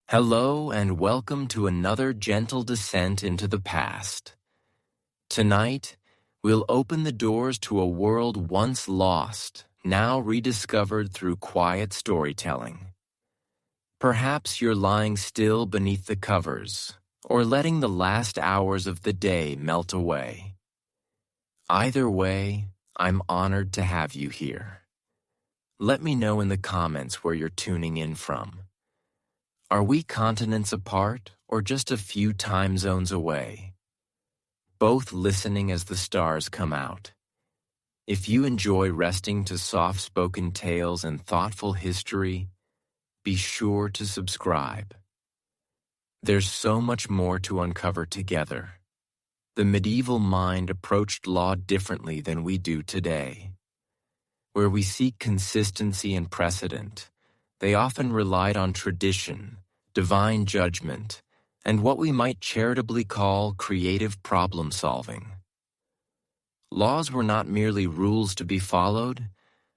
Hello and welcome to another gentle descent into the past. Tonight, we'll open the doors to a world once lost, now rediscovered through quiet storytelling. Perhaps you're lying still beneath the covers, or letting the last hours of the day melt away. Either way, I'm honored to have you here. Let me know in the comments where you're tuning in from. Are we continents apart or just a few time zones away? Both listening as the stars come out. If you enjoy resting to soft-spoken tales and thoughtful history, be sure to subscribe. There's so much more to uncover together. The medieval mind approached law differently than we do today. Where we seek consistency and precedent, they often relied on tradition, divine judgment, and what we might charitably call creative problem-solving. Laws were not merely rules to be followed,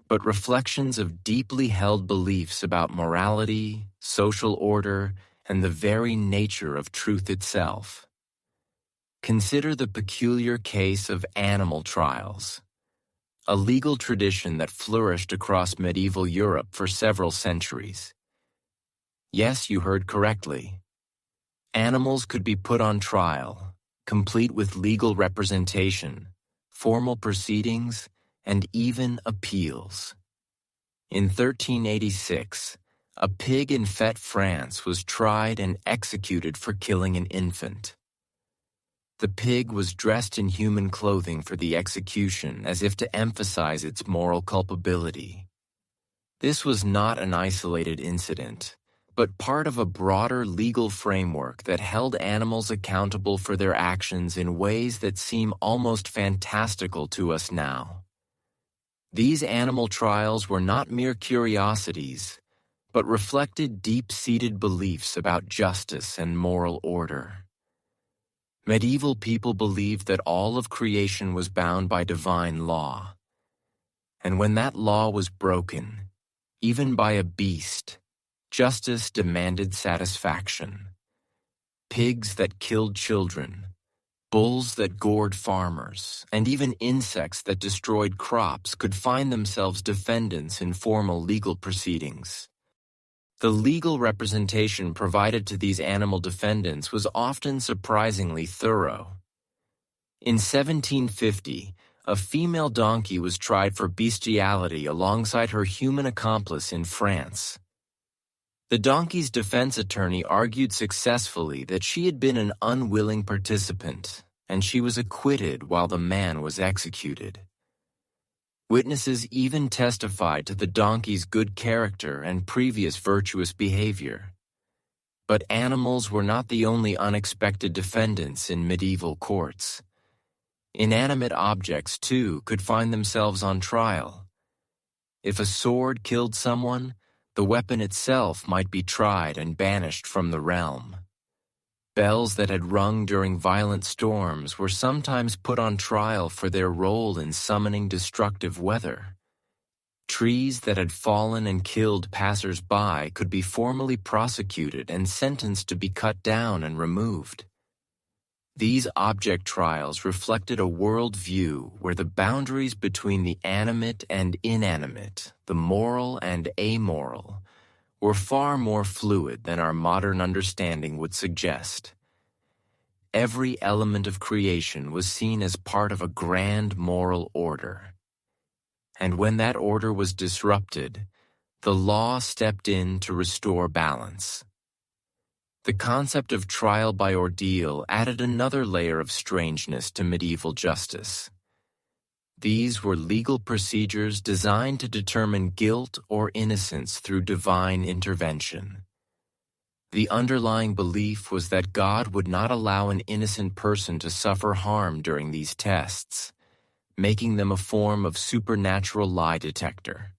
but reflections of deeply held beliefs about morality, social order, and the very nature of truth itself. Consider the peculiar case of animal trials, a legal tradition that flourished across medieval Europe for several centuries. Yes, you heard correctly. Animals could be put on trial, complete with legal representation, formal proceedings, and even appeals. In 1386, a pig in Fête, France was tried and executed for killing an infant. The pig was dressed in human clothing for the execution as if to emphasize its moral culpability. This was not an isolated incident, but part of a broader legal framework that held animals accountable for their actions in ways that seem almost fantastical to us now. These animal trials were not mere curiosities, but reflected deep-seated beliefs about justice and moral order. Medieval people believed that all of creation was bound by divine law. And when that law was broken, even by a beast, justice demanded satisfaction. Pigs that killed children, bulls that gored farmers, and even insects that destroyed crops could find themselves defendants in formal legal proceedings. The legal representation provided to these animal defendants was often surprisingly thorough. In 1750, a female donkey was tried for bestiality alongside her human accomplice in France. The donkey's defense attorney argued successfully that she had been an unwilling participant, and she was acquitted while the man was executed. Witnesses even testified to the donkey's good character and previous virtuous behavior. But animals were not the only unexpected defendants in medieval courts. Inanimate objects, too, could find themselves on trial. If a sword killed someone, the weapon itself might be tried and banished from the realm. Bells that had rung during violent storms were sometimes put on trial for their role in summoning destructive weather. Trees that had fallen and killed passers-by could be formally prosecuted and sentenced to be cut down and removed. These object trials reflected a worldview where the boundaries between the animate and inanimate, the moral and amoral, were far more fluid than our modern understanding would suggest. Every element of creation was seen as part of a grand moral order. And when that order was disrupted, the law stepped in to restore balance. The concept of trial by ordeal added another layer of strangeness to medieval justice. These were legal procedures designed to determine guilt or innocence through divine intervention. The underlying belief was that God would not allow an innocent person to suffer harm during these tests, making them a form of supernatural lie detector.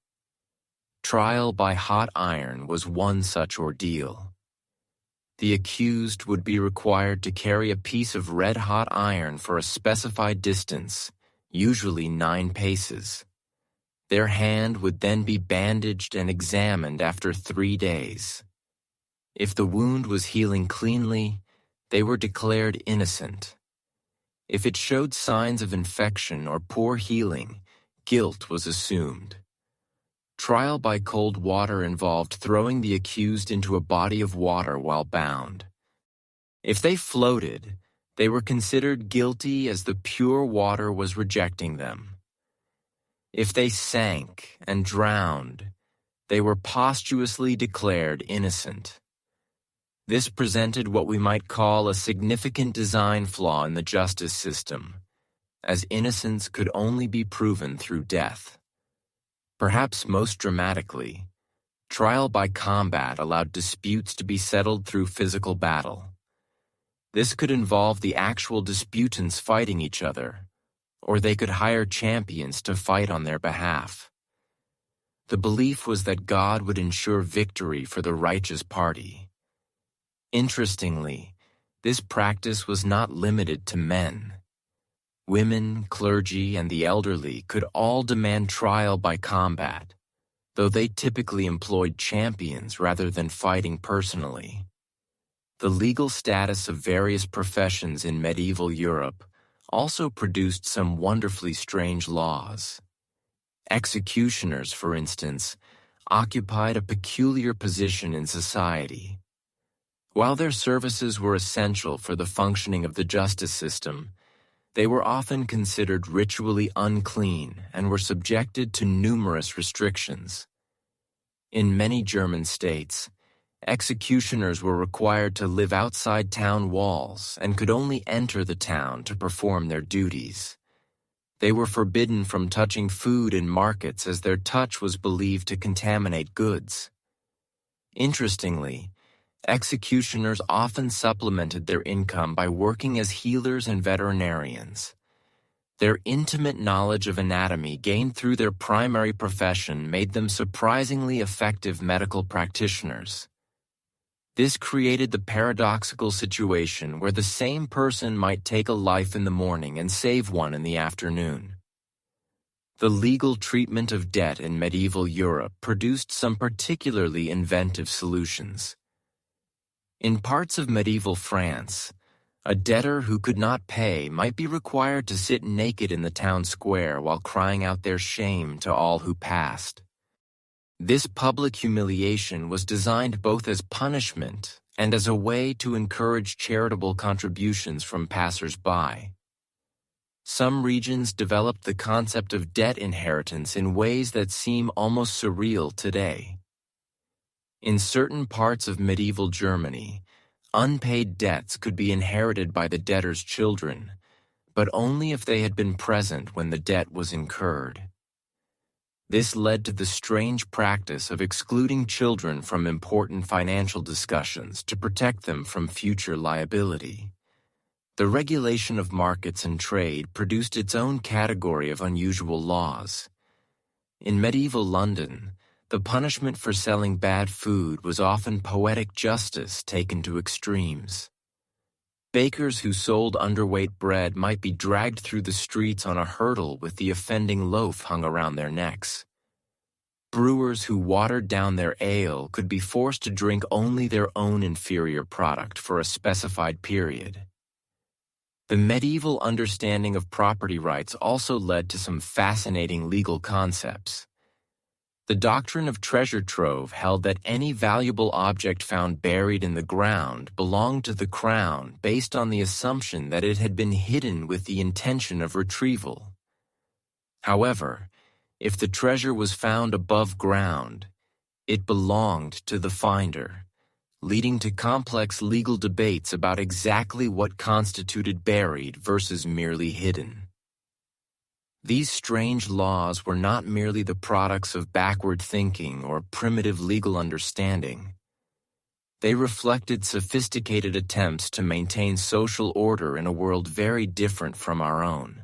Trial by hot iron was one such ordeal. The accused would be required to carry a piece of red-hot iron for a specified distance, usually 9 paces. Their hand would then be bandaged and examined after 3 days. If the wound was healing cleanly, they were declared innocent. If it showed signs of infection or poor healing, guilt was assumed. Trial by cold water involved throwing the accused into a body of water while bound. If they floated, they were considered guilty as the pure water was rejecting them. If they sank and drowned, they were posthumously declared innocent. This presented what we might call a significant design flaw in the justice system, as innocence could only be proven through death. Perhaps most dramatically, trial by combat allowed disputes to be settled through physical battle. This could involve the actual disputants fighting each other, or they could hire champions to fight on their behalf. The belief was that God would ensure victory for the righteous party. Interestingly, this practice was not limited to men. Women, clergy, and the elderly could all demand trial by combat, though they typically employed champions rather than fighting personally. The legal status of various professions in medieval Europe also produced some wonderfully strange laws. Executioners, for instance, occupied a peculiar position in society. While their services were essential for the functioning of the justice system, they were often considered ritually unclean and were subjected to numerous restrictions. In many German states, executioners were required to live outside town walls and could only enter the town to perform their duties. They were forbidden from touching food in markets as their touch was believed to contaminate goods. Interestingly, executioners often supplemented their income by working as healers and veterinarians. Their intimate knowledge of anatomy gained through their primary profession made them surprisingly effective medical practitioners. This created the paradoxical situation where the same person might take a life in the morning and save one in the afternoon. The legal treatment of debt in medieval Europe produced some particularly inventive solutions. In parts of medieval France, a debtor who could not pay might be required to sit naked in the town square while crying out their shame to all who passed. This public humiliation was designed both as punishment and as a way to encourage charitable contributions from passers-by. Some regions developed the concept of debt inheritance in ways that seem almost surreal today. In certain parts of medieval Germany, unpaid debts could be inherited by the debtor's children, but only if they had been present when the debt was incurred. This led to the strange practice of excluding children from important financial discussions to protect them from future liability. The regulation of markets and trade produced its own category of unusual laws. In medieval London, the punishment for selling bad food was often poetic justice taken to extremes. Bakers who sold underweight bread might be dragged through the streets on a hurdle with the offending loaf hung around their necks. Brewers who watered down their ale could be forced to drink only their own inferior product for a specified period. The medieval understanding of property rights also led to some fascinating legal concepts. The doctrine of treasure trove held that any valuable object found buried in the ground belonged to the crown based on the assumption that it had been hidden with the intention of retrieval. However, if the treasure was found above ground, it belonged to the finder, leading to complex legal debates about exactly what constituted buried versus merely hidden. These strange laws were not merely the products of backward thinking or primitive legal understanding. They reflected sophisticated attempts to maintain social order in a world very different from our own.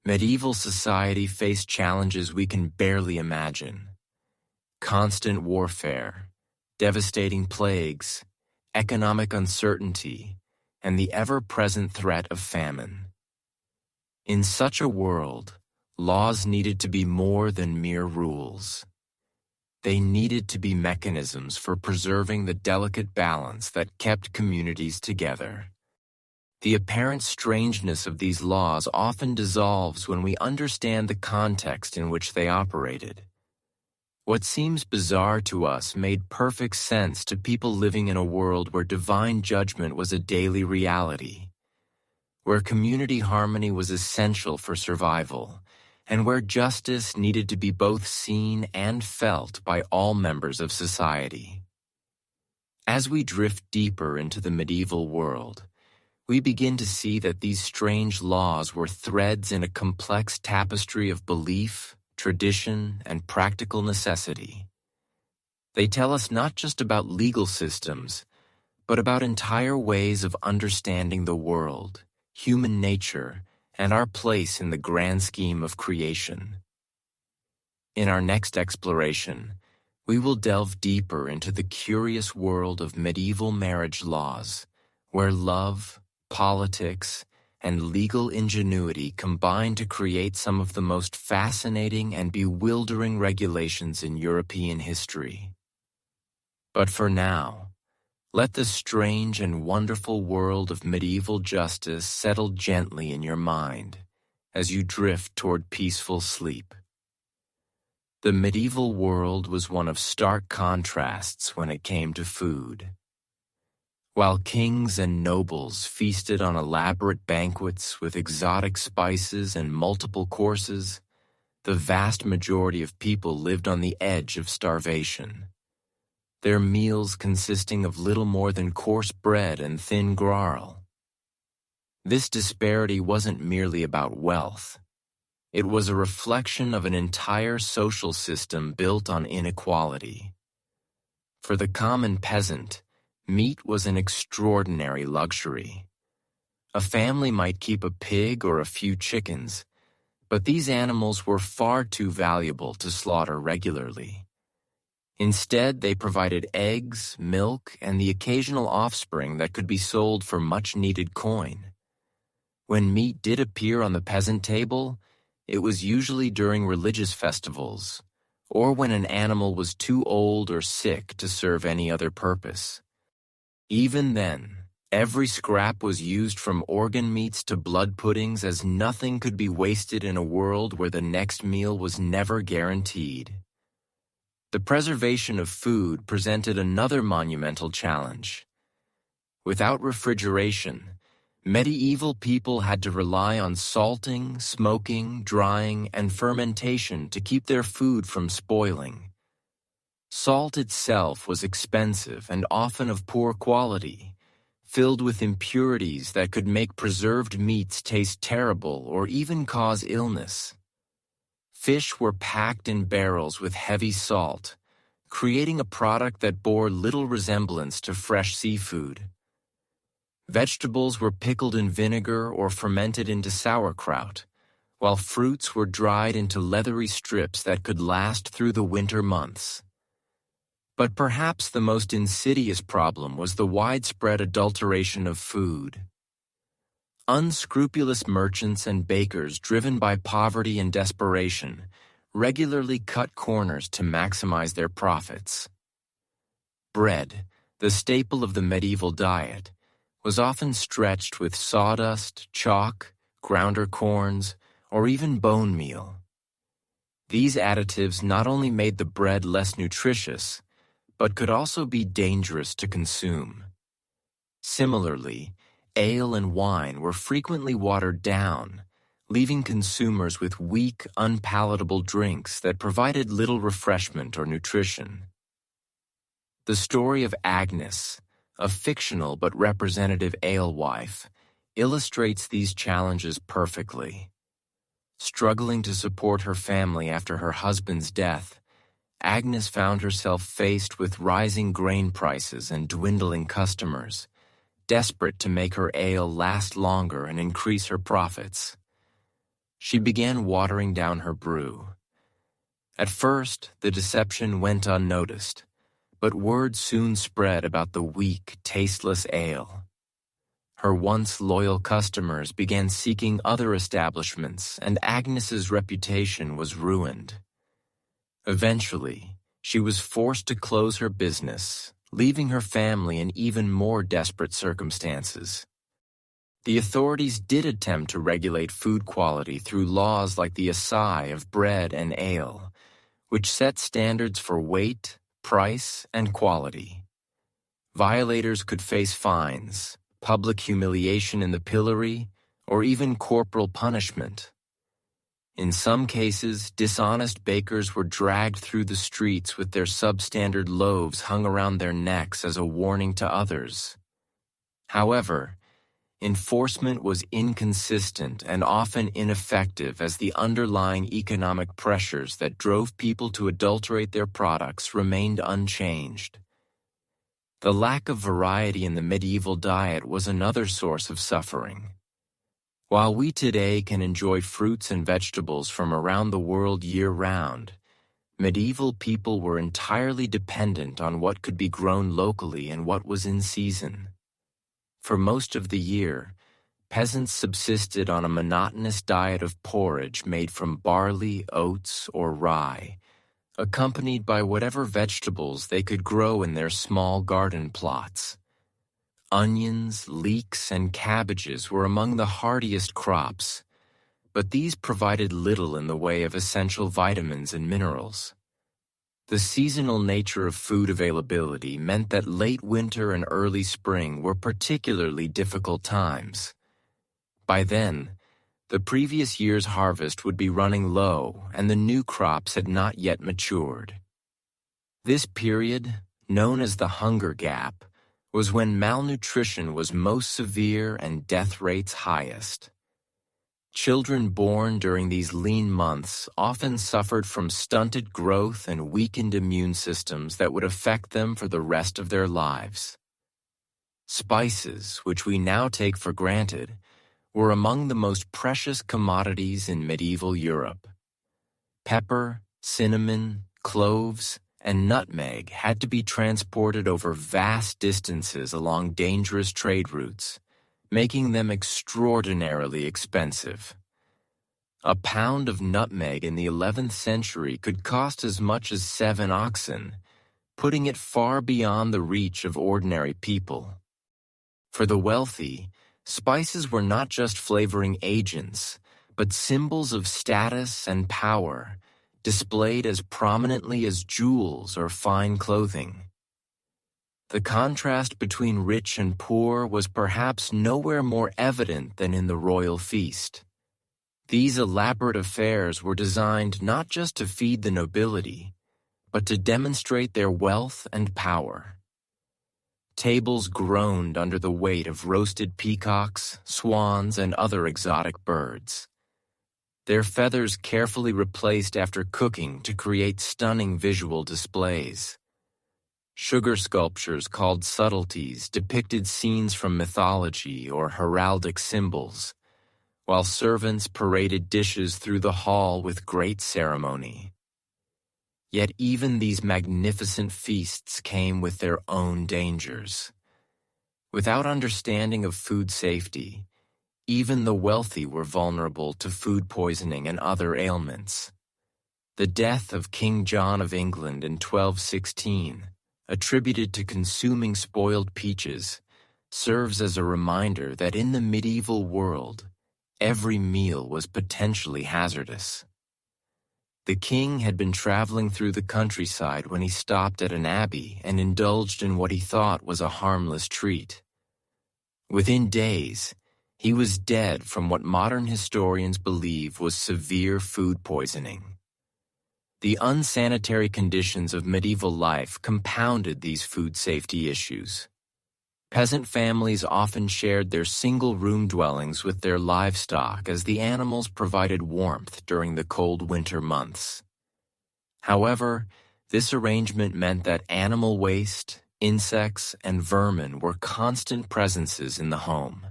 Medieval society faced challenges we can barely imagine. Constant warfare, devastating plagues, economic uncertainty, and the ever-present threat of famine. In such a world, laws needed to be more than mere rules. They needed to be mechanisms for preserving the delicate balance that kept communities together. The apparent strangeness of these laws often dissolves when we understand the context in which they operated. What seems bizarre to us made perfect sense to people living in a world where divine judgment was a daily reality, where community harmony was essential for survival, and where justice needed to be both seen and felt by all members of society. As we drift deeper into the medieval world, we begin to see that these strange laws were threads in a complex tapestry of belief, tradition, and practical necessity. They tell us not just about legal systems, but about entire ways of understanding the world, human nature, and our place in the grand scheme of creation. In our next exploration, we will delve deeper into the curious world of medieval marriage laws, where love, politics, and legal ingenuity combine to create some of the most fascinating and bewildering regulations in European history. But for now, let the strange and wonderful world of medieval justice settle gently in your mind as you drift toward peaceful sleep. The medieval world was one of stark contrasts when it came to food. While kings and nobles feasted on elaborate banquets with exotic spices and multiple courses, the vast majority of people lived on the edge of starvation, their meals consisting of little more than coarse bread and thin gruel. This disparity wasn't merely about wealth. It was a reflection of an entire social system built on inequality. For the common peasant, meat was an extraordinary luxury. A family might keep a pig or a few chickens, but these animals were far too valuable to slaughter regularly. Instead, they provided eggs, milk, and the occasional offspring that could be sold for much-needed coin. When meat did appear on the peasant table, it was usually during religious festivals, or when an animal was too old or sick to serve any other purpose. Even then, every scrap was used from organ meats to blood puddings, as nothing could be wasted in a world where the next meal was never guaranteed. The preservation of food presented another monumental challenge. Without refrigeration, medieval people had to rely on salting, smoking, drying, and fermentation to keep their food from spoiling. Salt itself was expensive and often of poor quality, filled with impurities that could make preserved meats taste terrible or even cause illness. Fish were packed in barrels with heavy salt, creating a product that bore little resemblance to fresh seafood. Vegetables were pickled in vinegar or fermented into sauerkraut, while fruits were dried into leathery strips that could last through the winter months. But perhaps the most insidious problem was the widespread adulteration of food. Unscrupulous merchants and bakers, driven by poverty and desperation, regularly cut corners to maximize their profits. Bread, the staple of the medieval diet, was often stretched with sawdust, chalk, grounder corns, or even bone meal. These additives not only made the bread less nutritious, but could also be dangerous to consume. Similarly, ale and wine were frequently watered down, leaving consumers with weak, unpalatable drinks that provided little refreshment or nutrition. The story of Agnes, a fictional but representative alewife, illustrates these challenges perfectly. Struggling to support her family after her husband's death, Agnes found herself faced with rising grain prices and dwindling customers, desperate to make her ale last longer and increase her profits. She began watering down her brew. At first, the deception went unnoticed, but word soon spread about the weak, tasteless ale. Her once loyal customers began seeking other establishments, and Agnes's reputation was ruined. Eventually, she was forced to close her business, leaving her family in even more desperate circumstances. The authorities did attempt to regulate food quality through laws like the Assay of bread and ale, which set standards for weight, price, and quality. Violators could face fines, public humiliation in the pillory, or even corporal punishment. In some cases, dishonest bakers were dragged through the streets with their substandard loaves hung around their necks as a warning to others. However, enforcement was inconsistent and often ineffective as the underlying economic pressures that drove people to adulterate their products remained unchanged. The lack of variety in the medieval diet was another source of suffering. While we today can enjoy fruits and vegetables from around the world year-round, medieval people were entirely dependent on what could be grown locally and what was in season. For most of the year, peasants subsisted on a monotonous diet of porridge made from barley, oats, or rye, accompanied by whatever vegetables they could grow in their small garden plots. Onions, leeks, and cabbages were among the hardiest crops, but these provided little in the way of essential vitamins and minerals. The seasonal nature of food availability meant that late winter and early spring were particularly difficult times. By then, the previous year's harvest would be running low and the new crops had not yet matured. This period, known as the hunger gap, was when malnutrition was most severe and death rates highest. Children born during these lean months often suffered from stunted growth and weakened immune systems that would affect them for the rest of their lives. Spices, which we now take for granted, were among the most precious commodities in medieval Europe. Pepper, cinnamon, cloves, and nutmeg had to be transported over vast distances along dangerous trade routes, making them extraordinarily expensive. A pound of nutmeg in the 11th century could cost as much as 7 oxen, putting it far beyond the reach of ordinary people. For the wealthy, spices were not just flavoring agents, but symbols of status and power, displayed as prominently as jewels or fine clothing. The contrast between rich and poor was perhaps nowhere more evident than in the royal feast. These elaborate affairs were designed not just to feed the nobility, but to demonstrate their wealth and power. Tables groaned under the weight of roasted peacocks, swans, and other exotic birds. Their feathers carefully replaced after cooking to create stunning visual displays. Sugar sculptures called subtleties depicted scenes from mythology or heraldic symbols, while servants paraded dishes through the hall with great ceremony. Yet even these magnificent feasts came with their own dangers. Without understanding of food safety, even the wealthy were vulnerable to food poisoning and other ailments. The death of King John of England in 1216, attributed to consuming spoiled peaches, serves as a reminder that in the medieval world, every meal was potentially hazardous. The king had been traveling through the countryside when he stopped at an abbey and indulged in what he thought was a harmless treat. Within days, he was dead from what modern historians believe was severe food poisoning. The unsanitary conditions of medieval life compounded these food safety issues. Peasant families often shared their single-room dwellings with their livestock as the animals provided warmth during the cold winter months. However, this arrangement meant that animal waste, insects, and vermin were constant presences in the home.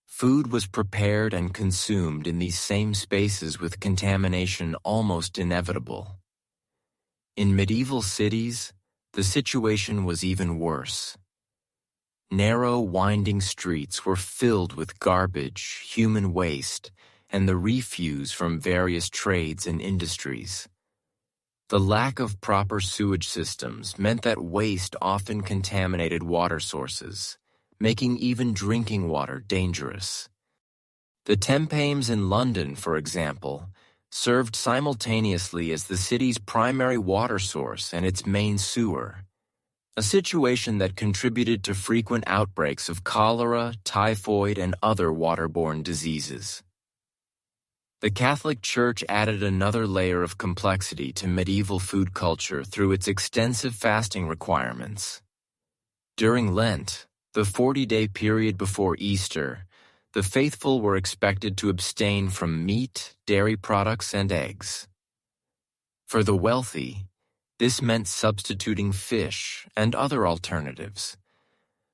Food was prepared and consumed in these same spaces with contamination almost inevitable. In medieval cities, the situation was even worse. Narrow, winding streets were filled with garbage, human waste, and the refuse from various trades and industries. The lack of proper sewage systems meant that waste often contaminated water sources, making even drinking water dangerous. The Thames in London, for example, served simultaneously as the city's primary water source and its main sewer, a situation that contributed to frequent outbreaks of cholera, typhoid, and other waterborne diseases. The Catholic Church added another layer of complexity to medieval food culture through its extensive fasting requirements. During Lent, the 40-day period before Easter, the faithful were expected to abstain from meat, dairy products, and eggs. For the wealthy, this meant substituting fish and other alternatives.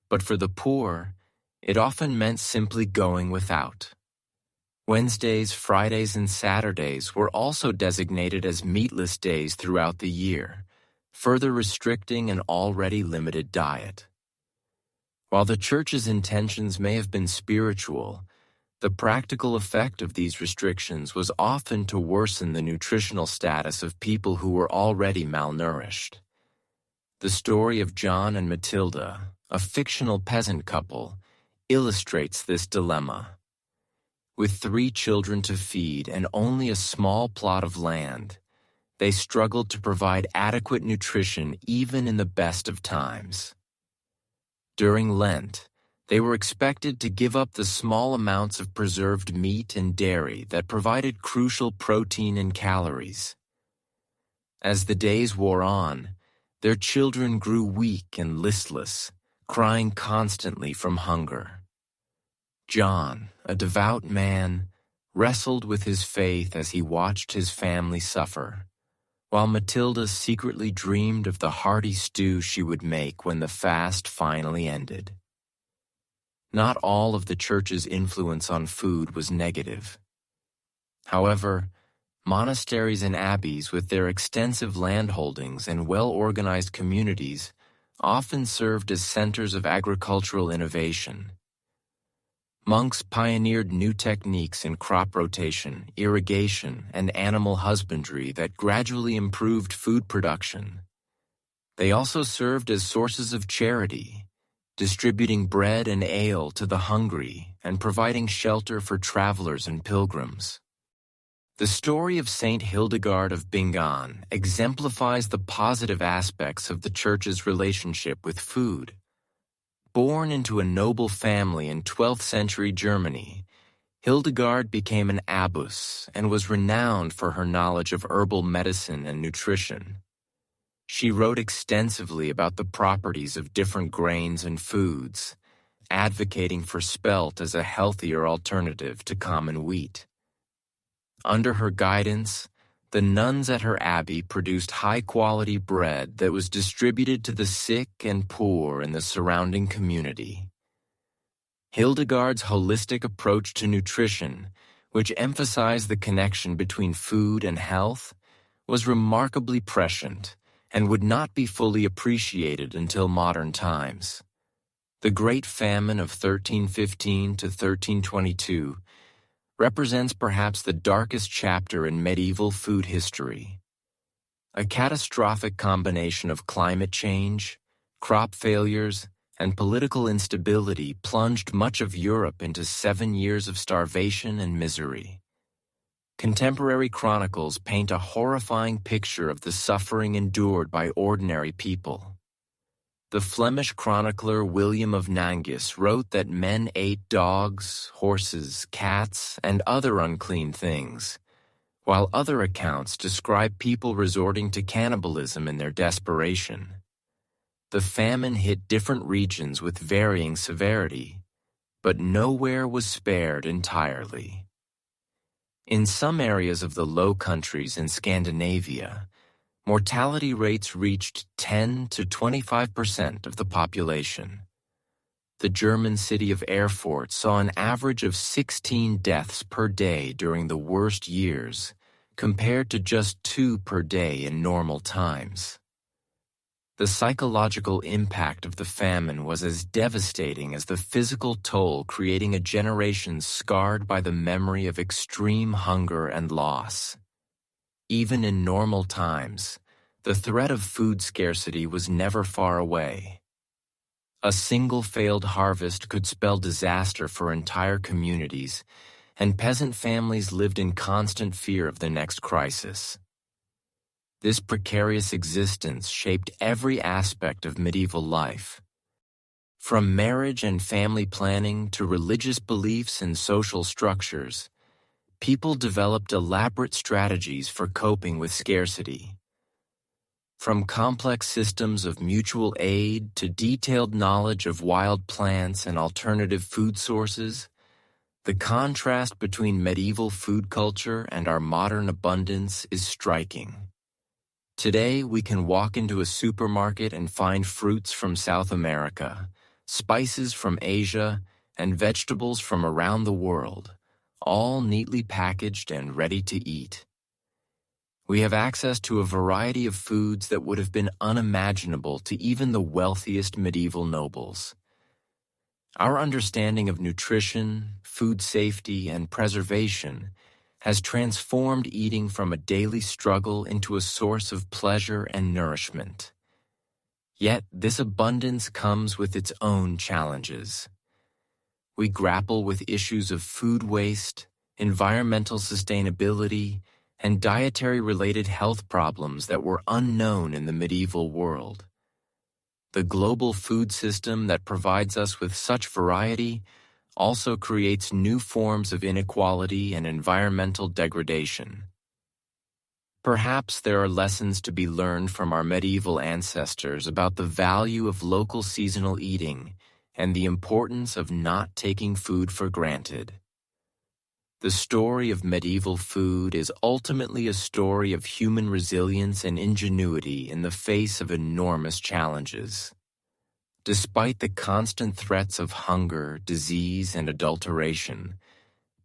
But for the poor, it often meant simply going without. Wednesdays, Fridays, and Saturdays were also designated as meatless days throughout the year, further restricting an already limited diet. While the Church's intentions may have been spiritual, the practical effect of these restrictions was often to worsen the nutritional status of people who were already malnourished. The story of John and Matilda, a fictional peasant couple, illustrates this dilemma. With 3 children to feed and only a small plot of land, they struggled to provide adequate nutrition even in the best of times. During Lent, they were expected to give up the small amounts of preserved meat and dairy that provided crucial protein and calories. As the days wore on, their children grew weak and listless, crying constantly from hunger. John, a devout man, wrestled with his faith as he watched his family suffer, while Matilda secretly dreamed of the hearty stew she would make when the fast finally ended. Not all of the Church's influence on food was negative. However, monasteries and abbeys with their extensive landholdings and well-organized communities often served as centers of agricultural innovation. Monks pioneered new techniques in crop rotation, irrigation, and animal husbandry that gradually improved food production. They also served as sources of charity, distributing bread and ale to the hungry and providing shelter for travelers and pilgrims. The story of Saint Hildegard of Bingen exemplifies the positive aspects of the Church's relationship with food. Born into a noble family in 12th century Germany, Hildegard became an abbess and was renowned for her knowledge of herbal medicine and nutrition. She wrote extensively about the properties of different grains and foods, advocating for spelt as a healthier alternative to common wheat. Under her guidance, the nuns at her abbey produced high-quality bread that was distributed to the sick and poor in the surrounding community. Hildegard's holistic approach to nutrition, which emphasized the connection between food and health, was remarkably prescient and would not be fully appreciated until modern times. The Great Famine of 1315 to 1322 represents perhaps the darkest chapter in medieval food history. A catastrophic combination of climate change, crop failures, and political instability plunged much of Europe into 7 years of starvation and misery. Contemporary chronicles paint a horrifying picture of the suffering endured by ordinary people. The Flemish chronicler William of Nangus wrote that men ate dogs, horses, cats, and other unclean things, while other accounts describe people resorting to cannibalism in their desperation. The famine hit different regions with varying severity, but nowhere was spared entirely. In some areas of the Low Countries in Scandinavia, mortality rates reached 10 to 25% of the population. The German city of Erfurt saw an average of 16 deaths per day during the worst years, compared to just 2 per day in normal times. The psychological impact of the famine was as devastating as the physical toll, creating a generation scarred by the memory of extreme hunger and loss. Even in normal times, the threat of food scarcity was never far away. A single failed harvest could spell disaster for entire communities, and peasant families lived in constant fear of the next crisis. This precarious existence shaped every aspect of medieval life. From marriage and family planning to religious beliefs and social structures, people developed elaborate strategies for coping with scarcity. From complex systems of mutual aid to detailed knowledge of wild plants and alternative food sources, the contrast between medieval food culture and our modern abundance is striking. Today, we can walk into a supermarket and find fruits from South America, spices from Asia, and vegetables from around the world, all neatly packaged and ready to eat. We have access to a variety of foods that would have been unimaginable to even the wealthiest medieval nobles. Our understanding of nutrition, food safety, and preservation has transformed eating from a daily struggle into a source of pleasure and nourishment. Yet, this abundance comes with its own challenges. We grapple with issues of food waste, environmental sustainability, and dietary-related health problems that were unknown in the medieval world. The global food system that provides us with such variety also creates new forms of inequality and environmental degradation. Perhaps there are lessons to be learned from our medieval ancestors about the value of local seasonal eating and the importance of not taking food for granted. The story of medieval food is ultimately a story of human resilience and ingenuity in the face of enormous challenges. Despite the constant threats of hunger, disease, and adulteration,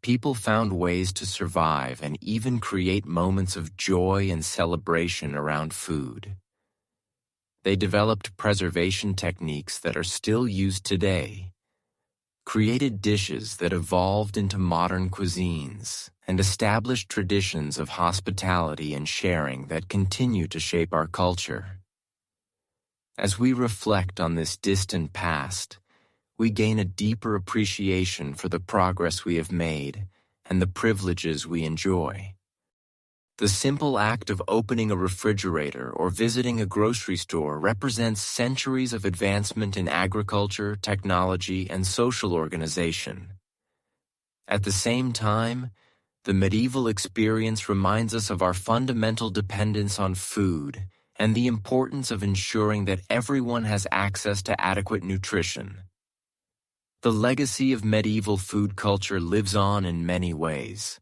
people found ways to survive and even create moments of joy and celebration around food. They developed preservation techniques that are still used today, created dishes that evolved into modern cuisines, and established traditions of hospitality and sharing that continue to shape our culture. As we reflect on this distant past, we gain a deeper appreciation for the progress we have made and the privileges we enjoy. The simple act of opening a refrigerator or visiting a grocery store represents centuries of advancement in agriculture, technology, and social organization. At the same time, the medieval experience reminds us of our fundamental dependence on food and the importance of ensuring that everyone has access to adequate nutrition. The legacy of medieval food culture lives on in many ways.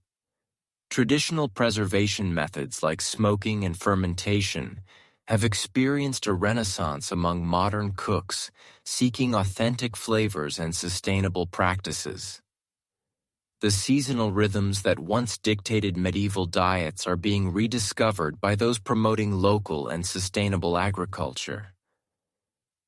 Traditional preservation methods like smoking and fermentation have experienced a renaissance among modern cooks seeking authentic flavors and sustainable practices. The seasonal rhythms that once dictated medieval diets are being rediscovered by those promoting local and sustainable agriculture.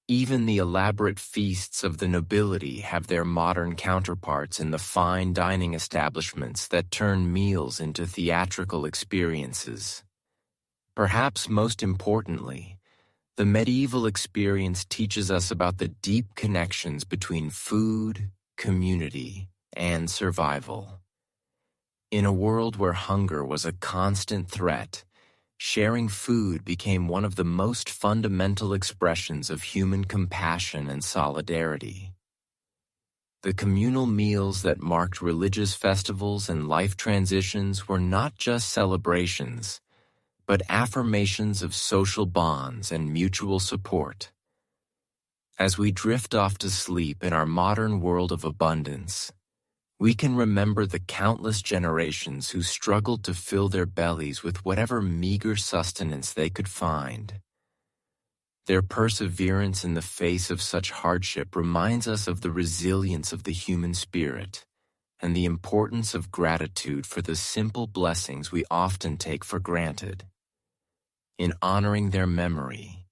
Even the elaborate feasts of the nobility have their modern counterparts in the fine dining establishments that turn meals into theatrical experiences. Perhaps most importantly, the medieval experience teaches us about the deep connections between food, community, and survival. In a world where hunger was a constant threat, sharing food became one of the most fundamental expressions of human compassion and solidarity. The communal meals that marked religious festivals and life transitions were not just celebrations, but affirmations of social bonds and mutual support. As we drift off to sleep in our modern world of abundance, we can remember the countless generations who struggled to fill their bellies with whatever meager sustenance they could find. Their perseverance in the face of such hardship reminds us of the resilience of the human spirit and the importance of gratitude for the simple blessings we often take for granted. In honoring their memory,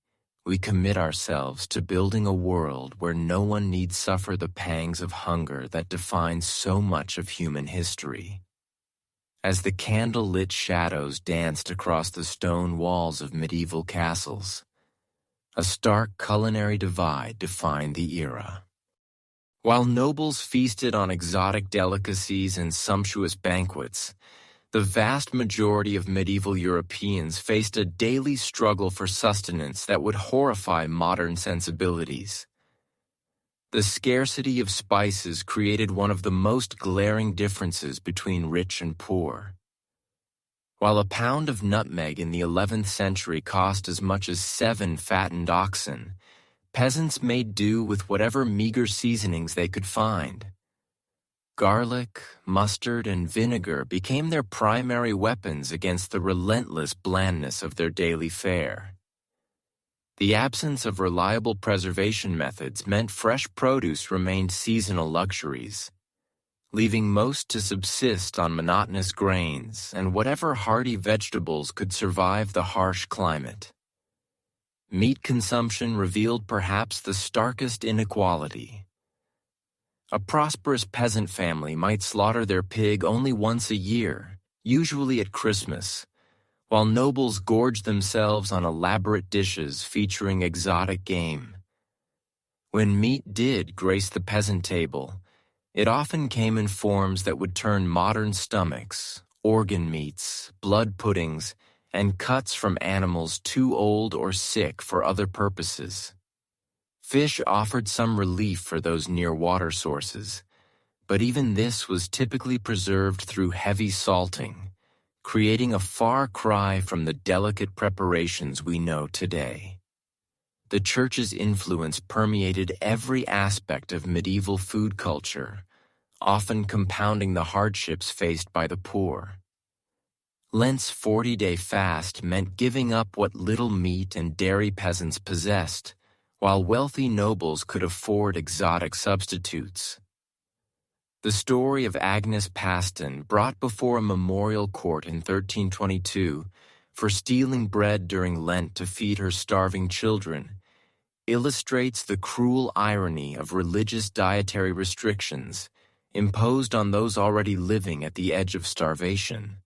we commit ourselves to building a world where no one need suffer the pangs of hunger that define so much of human history. as the candle-lit shadows danced across the stone walls of medieval castles. A stark culinary divide defined the era. While nobles feasted on exotic delicacies and sumptuous banquets, the vast majority of medieval Europeans faced a daily struggle for sustenance that would horrify modern sensibilities. The scarcity of spices created one of the most glaring differences between rich and poor. While a pound of nutmeg in the 11th century cost as much as 7 fattened oxen, peasants made do with whatever meager seasonings they could find. Garlic, mustard, and vinegar became their primary weapons against the relentless blandness of their daily fare. The absence of reliable preservation methods meant fresh produce remained seasonal luxuries, leaving most to subsist on monotonous grains and whatever hardy vegetables could survive the harsh climate. Meat consumption revealed perhaps the starkest inequality. A prosperous peasant family might slaughter their pig only once a year, usually at Christmas, while nobles gorged themselves on elaborate dishes featuring exotic game. When meat did grace the peasant table, it often came in forms that would turn modern stomachs, organ meats, blood puddings, and cuts from animals too old or sick for other purposes. Fish offered some relief for those near water sources, but even this was typically preserved through heavy salting, creating a far cry from the delicate preparations we know today. The Church's influence permeated every aspect of medieval food culture, often compounding the hardships faced by the poor. Lent's 40-day fast meant giving up what little meat and dairy peasants possessed, while wealthy nobles could afford exotic substitutes. The story of Agnes Paston, brought before a memorial court in 1322 for stealing bread during Lent to feed her starving children, illustrates the cruel irony of religious dietary restrictions imposed on those already living at the edge of starvation.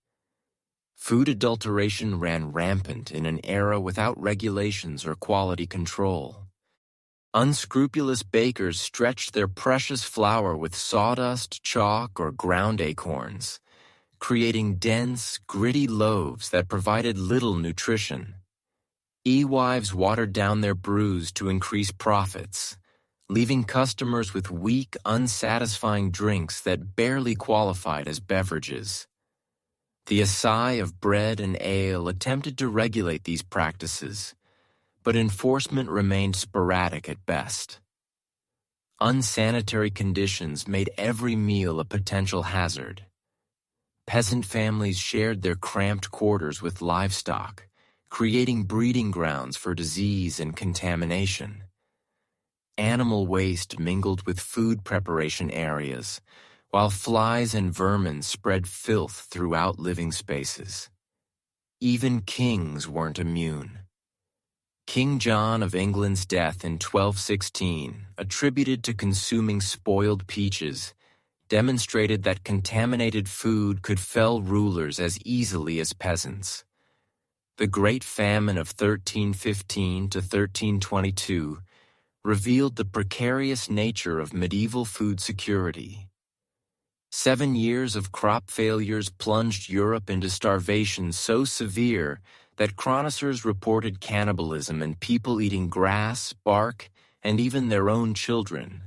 Food adulteration ran rampant in an era without regulations or quality control. Unscrupulous bakers stretched their precious flour with sawdust, chalk, or ground acorns, creating dense, gritty loaves that provided little nutrition. Ewives watered down their brews to increase profits, leaving customers with weak, unsatisfying drinks that barely qualified as beverages. The Assay of Bread and Ale attempted to regulate these practices, but enforcement remained sporadic at best. Unsanitary conditions made every meal a potential hazard. Peasant families shared their cramped quarters with livestock, creating breeding grounds for disease and contamination. Animal waste mingled with food preparation areas, while flies and vermin spread filth throughout living spaces. Even kings weren't immune. King John of England's death in 1216, attributed to consuming spoiled peaches, demonstrated that contaminated food could fell rulers as easily as peasants. The Great Famine of 1315 to 1322 revealed the precarious nature of medieval food security. 7 years of crop failures plunged Europe into starvation so severe that chroniclers reported cannibalism and people eating grass, bark, and even their own children.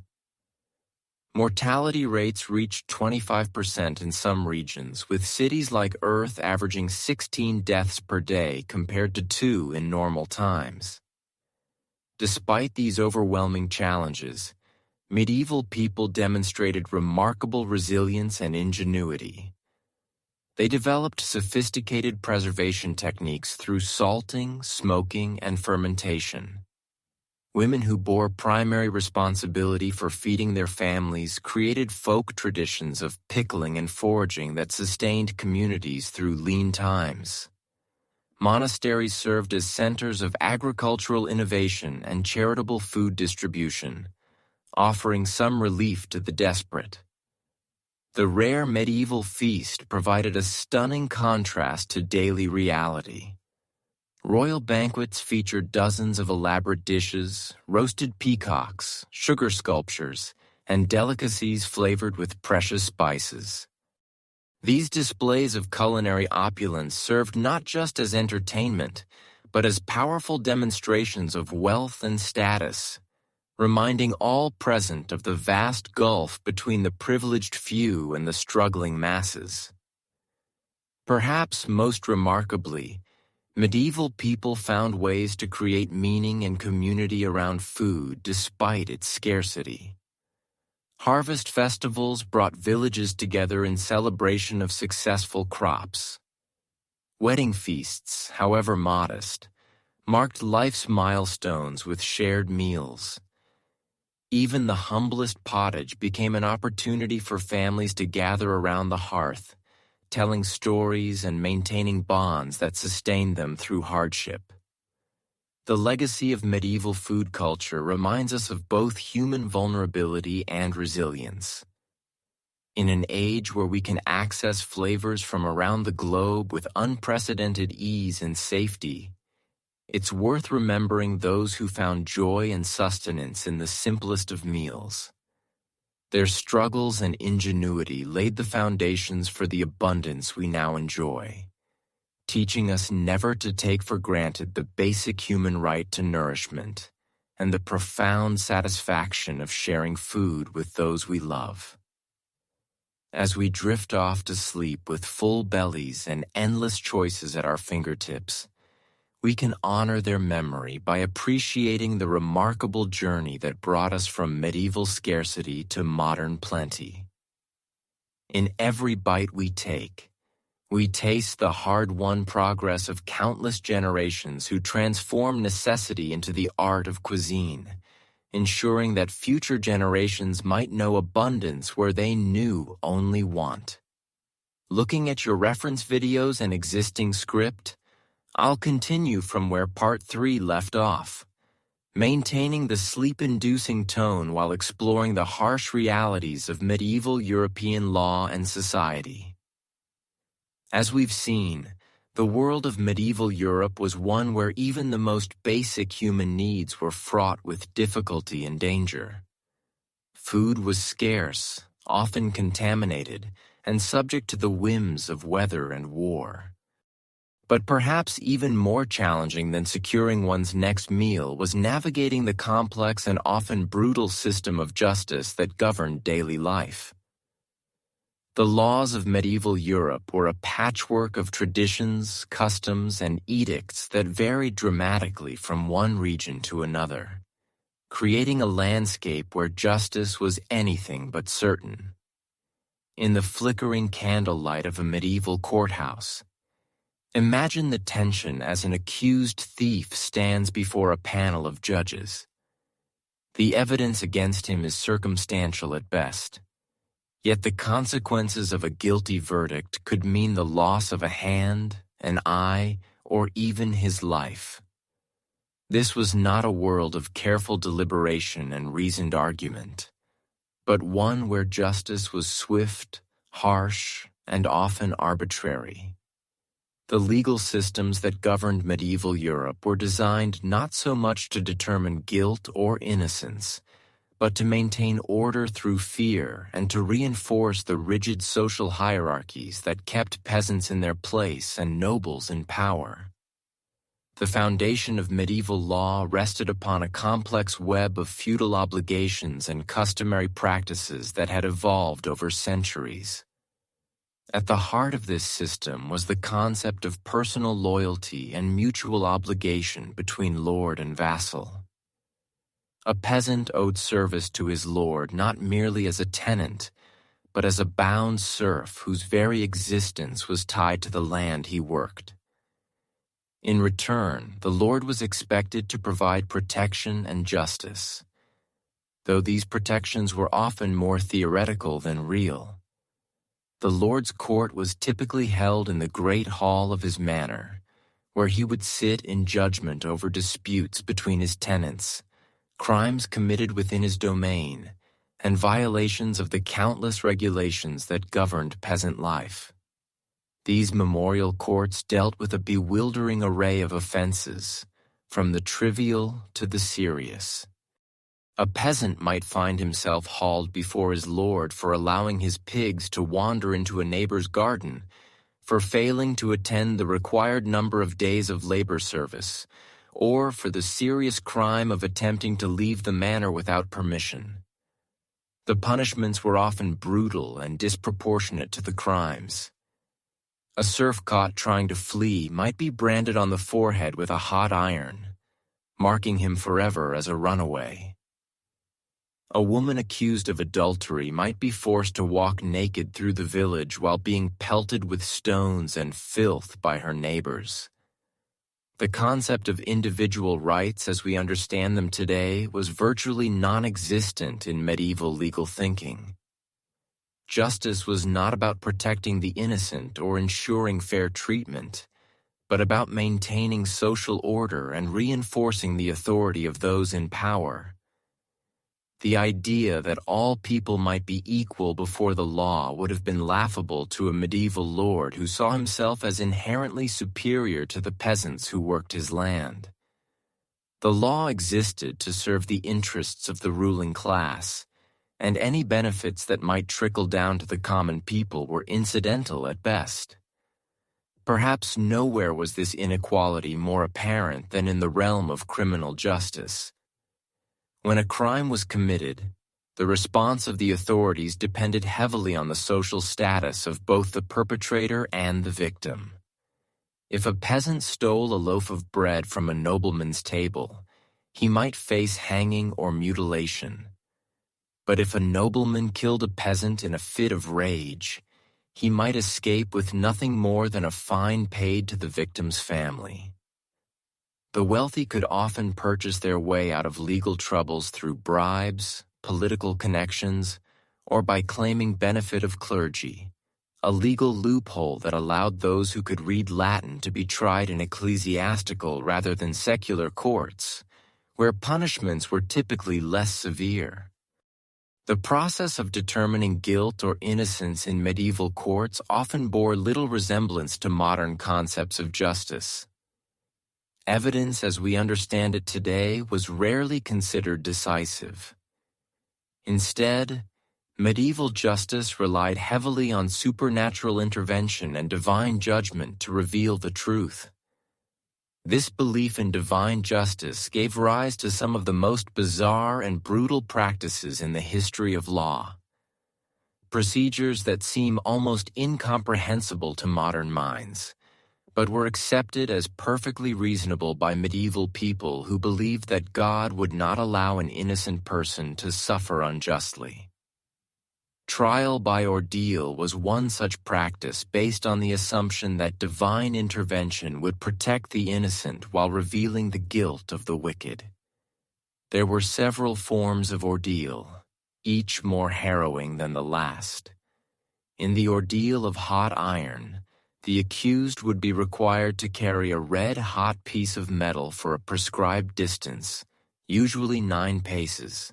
Mortality rates reached 25% in some regions, with cities like Earth averaging 16 deaths per day compared to 2 in normal times. Despite these overwhelming challenges, medieval people demonstrated remarkable resilience and ingenuity. They developed sophisticated preservation techniques through salting, smoking, and fermentation. Women who bore primary responsibility for feeding their families created folk traditions of pickling and foraging that sustained communities through lean times. Monasteries served as centers of agricultural innovation and charitable food distribution, offering some relief to the desperate. The rare medieval feast provided a stunning contrast to daily reality. Royal banquets featured dozens of elaborate dishes, roasted peacocks, sugar sculptures, and delicacies flavored with precious spices. These displays of culinary opulence served not just as entertainment, but as powerful demonstrations of wealth and status, reminding all present of the vast gulf between the privileged few and the struggling masses. Perhaps most remarkably, medieval people found ways to create meaning and community around food despite its scarcity. Harvest festivals brought villages together in celebration of successful crops. Wedding feasts, however modest, marked life's milestones with shared meals. Even the humblest pottage became an opportunity for families to gather around the hearth, telling stories and maintaining bonds that sustained them through hardship. The legacy of medieval food culture reminds us of both human vulnerability and resilience. In an age where we can access flavors from around the globe with unprecedented ease and safety, it's worth remembering those who found joy and sustenance in the simplest of meals. Their struggles and ingenuity laid the foundations for the abundance we now enjoy, teaching us never to take for granted the basic human right to nourishment and the profound satisfaction of sharing food with those we love. As we drift off to sleep with full bellies and endless choices at our fingertips, we can honor their memory by appreciating the remarkable journey that brought us from medieval scarcity to modern plenty. In every bite we take, we taste the hard-won progress of countless generations who transformed necessity into the art of cuisine, ensuring that future generations might know abundance where they knew only want. Looking at your reference videos and existing script, I'll continue from where Part 3 left off, maintaining the sleep-inducing tone while exploring the harsh realities of medieval European law and society. As we've seen, the world of medieval Europe was one where even the most basic human needs were fraught with difficulty and danger. Food was scarce, often contaminated, and subject to the whims of weather and war. But perhaps even more challenging than securing one's next meal was navigating the complex and often brutal system of justice that governed daily life. The laws of medieval Europe were a patchwork of traditions, customs, and edicts that varied dramatically from one region to another, creating a landscape where justice was anything but certain. In the flickering candlelight of a medieval courthouse, imagine the tension as an accused thief stands before a panel of judges. The evidence against him is circumstantial at best, yet the consequences of a guilty verdict could mean the loss of a hand, an eye, or even his life. This was not a world of careful deliberation and reasoned argument, but one where justice was swift, harsh, and often arbitrary. The legal systems that governed medieval Europe were designed not so much to determine guilt or innocence, but to maintain order through fear and to reinforce the rigid social hierarchies that kept peasants in their place and nobles in power. The foundation of medieval law rested upon a complex web of feudal obligations and customary practices that had evolved over centuries. At the heart of this system was the concept of personal loyalty and mutual obligation between lord and vassal. A peasant owed service to his lord not merely as a tenant, but as a bound serf whose very existence was tied to the land he worked. In return, the lord was expected to provide protection and justice, though these protections were often more theoretical than real. The lord's court was typically held in the great hall of his manor, where he would sit in judgment over disputes between his tenants, crimes committed within his domain, and violations of the countless regulations that governed peasant life. These memorial courts dealt with a bewildering array of offenses, from the trivial to the serious. A peasant might find himself hauled before his lord for allowing his pigs to wander into a neighbor's garden, for failing to attend the required number of days of labor service, or for the serious crime of attempting to leave the manor without permission. The punishments were often brutal and disproportionate to the crimes. A serf caught trying to flee might be branded on the forehead with a hot iron, marking him forever as a runaway. A woman accused of adultery might be forced to walk naked through the village while being pelted with stones and filth by her neighbors. The concept of individual rights as we understand them today was virtually non-existent in medieval legal thinking. Justice was not about protecting the innocent or ensuring fair treatment, but about maintaining social order and reinforcing the authority of those in power. The idea that all people might be equal before the law would have been laughable to a medieval lord who saw himself as inherently superior to the peasants who worked his land. The law existed to serve the interests of the ruling class, and any benefits that might trickle down to the common people were incidental at best. Perhaps nowhere was this inequality more apparent than in the realm of criminal justice. When a crime was committed, the response of the authorities depended heavily on the social status of both the perpetrator and the victim. If a peasant stole a loaf of bread from a nobleman's table, he might face hanging or mutilation. But if a nobleman killed a peasant in a fit of rage, he might escape with nothing more than a fine paid to the victim's family. The wealthy could often purchase their way out of legal troubles through bribes, political connections, or by claiming benefit of clergy, a legal loophole that allowed those who could read Latin to be tried in ecclesiastical rather than secular courts, where punishments were typically less severe. The process of determining guilt or innocence in medieval courts often bore little resemblance to modern concepts of justice. Evidence as we understand it today was rarely considered decisive. Instead, medieval justice relied heavily on supernatural intervention and divine judgment to reveal the truth. This belief in divine justice gave rise to some of the most bizarre and brutal practices in the history of law. Procedures that seem almost incomprehensible to modern minds, but were accepted as perfectly reasonable by medieval people who believed that God would not allow an innocent person to suffer unjustly. Trial by ordeal was one such practice based on the assumption that divine intervention would protect the innocent while revealing the guilt of the wicked. There were several forms of ordeal, each more harrowing than the last. In the ordeal of hot iron, the accused would be required to carry a red-hot piece of metal for a prescribed distance, usually 9 paces.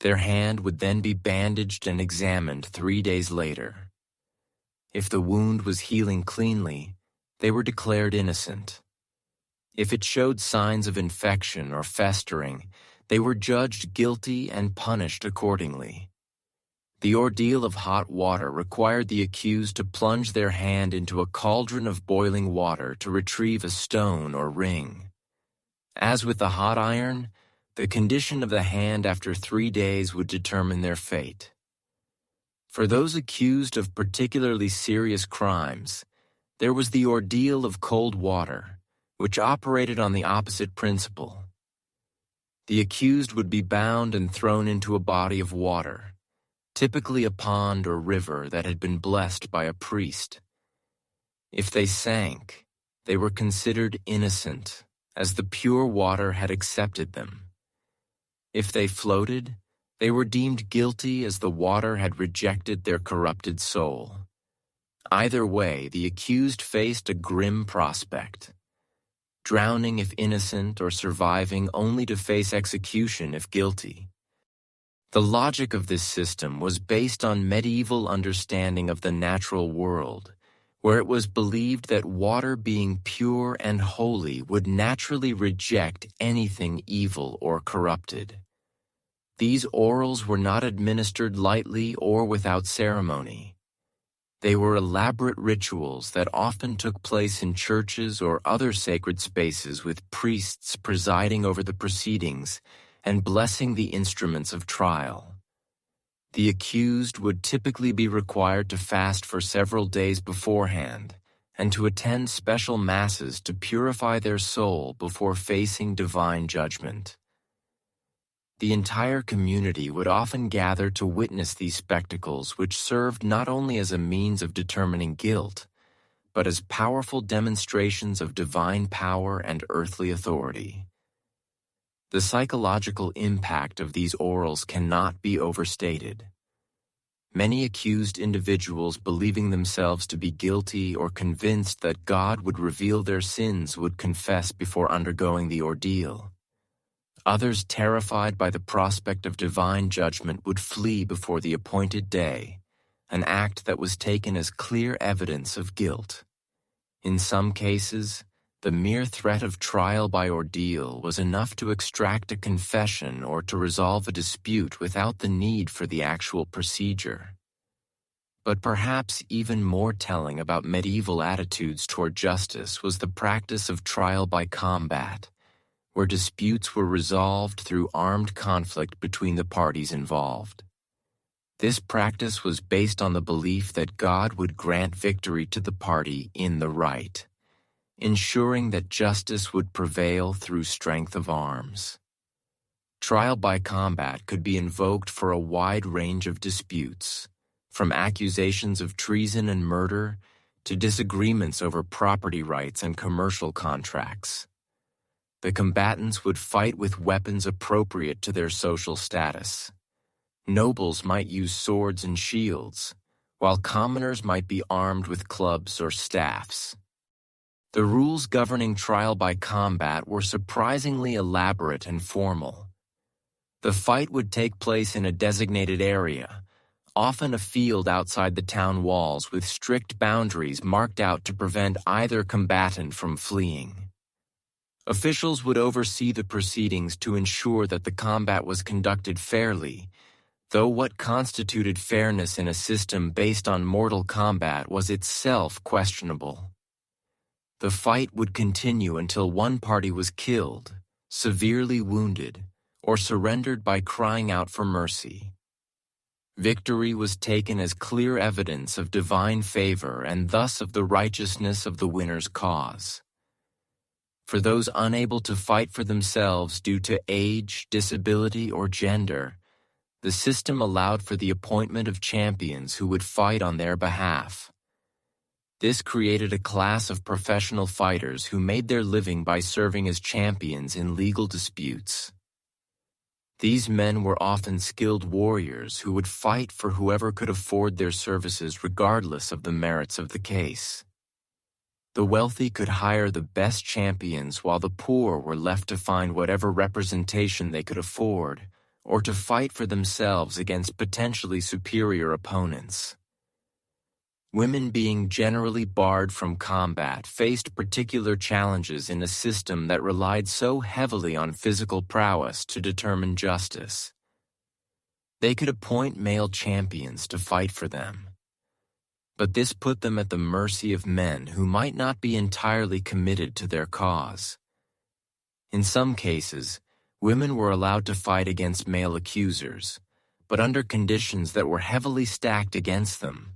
Their hand would then be bandaged and examined 3 days later. If the wound was healing cleanly, they were declared innocent. If it showed signs of infection or festering, they were judged guilty and punished accordingly. The ordeal of hot water required the accused to plunge their hand into a cauldron of boiling water to retrieve a stone or ring. As with the hot iron, the condition of the hand after 3 days would determine their fate. For those accused of particularly serious crimes, there was the ordeal of cold water, which operated on the opposite principle. The accused would be bound and thrown into a body of water, typically a pond or river that had been blessed by a priest. If they sank, they were considered innocent, as the pure water had accepted them. If they floated, they were deemed guilty as the water had rejected their corrupted soul. Either way, the accused faced a grim prospect: drowning if innocent or surviving only to face execution if guilty. The logic of this system was based on medieval understanding of the natural world, where it was believed that water being pure and holy would naturally reject anything evil or corrupted. These orals were not administered lightly or without ceremony. They were elaborate rituals that often took place in churches or other sacred spaces with priests presiding over the proceedings and blessing the instruments of trial. The accused would typically be required to fast for several days beforehand and to attend special masses to purify their soul before facing divine judgment. The entire community would often gather to witness these spectacles, which served not only as a means of determining guilt, but as powerful demonstrations of divine power and earthly authority. The psychological impact of these orals cannot be overstated. Many accused individuals, believing themselves to be guilty or convinced that God would reveal their sins, would confess before undergoing the ordeal. Others, terrified by the prospect of divine judgment, would flee before the appointed day, an act that was taken as clear evidence of guilt. In some cases, the mere threat of trial by ordeal was enough to extract a confession or to resolve a dispute without the need for the actual procedure. But perhaps even more telling about medieval attitudes toward justice was the practice of trial by combat, where disputes were resolved through armed conflict between the parties involved. This practice was based on the belief that God would grant victory to the party in the right, ensuring that justice would prevail through strength of arms. Trial by combat could be invoked for a wide range of disputes, from accusations of treason and murder to disagreements over property rights and commercial contracts. The combatants would fight with weapons appropriate to their social status. Nobles might use swords and shields, while commoners might be armed with clubs or staffs. The rules governing trial by combat were surprisingly elaborate and formal. The fight would take place in a designated area, often a field outside the town walls, with strict boundaries marked out to prevent either combatant from fleeing. Officials would oversee the proceedings to ensure that the combat was conducted fairly, though what constituted fairness in a system based on mortal combat was itself questionable. The fight would continue until one party was killed, severely wounded, or surrendered by crying out for mercy. Victory was taken as clear evidence of divine favor and thus of the righteousness of the winner's cause. For those unable to fight for themselves due to age, disability, or gender, the system allowed for the appointment of champions who would fight on their behalf. This created a class of professional fighters who made their living by serving as champions in legal disputes. These men were often skilled warriors who would fight for whoever could afford their services regardless of the merits of the case. The wealthy could hire the best champions while the poor were left to find whatever representation they could afford or to fight for themselves against potentially superior opponents. Women, being generally barred from combat, faced particular challenges in a system that relied so heavily on physical prowess to determine justice. They could appoint male champions to fight for them, but this put them at the mercy of men who might not be entirely committed to their cause. In some cases, women were allowed to fight against male accusers, but under conditions that were heavily stacked against them.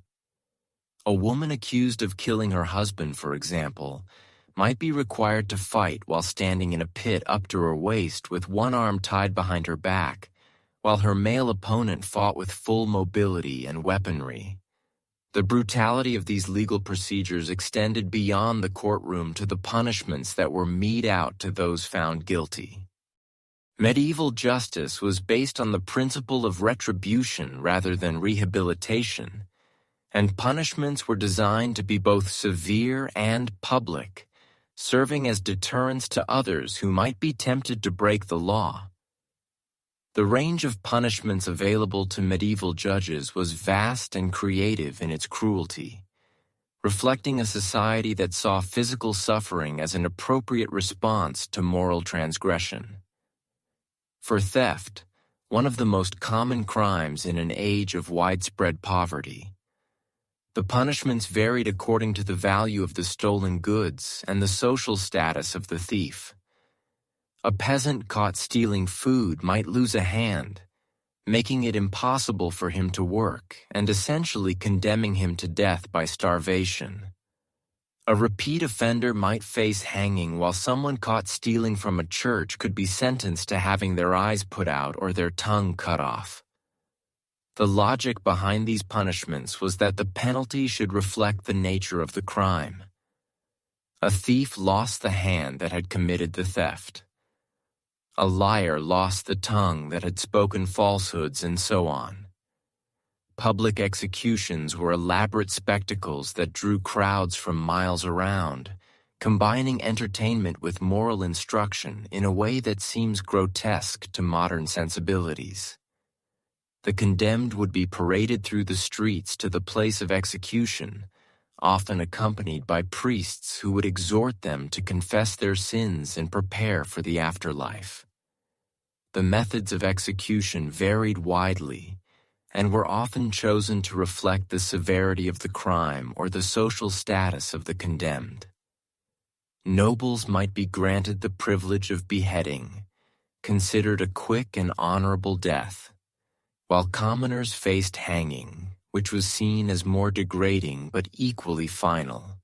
A woman accused of killing her husband, for example, might be required to fight while standing in a pit up to her waist with one arm tied behind her back, while her male opponent fought with full mobility and weaponry. The brutality of these legal procedures extended beyond the courtroom to the punishments that were meted out to those found guilty. Medieval justice was based on the principle of retribution rather than rehabilitation, and punishments were designed to be both severe and public, serving as deterrents to others who might be tempted to break the law. The range of punishments available to medieval judges was vast and creative in its cruelty, reflecting a society that saw physical suffering as an appropriate response to moral transgression. For theft, one of the most common crimes in an age of widespread poverty, the punishments varied according to the value of the stolen goods and the social status of the thief. A peasant caught stealing food might lose a hand, making it impossible for him to work and essentially condemning him to death by starvation. A repeat offender might face hanging, while someone caught stealing from a church could be sentenced to having their eyes put out or their tongue cut off. The logic behind these punishments was that the penalty should reflect the nature of the crime. A thief lost the hand that had committed the theft. A liar lost the tongue that had spoken falsehoods, and so on. Public executions were elaborate spectacles that drew crowds from miles around, combining entertainment with moral instruction in a way that seems grotesque to modern sensibilities. The condemned would be paraded through the streets to the place of execution, often accompanied by priests who would exhort them to confess their sins and prepare for the afterlife. The methods of execution varied widely and were often chosen to reflect the severity of the crime or the social status of the condemned. Nobles might be granted the privilege of beheading, considered a quick and honorable death, while commoners faced hanging, which was seen as more degrading but equally final.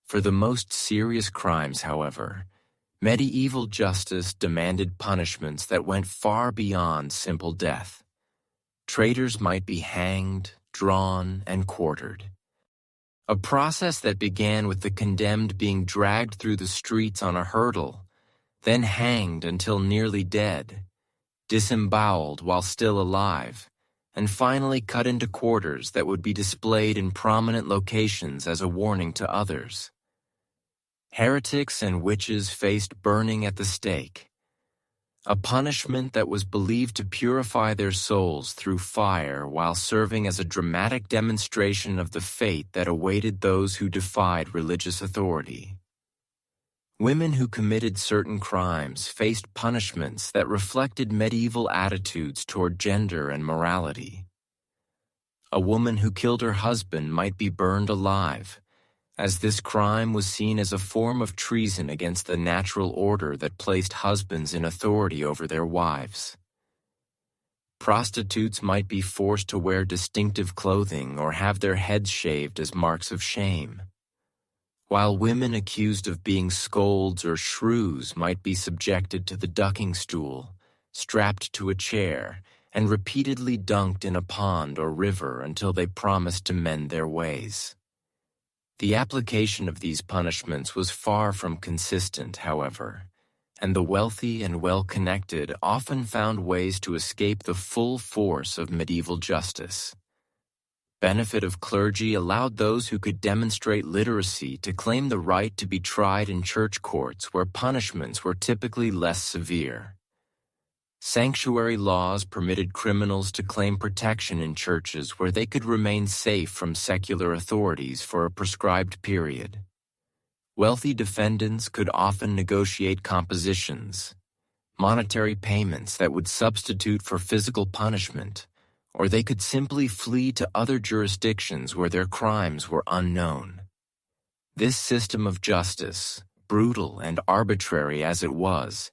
For the most serious crimes, however, medieval justice demanded punishments that went far beyond simple death. Traitors might be hanged, drawn, and quartered. A process that began with the condemned being dragged through the streets on a hurdle, then hanged until nearly dead, disemboweled while still alive, and finally cut into quarters that would be displayed in prominent locations as a warning to others. Heretics and witches faced burning at the stake, a punishment that was believed to purify their souls through fire while serving as a dramatic demonstration of the fate that awaited those who defied religious authority. Women who committed certain crimes faced punishments that reflected medieval attitudes toward gender and morality. A woman who killed her husband might be burned alive, as this crime was seen as a form of treason against the natural order that placed husbands in authority over their wives. Prostitutes might be forced to wear distinctive clothing or have their heads shaved as marks of shame, while women accused of being scolds or shrews might be subjected to the ducking stool, strapped to a chair, and repeatedly dunked in a pond or river until they promised to mend their ways. The application of these punishments was far from consistent, however, and the wealthy and well-connected often found ways to escape the full force of medieval justice. Benefit of clergy allowed those who could demonstrate literacy to claim the right to be tried in church courts where punishments were typically less severe. Sanctuary laws permitted criminals to claim protection in churches where they could remain safe from secular authorities for a prescribed period. Wealthy defendants could often negotiate compositions, monetary payments that would substitute for physical punishment, or they could simply flee to other jurisdictions where their crimes were unknown. This system of justice, brutal and arbitrary as it was,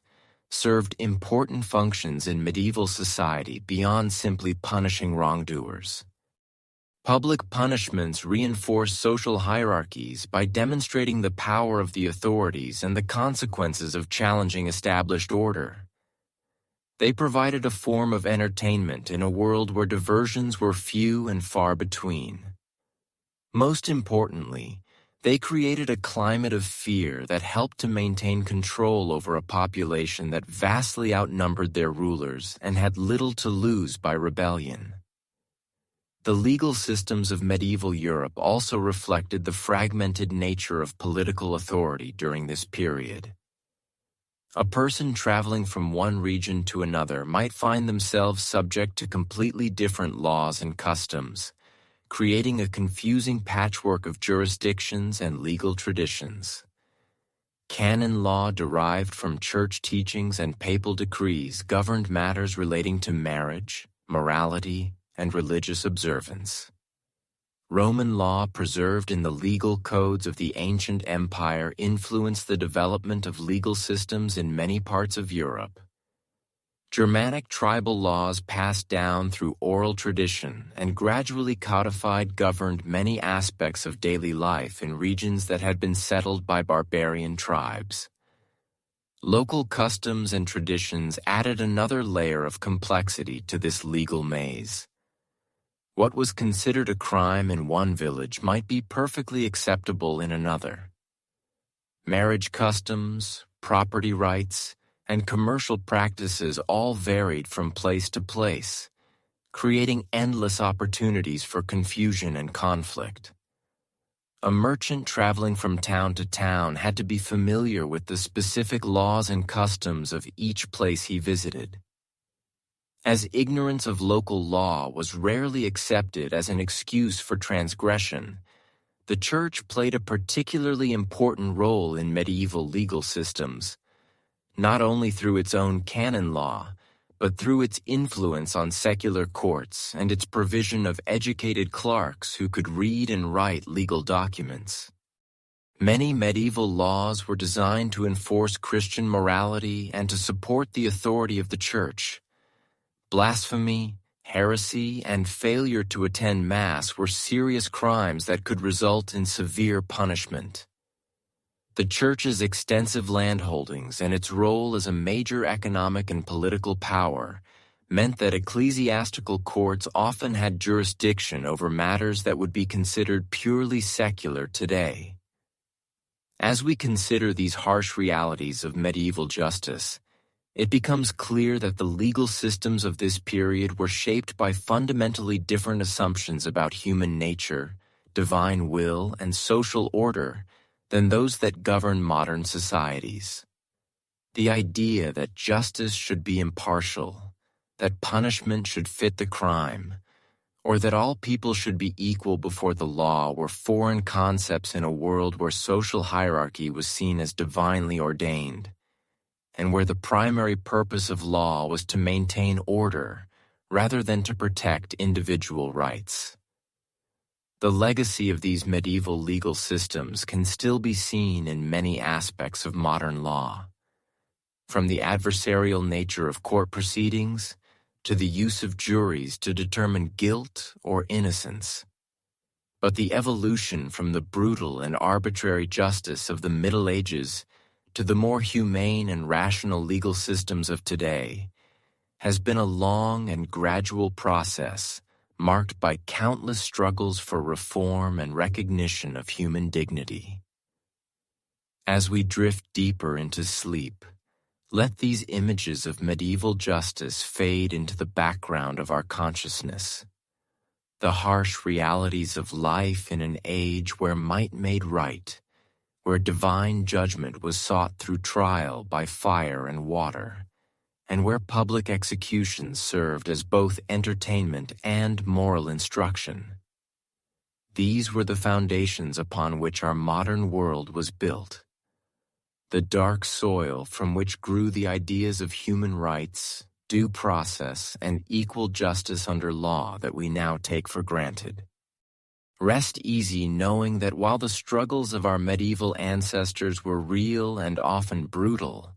served important functions in medieval society beyond simply punishing wrongdoers. Public punishments reinforced social hierarchies by demonstrating the power of the authorities and the consequences of challenging established order. They provided a form of entertainment in a world where diversions were few and far between. Most importantly, they created a climate of fear that helped to maintain control over a population that vastly outnumbered their rulers and had little to lose by rebellion. The legal systems of medieval Europe also reflected the fragmented nature of political authority during this period. A person traveling from one region to another might find themselves subject to completely different laws and customs, creating a confusing patchwork of jurisdictions and legal traditions. Canon law derived from church teachings and papal decrees governed matters relating to marriage, morality, and religious observance. Roman law preserved in the legal codes of the ancient empire influenced the development of legal systems in many parts of Europe. Germanic tribal laws passed down through oral tradition and gradually codified governed many aspects of daily life in regions that had been settled by barbarian tribes. Local customs and traditions added another layer of complexity to this legal maze. What was considered a crime in one village might be perfectly acceptable in another. Marriage customs, property rights, and commercial practices all varied from place to place, creating endless opportunities for confusion and conflict. A merchant traveling from town to town had to be familiar with the specific laws and customs of each place he visited. As ignorance of local law was rarely accepted as an excuse for transgression, the Church played a particularly important role in medieval legal systems, not only through its own canon law, but through its influence on secular courts and its provision of educated clerks who could read and write legal documents. Many medieval laws were designed to enforce Christian morality and to support the authority of the Church. Blasphemy, heresy, and failure to attend Mass were serious crimes that could result in severe punishment. The Church's extensive landholdings and its role as a major economic and political power meant that ecclesiastical courts often had jurisdiction over matters that would be considered purely secular today. As we consider these harsh realities of medieval justice, it becomes clear that the legal systems of this period were shaped by fundamentally different assumptions about human nature, divine will, and social order than those that govern modern societies. The idea that justice should be impartial, that punishment should fit the crime, or that all people should be equal before the law were foreign concepts in a world where social hierarchy was seen as divinely ordained, and where the primary purpose of law was to maintain order rather than to protect individual rights. The legacy of these medieval legal systems can still be seen in many aspects of modern law, from the adversarial nature of court proceedings to the use of juries to determine guilt or innocence. But the evolution from the brutal and arbitrary justice of the Middle Ages to the more humane and rational legal systems of today has been a long and gradual process marked by countless struggles for reform and recognition of human dignity. As we drift deeper into sleep, let these images of medieval justice fade into the background of our consciousness. The harsh realities of life in an age where might made right, where divine judgment was sought through trial by fire and water, and where public executions served as both entertainment and moral instruction. These were the foundations upon which our modern world was built. The dark soil from which grew the ideas of human rights, due process, and equal justice under law that we now take for granted. Rest easy knowing that while the struggles of our medieval ancestors were real and often brutal,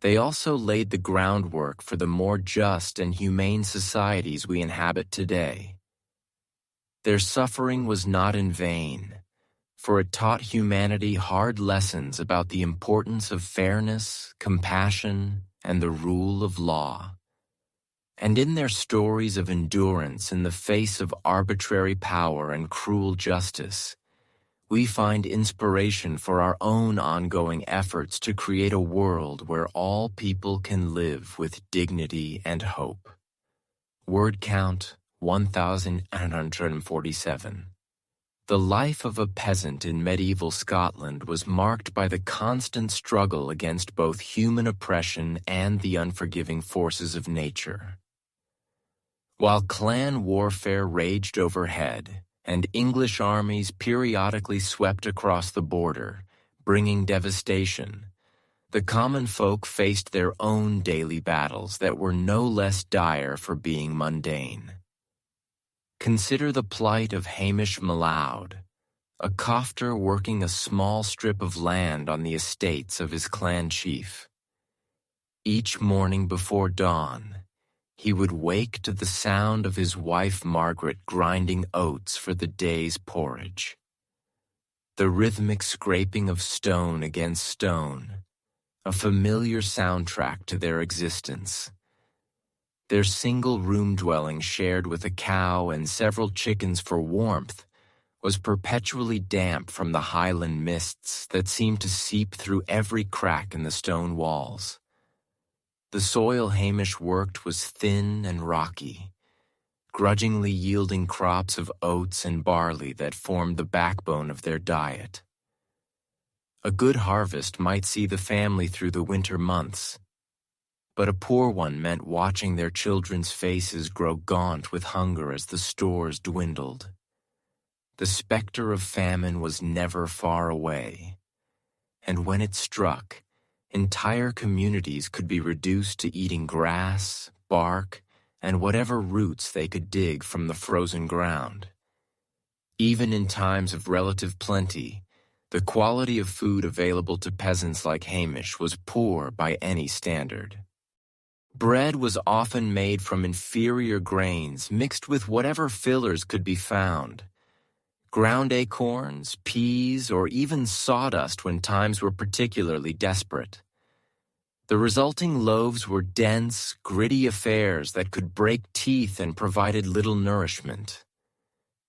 they also laid the groundwork for the more just and humane societies we inhabit today. Their suffering was not in vain, for it taught humanity hard lessons about the importance of fairness, compassion, and the rule of law. And in their stories of endurance in the face of arbitrary power and cruel justice, we find inspiration for our own ongoing efforts to create a world where all people can live with dignity and hope. Word count 1,947. The life of a peasant in medieval Scotland was marked by the constant struggle against both human oppression and the unforgiving forces of nature. While clan warfare raged overhead, and English armies periodically swept across the border, bringing devastation, the common folk faced their own daily battles that were no less dire for being mundane. Consider the plight of Hamish M'Leod, a cofter working a small strip of land on the estates of his clan chief. Each morning before dawn, he would wake to the sound of his wife Margaret grinding oats for the day's porridge. The rhythmic scraping of stone against stone, a familiar soundtrack to their existence. Their single-room dwelling shared with a cow and several chickens for warmth was perpetually damp from the highland mists that seemed to seep through every crack in the stone walls. The soil Hamish worked was thin and rocky, grudgingly yielding crops of oats and barley that formed the backbone of their diet. A good harvest might see the family through the winter months, but a poor one meant watching their children's faces grow gaunt with hunger as the stores dwindled. The specter of famine was never far away, and when it struck, entire communities could be reduced to eating grass, bark, and whatever roots they could dig from the frozen ground. Even in times of relative plenty, the quality of food available to peasants like Hamish was poor by any standard. Bread was often made from inferior grains mixed with whatever fillers could be found. Ground acorns, peas, or even sawdust when times were particularly desperate. The resulting loaves were dense, gritty affairs that could break teeth and provided little nourishment.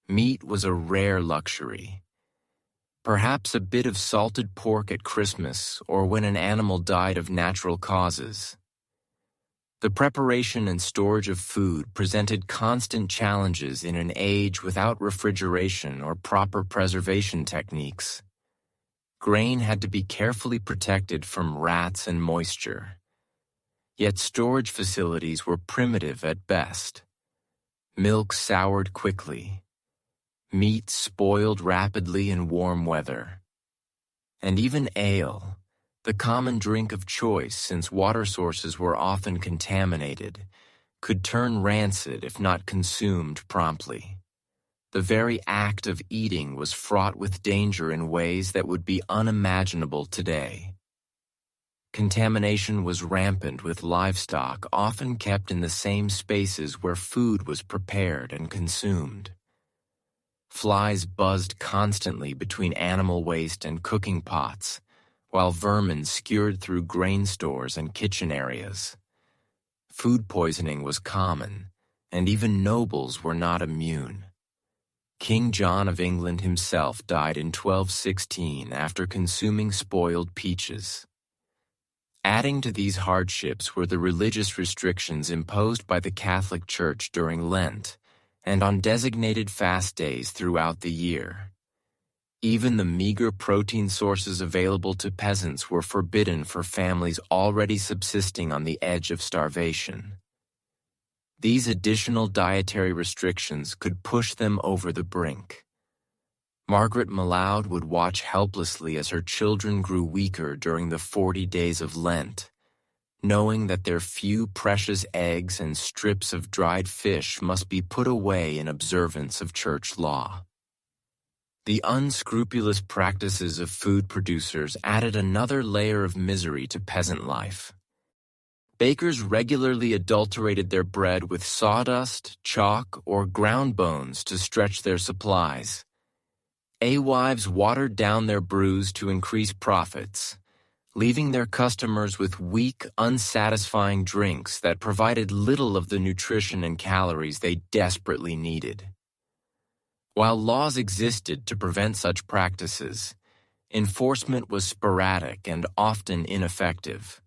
Meat was a rare luxury. Perhaps a bit of salted pork at Christmas or when an animal died of natural causes. The preparation and storage of food presented constant challenges in an age without refrigeration or proper preservation techniques. Grain had to be carefully protected from rats and moisture. Yet storage facilities were primitive at best. Milk soured quickly. Meat spoiled rapidly in warm weather. And even ale, the common drink of choice since water sources were often contaminated, could turn rancid if not consumed promptly. The very act of eating was fraught with danger in ways that would be unimaginable today. Contamination was rampant with livestock often kept in the same spaces where food was prepared and consumed. Flies buzzed constantly between animal waste and cooking pots, while vermin skewered through grain stores and kitchen areas. Food poisoning was common, and even nobles were not immune. King John of England himself died in 1216 after consuming spoiled peaches. Adding to these hardships were the religious restrictions imposed by the Catholic Church during Lent and on designated fast days throughout the year. Even the meager protein sources available to peasants were forbidden for families already subsisting on the edge of starvation. These additional dietary restrictions could push them over the brink. Margaret M'Leod would watch helplessly as her children grew weaker during the 40 days of Lent, knowing that their few precious eggs and strips of dried fish must be put away in observance of church law. The unscrupulous practices of food producers added another layer of misery to peasant life. Bakers regularly adulterated their bread with sawdust, chalk, or ground bones to stretch their supplies. Alewives watered down their brews to increase profits, leaving their customers with weak, unsatisfying drinks that provided little of the nutrition and calories they desperately needed. While laws existed to prevent such practices, enforcement was sporadic and often ineffective.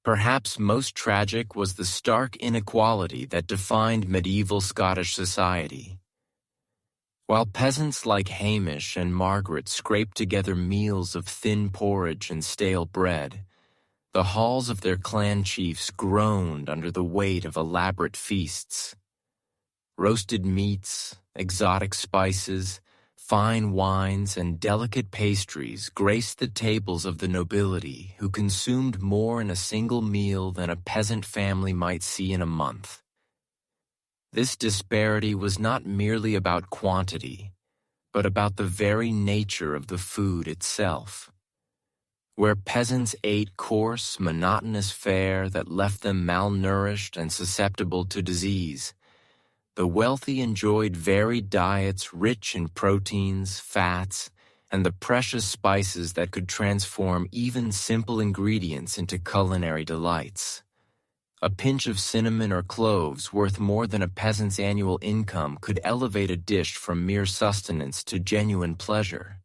Perhaps most tragic was the stark inequality that defined medieval Scottish society. While peasants like Hamish and Margaret scraped together meals of thin porridge and stale bread, the halls of their clan chiefs groaned under the weight of elaborate feasts. Roasted meats, exotic spices, fine wines, and delicate pastries graced the tables of the nobility, who consumed more in a single meal than a peasant family might see in a month. This disparity was not merely about quantity, but about the very nature of the food itself. Where peasants ate coarse, monotonous fare that left them malnourished and susceptible to disease, the wealthy enjoyed varied diets rich in proteins, fats, and the precious spices that could transform even simple ingredients into culinary delights. A pinch of cinnamon or cloves worth more than a peasant's annual income could elevate a dish from mere sustenance to genuine pleasure.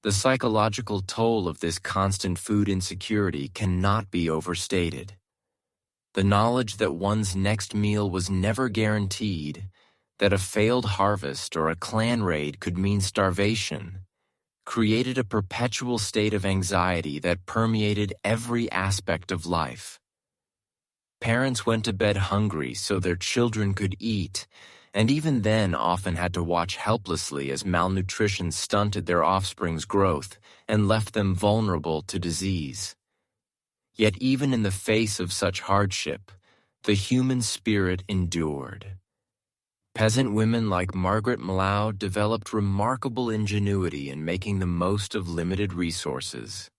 The psychological toll of this constant food insecurity cannot be overstated. The knowledge that one's next meal was never guaranteed, that a failed harvest or a clan raid could mean starvation, created a perpetual state of anxiety that permeated every aspect of life. Parents went to bed hungry so their children could eat, and even then often had to watch helplessly as malnutrition stunted their offspring's growth and left them vulnerable to disease. Yet even in the face of such hardship, the human spirit endured. Peasant women like Margaret Maloud developed remarkable ingenuity in making the most of limited resources.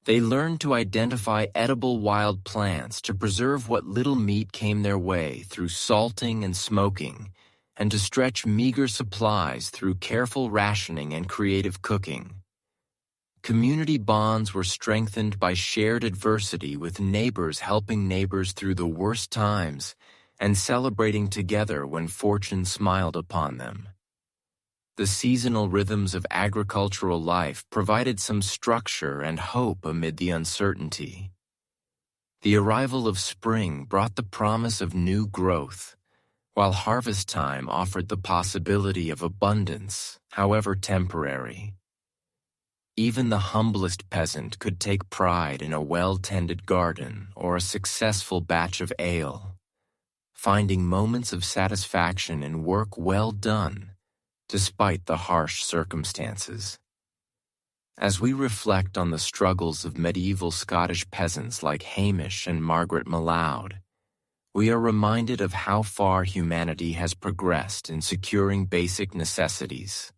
They learned to identify edible wild plants to preserve what little meat came their way through salting and smoking, and to stretch meager supplies through careful rationing and creative cooking. Community bonds were strengthened by shared adversity, with neighbors helping neighbors through the worst times and celebrating together when fortune smiled upon them. The seasonal rhythms of agricultural life provided some structure and hope amid the uncertainty. The arrival of spring brought the promise of new growth, while harvest time offered the possibility of abundance, however temporary. Even the humblest peasant could take pride in a well-tended garden or a successful batch of ale, finding moments of satisfaction in work well done, despite the harsh circumstances. As we reflect on the struggles of medieval Scottish peasants like Hamish and Margaret Maloud, we are reminded of how far humanity has progressed in securing basic necessities.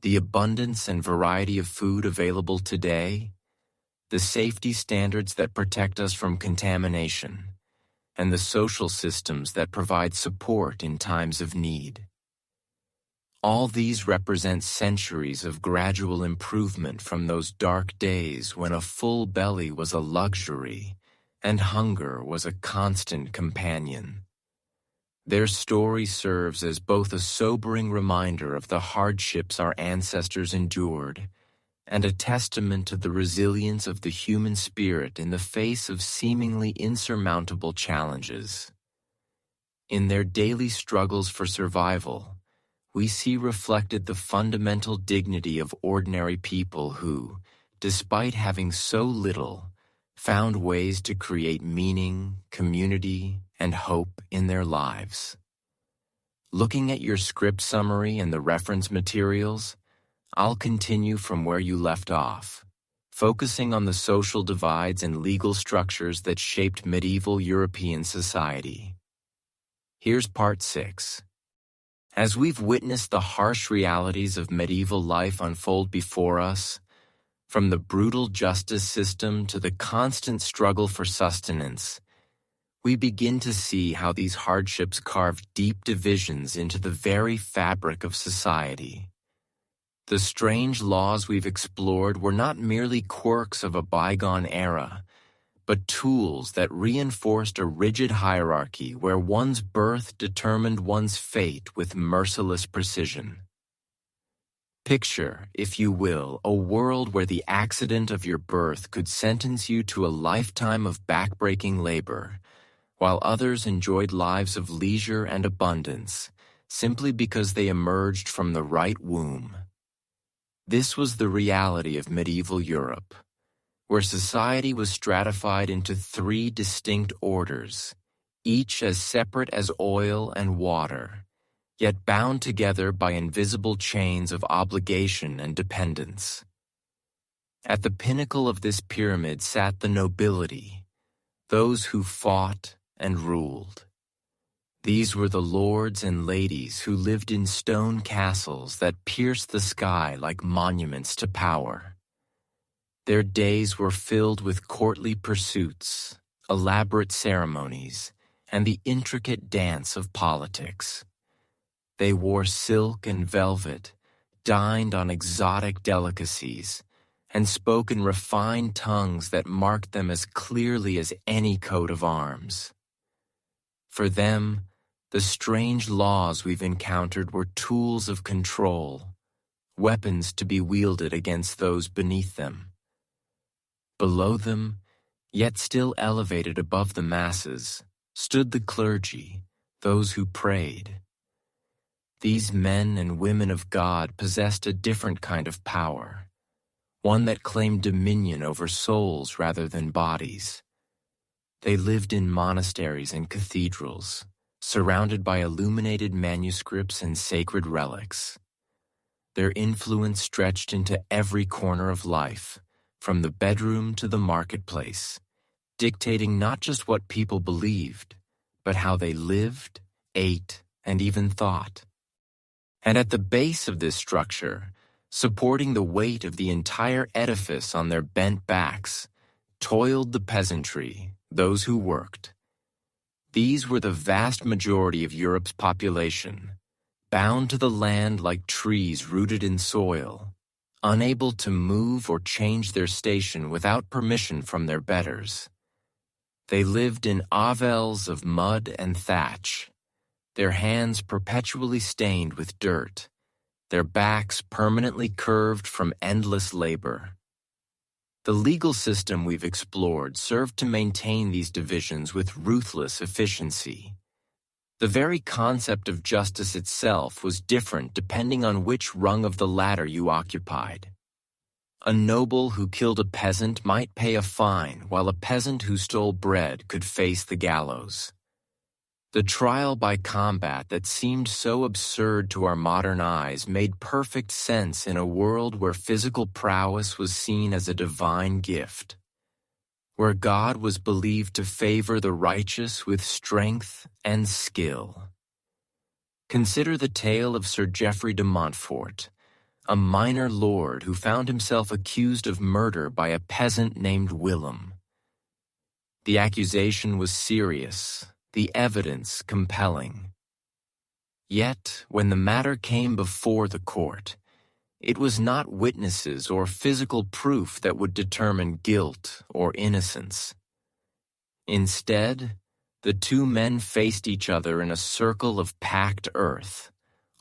The abundance and variety of food available today, the safety standards that protect us from contamination, and the social systems that provide support in times of need. All these represent centuries of gradual improvement from those dark days when a full belly was a luxury and hunger was a constant companion. Their story serves as both a sobering reminder of the hardships our ancestors endured and a testament to the resilience of the human spirit in the face of seemingly insurmountable challenges. In their daily struggles for survival, we see reflected the fundamental dignity of ordinary people who, despite having so little, found ways to create meaning, community, and hope in their lives. Looking at your script summary and the reference materials, I'll continue from where you left off, focusing on the social divides and legal structures that shaped medieval European society. Here's part 6. As we've witnessed the harsh realities of medieval life unfold before us, from the brutal justice system to the constant struggle for sustenance, we begin to see how these hardships carved deep divisions into the very fabric of society. The strange laws we've explored were not merely quirks of a bygone era, but tools that reinforced a rigid hierarchy where one's birth determined one's fate with merciless precision. Picture, if you will, a world where the accident of your birth could sentence you to a lifetime of backbreaking labor, while others enjoyed lives of leisure and abundance, simply because they emerged from the right womb. This was the reality of medieval Europe, where society was stratified into three distinct orders, each as separate as oil and water, yet bound together by invisible chains of obligation and dependence. At the pinnacle of this pyramid sat the nobility, those who fought and ruled. These were the lords and ladies who lived in stone castles that pierced the sky like monuments to power. Their days were filled with courtly pursuits, elaborate ceremonies, and the intricate dance of politics. They wore silk and velvet, dined on exotic delicacies, and spoke in refined tongues that marked them as clearly as any coat of arms. For them, the strange laws we've encountered were tools of control, weapons to be wielded against those beneath them. Below them, yet still elevated above the masses, stood the clergy, those who prayed. These men and women of God possessed a different kind of power, one that claimed dominion over souls rather than bodies. They lived in monasteries and cathedrals, surrounded by illuminated manuscripts and sacred relics. Their influence stretched into every corner of life, from the bedroom to the marketplace, dictating not just what people believed, but how they lived, ate, and even thought. And at the base of this structure, supporting the weight of the entire edifice on their bent backs, toiled the peasantry, those who worked. These were the vast majority of Europe's population, bound to the land like trees rooted in soil, unable to move or change their station without permission from their betters. They lived in avels of mud and thatch, their hands perpetually stained with dirt, their backs permanently curved from endless labor. The legal system we've explored served to maintain these divisions with ruthless efficiency. The very concept of justice itself was different depending on which rung of the ladder you occupied. A noble who killed a peasant might pay a fine, while a peasant who stole bread could face the gallows. The trial by combat that seemed so absurd to our modern eyes made perfect sense in a world where physical prowess was seen as a divine gift, where God was believed to favor the righteous with strength and skill. Consider the tale of Sir Geoffrey de Montfort, a minor lord who found himself accused of murder by a peasant named Willem. The accusation was serious, the evidence compelling. Yet, when the matter came before the court, it was not witnesses or physical proof that would determine guilt or innocence. Instead, the two men faced each other in a circle of packed earth,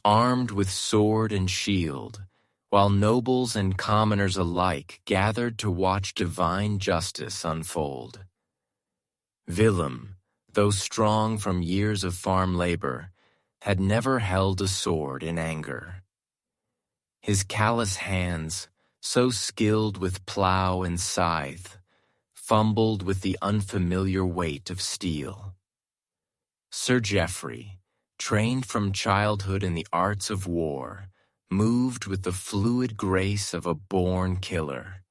armed with sword and shield, while nobles and commoners alike gathered to watch divine justice unfold. Willem, though strong from years of farm labor, had never held a sword in anger. His callous hands, so skilled with plow and scythe, fumbled with the unfamiliar weight of steel. Sir Geoffrey, trained from childhood in the arts of war, moved with the fluid grace of a born killer.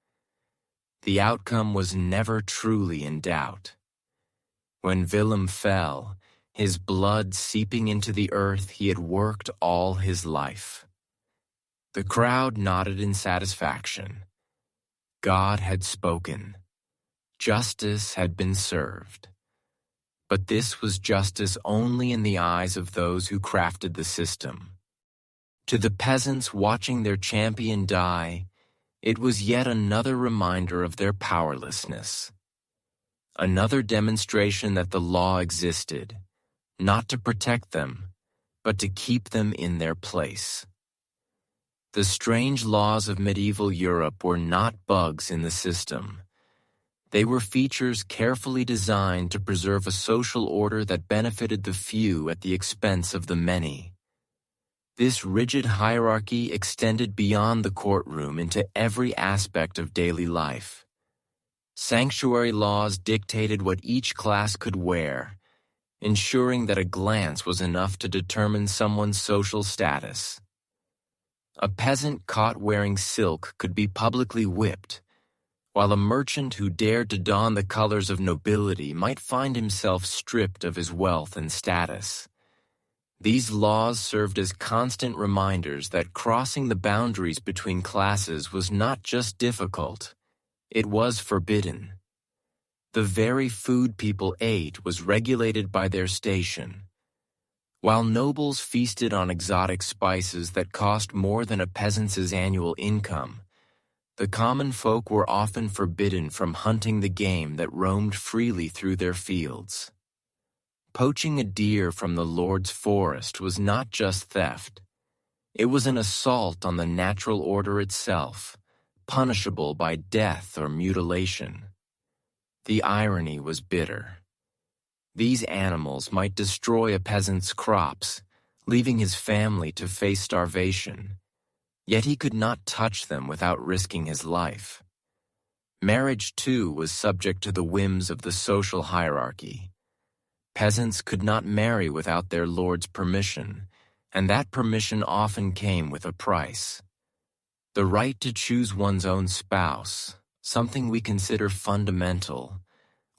The outcome was never truly in doubt. When Willem fell, his blood seeping into the earth he had worked all his life. The crowd nodded in satisfaction. God had spoken. Justice had been served. But this was justice only in the eyes of those who crafted the system. To the peasants watching their champion die, it was yet another reminder of their powerlessness. Another demonstration that the law existed, not to protect them, but to keep them in their place. The strange laws of medieval Europe were not bugs in the system. They were features carefully designed to preserve a social order that benefited the few at the expense of the many. This rigid hierarchy extended beyond the courtroom into every aspect of daily life. Sanctuary laws dictated what each class could wear, ensuring that a glance was enough to determine someone's social status. A peasant caught wearing silk could be publicly whipped, while a merchant who dared to don the colors of nobility might find himself stripped of his wealth and status. These laws served as constant reminders that crossing the boundaries between classes was not just difficult, it was forbidden. The very food people ate was regulated by their station. While nobles feasted on exotic spices that cost more than a peasant's annual income, the common folk were often forbidden from hunting the game that roamed freely through their fields. Poaching a deer from the Lord's forest was not just theft. It was an assault on the natural order itself, punishable by death or mutilation. The irony was bitter. These animals might destroy a peasant's crops, leaving his family to face starvation, yet he could not touch them without risking his life. Marriage, too, was subject to the whims of the social hierarchy. Peasants could not marry without their lord's permission, and that permission often came with a price. The right to choose one's own spouse, something we consider fundamental,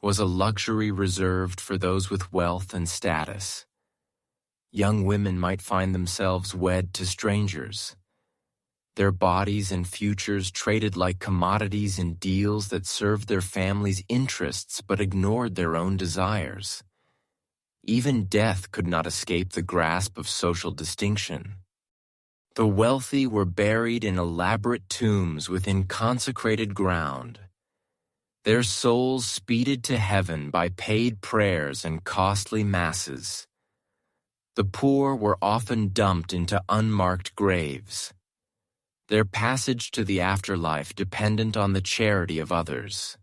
was a luxury reserved for those with wealth and status. Young women might find themselves wed to strangers, their bodies and futures traded like commodities in deals that served their families' interests but ignored their own desires. Even death could not escape the grasp of social distinction. The wealthy were buried in elaborate tombs within consecrated ground. Their souls speeded to heaven by paid prayers and costly masses. The poor were often dumped into unmarked graves, their passage to the afterlife dependent on the charity of others.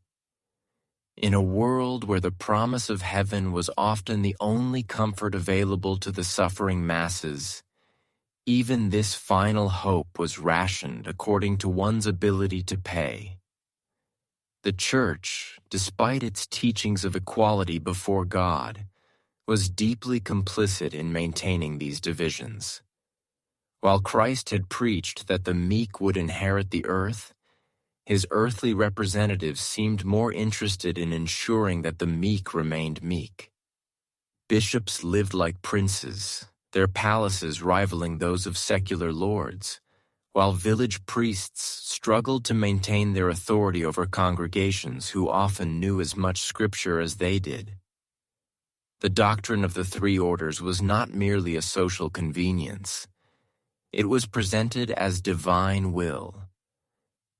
In a world where the promise of heaven was often the only comfort available to the suffering masses, even this final hope was rationed according to one's ability to pay. The Church, despite its teachings of equality before God, was deeply complicit in maintaining these divisions. While Christ had preached that the meek would inherit the earth, his earthly representatives seemed more interested in ensuring that the meek remained meek. Bishops lived like princes, their palaces rivaling those of secular lords, while village priests struggled to maintain their authority over congregations who often knew as much scripture as they did. The doctrine of the three orders was not merely a social convenience. It was presented as divine will.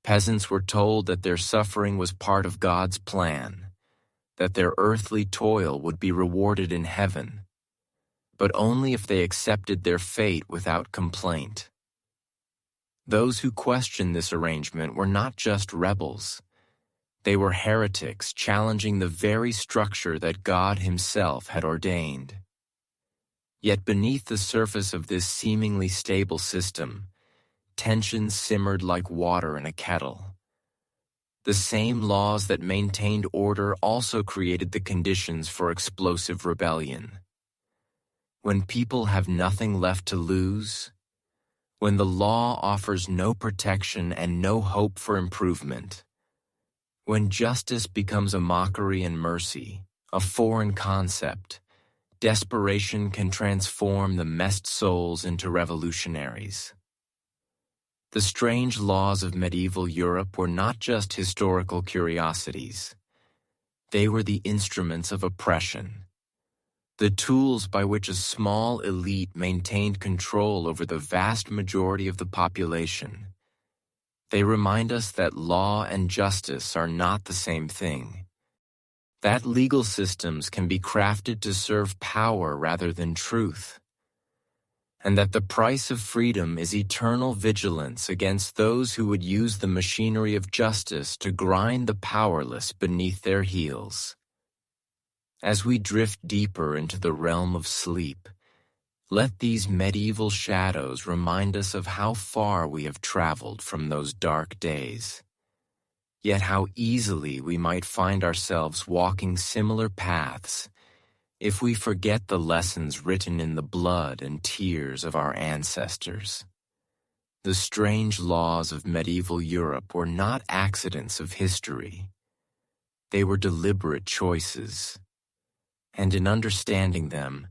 Peasants were told that their suffering was part of God's plan, that their earthly toil would be rewarded in heaven, but only if they accepted their fate without complaint. Those who questioned this arrangement were not just rebels. They were heretics challenging the very structure that God himself had ordained. Yet beneath the surface of this seemingly stable system, tensions simmered like water in a kettle. The same laws that maintained order also created the conditions for explosive rebellion. When people have nothing left to lose, when the law offers no protection and no hope for improvement, when justice becomes a mockery and mercy, a foreign concept, desperation can transform the messed souls into revolutionaries. The strange laws of medieval Europe were not just historical curiosities. They were the instruments of oppression, the tools by which a small elite maintained control over the vast majority of the population. They remind us that law and justice are not the same thing, that legal systems can be crafted to serve power rather than truth, and that the price of freedom is eternal vigilance against those who would use the machinery of justice to grind the powerless beneath their heels. As we drift deeper into the realm of sleep, Let these medieval shadows remind us of how far we have traveled from those dark days, yet how easily we might find ourselves walking similar paths if we forget the lessons written in the blood and tears of our ancestors. The strange laws of medieval Europe were not accidents of history. They were deliberate choices, and in understanding them,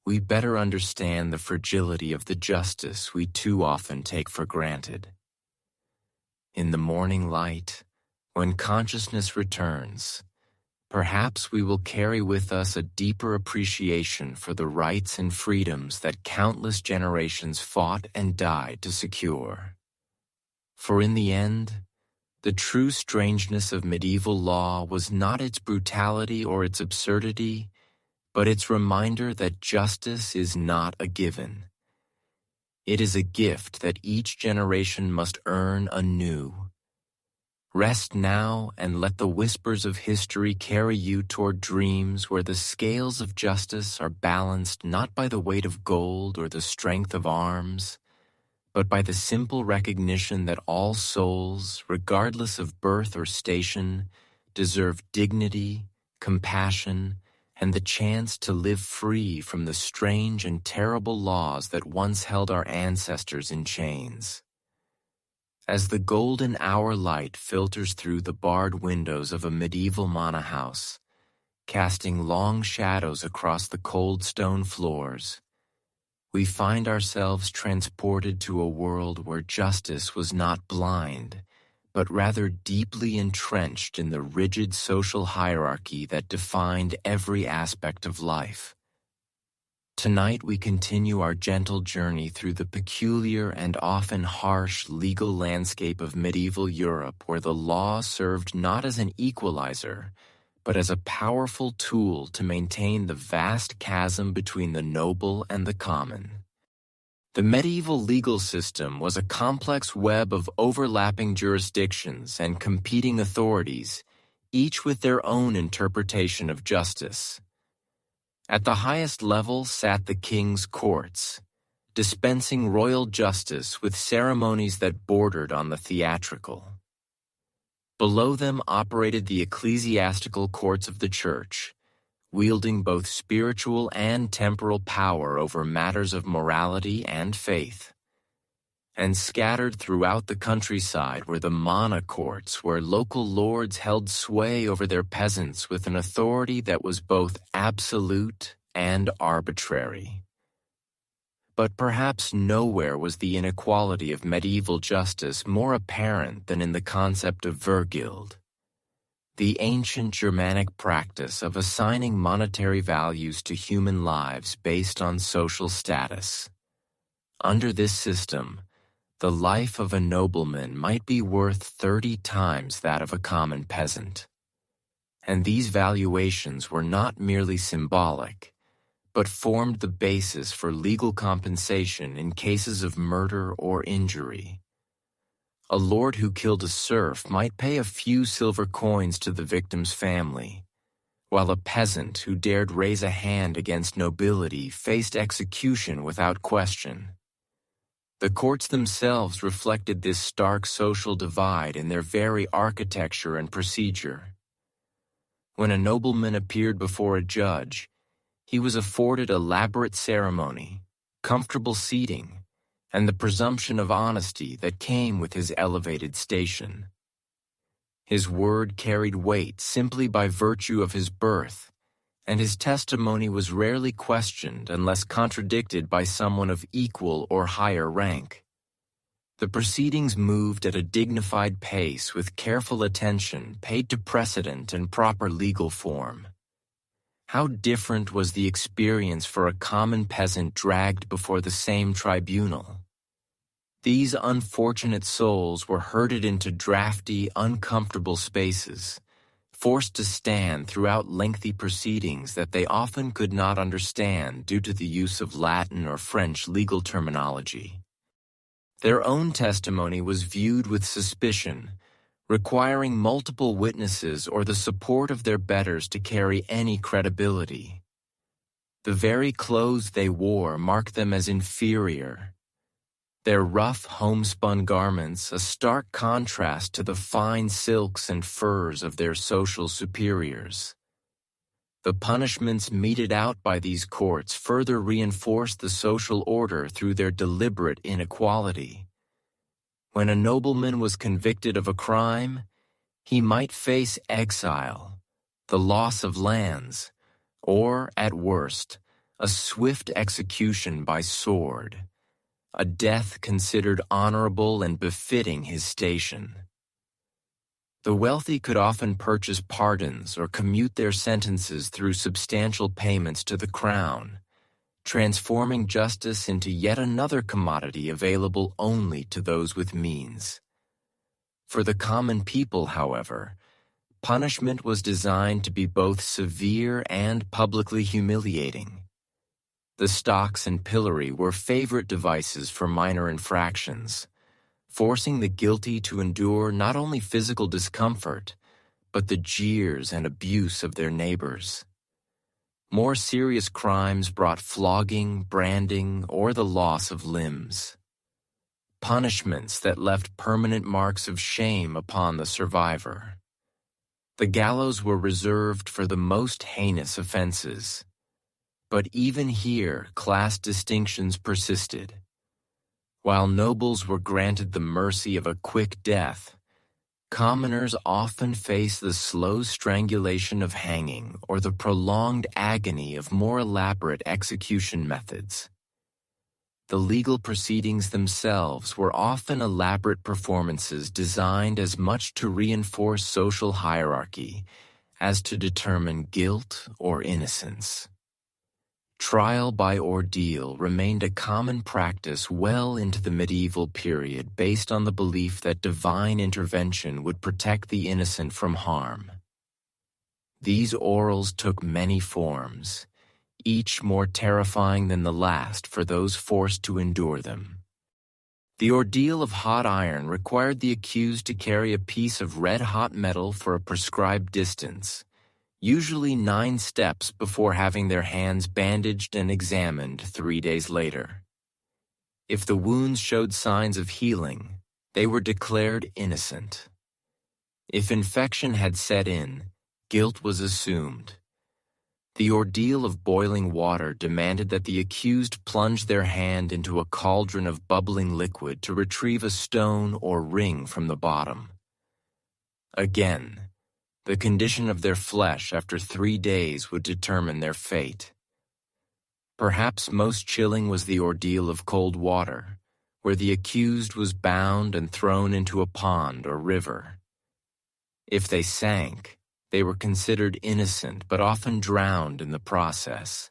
we better understand the fragility of the justice we too often take for granted. In the morning light, when consciousness returns, perhaps we will carry with us a deeper appreciation for the rights and freedoms that countless generations fought and died to secure. For in the end, the true strangeness of medieval law was not its brutality or its absurdity, but its reminder that justice is not a given. It is a gift that each generation must earn anew. Rest now and let the whispers of history carry you toward dreams where the scales of justice are balanced not by the weight of gold or the strength of arms, but by the simple recognition that all souls, regardless of birth or station, deserve dignity, compassion, and the chance to live free from the strange and terrible laws that once held our ancestors in chains. As the golden hour light filters through the barred windows of a medieval manor house, casting long shadows across the cold stone floors, we find ourselves transported to a world where justice was not blind, but rather deeply entrenched in the rigid social hierarchy that defined every aspect of life. Tonight we continue our gentle journey through the peculiar and often harsh legal landscape of medieval Europe, where the law served not as an equalizer, but as a powerful tool to maintain the vast chasm between the noble and the common. The medieval legal system was a complex web of overlapping jurisdictions and competing authorities, each with their own interpretation of justice. At the highest level sat the king's courts, dispensing royal justice with ceremonies that bordered on the theatrical. Below them operated the ecclesiastical courts of the church, wielding both spiritual and temporal power over matters of morality and faith. And scattered throughout the countryside were the manor courts, where local lords held sway over their peasants with an authority that was both absolute and arbitrary. But perhaps nowhere was the inequality of medieval justice more apparent than in the concept of Vergild, the ancient Germanic practice of assigning monetary values to human lives based on social status. Under this system, the life of a nobleman might be worth 30 times that of a common peasant. And these valuations were not merely symbolic, but formed the basis for legal compensation in cases of murder or injury. A lord who killed a serf might pay a few silver coins to the victim's family, while a peasant who dared raise a hand against nobility faced execution without question. The courts themselves reflected this stark social divide in their very architecture and procedure. When a nobleman appeared before a judge, he was afforded elaborate ceremony, comfortable seating, and the presumption of honesty that came with his elevated station. His word carried weight simply by virtue of his birth, and his testimony was rarely questioned unless contradicted by someone of equal or higher rank. The proceedings moved at a dignified pace with careful attention paid to precedent and proper legal form. How different was the experience for a common peasant dragged before the same tribunal. These unfortunate souls were herded into drafty, uncomfortable spaces, forced to stand throughout lengthy proceedings that they often could not understand due to the use of Latin or French legal terminology. Their own testimony was viewed with suspicion, requiring multiple witnesses or the support of their betters to carry any credibility. The very clothes they wore marked them as inferior. Their rough homespun garments, a stark contrast to the fine silks and furs of their social superiors. The punishments meted out by these courts further reinforced the social order through their deliberate inequality. When a nobleman was convicted of a crime, he might face exile, the loss of lands, or, at worst, a swift execution by sword, a death considered honorable and befitting his station. The wealthy could often purchase pardons or commute their sentences through substantial payments to the crown, transforming justice into yet another commodity available only to those with means. For the common people, however, punishment was designed to be both severe and publicly humiliating. The stocks and pillory were favorite devices for minor infractions, forcing the guilty to endure not only physical discomfort, but the jeers and abuse of their neighbors. More serious crimes brought flogging, branding, or the loss of limbs. Punishments that left permanent marks of shame upon the survivor. The gallows were reserved for the most heinous offenses. But even here, class distinctions persisted. While nobles were granted the mercy of a quick death, commoners often faced the slow strangulation of hanging or the prolonged agony of more elaborate execution methods. The legal proceedings themselves were often elaborate performances designed as much to reinforce social hierarchy as to determine guilt or innocence. Trial by ordeal remained a common practice well into the medieval period based on the belief that divine intervention would protect the innocent from harm. These orals took many forms, each more terrifying than the last for those forced to endure them. The ordeal of hot iron required the accused to carry a piece of red-hot metal for a prescribed distance, usually 9 steps before having their hands bandaged and examined 3 days later. If the wounds showed signs of healing, they were declared innocent. If infection had set in, guilt was assumed. The ordeal of boiling water demanded that the accused plunge their hand into a cauldron of bubbling liquid to retrieve a stone or ring from the bottom. Again, the condition of their flesh after 3 days would determine their fate. Perhaps most chilling was the ordeal of cold water, where the accused was bound and thrown into a pond or river. If they sank, they were considered innocent but often drowned in the process.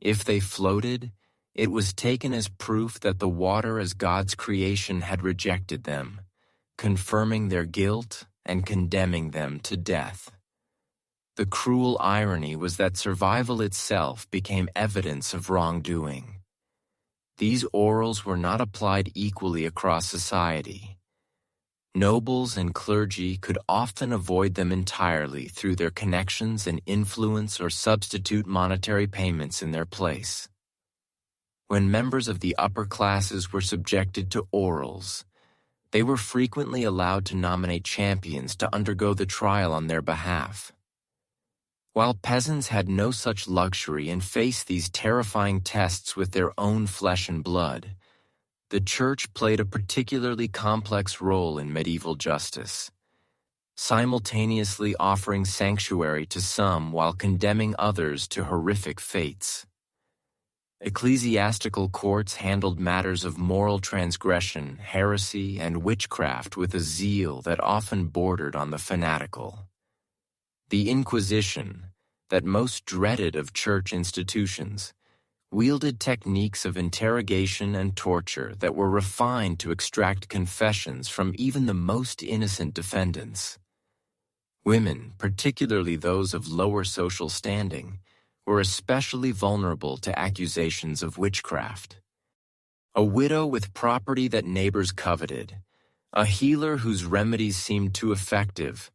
If they floated, it was taken as proof that the water as God's creation had rejected them, confirming their guilt and condemning them to death. The cruel irony was that survival itself became evidence of wrongdoing. These orals were not applied equally across society. Nobles and clergy could often avoid them entirely through their connections and influence or substitute monetary payments in their place. When members of the upper classes were subjected to orals, they were frequently allowed to nominate champions to undergo the trial on their behalf. While peasants had no such luxury and faced these terrifying tests with their own flesh and blood, the Church played a particularly complex role in medieval justice, simultaneously offering sanctuary to some while condemning others to horrific fates. Ecclesiastical courts handled matters of moral transgression, heresy, and witchcraft with a zeal that often bordered on the fanatical. The Inquisition, that most dreaded of church institutions, wielded techniques of interrogation and torture that were refined to extract confessions from even the most innocent defendants. Women, particularly those of lower social standing, were especially vulnerable to accusations of witchcraft. A widow with property that neighbors coveted, a healer whose remedies seemed too effective,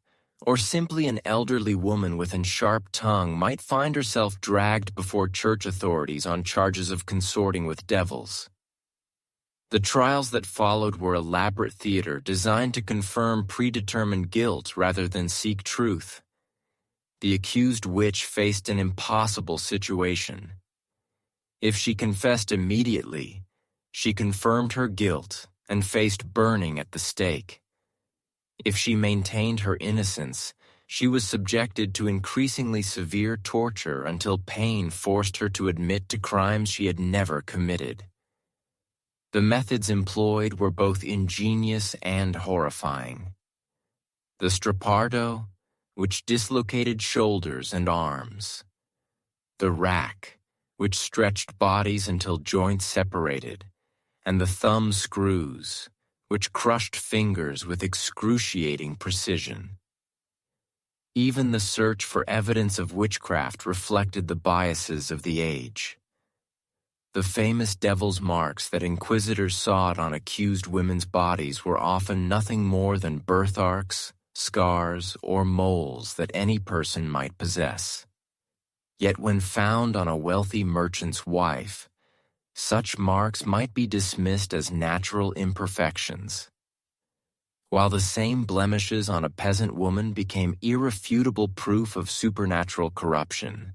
Or simply an elderly woman with a sharp tongue might find herself dragged before church authorities on charges of consorting with devils. The trials that followed were elaborate theater designed to confirm predetermined guilt rather than seek truth. The accused witch faced an impossible situation. If she confessed immediately, she confirmed her guilt and faced burning at the stake. If she maintained her innocence, she was subjected to increasingly severe torture until pain forced her to admit to crimes she had never committed. The methods employed were both ingenious and horrifying. The strapardo, which dislocated shoulders and arms. The rack, which stretched bodies until joints separated, and the thumb screws, which crushed fingers with excruciating precision. Even the search for evidence of witchcraft reflected the biases of the age. The famous devil's marks that inquisitors sought on accused women's bodies were often nothing more than birthmarks, scars, or moles that any person might possess. Yet when found on a wealthy merchant's wife, such marks might be dismissed as natural imperfections, while the same blemishes on a peasant woman became irrefutable proof of supernatural corruption.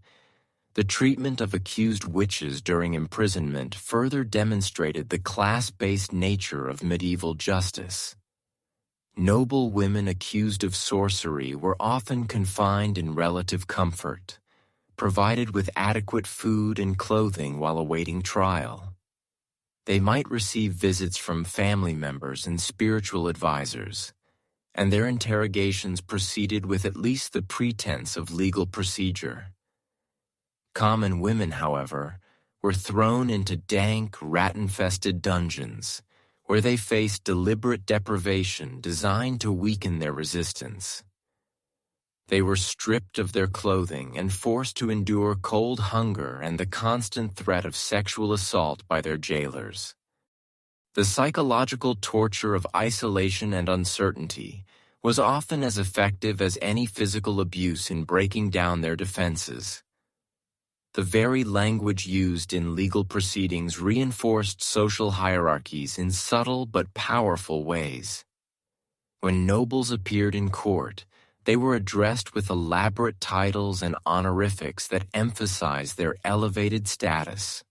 The treatment of accused witches during imprisonment further demonstrated the class-based nature of medieval justice. Noble women accused of sorcery were often confined in relative comfort, provided with adequate food and clothing while awaiting trial. They might receive visits from family members and spiritual advisors, and their interrogations proceeded with at least the pretense of legal procedure. Common women, however, were thrown into dank, rat-infested dungeons, where they faced deliberate deprivation designed to weaken their resistance. They were stripped of their clothing and forced to endure cold hunger and the constant threat of sexual assault by their jailers. The psychological torture of isolation and uncertainty was often as effective as any physical abuse in breaking down their defenses. The very language used in legal proceedings reinforced social hierarchies in subtle but powerful ways. When nobles appeared in court, they were addressed with elaborate titles and honorifics that emphasized their elevated status.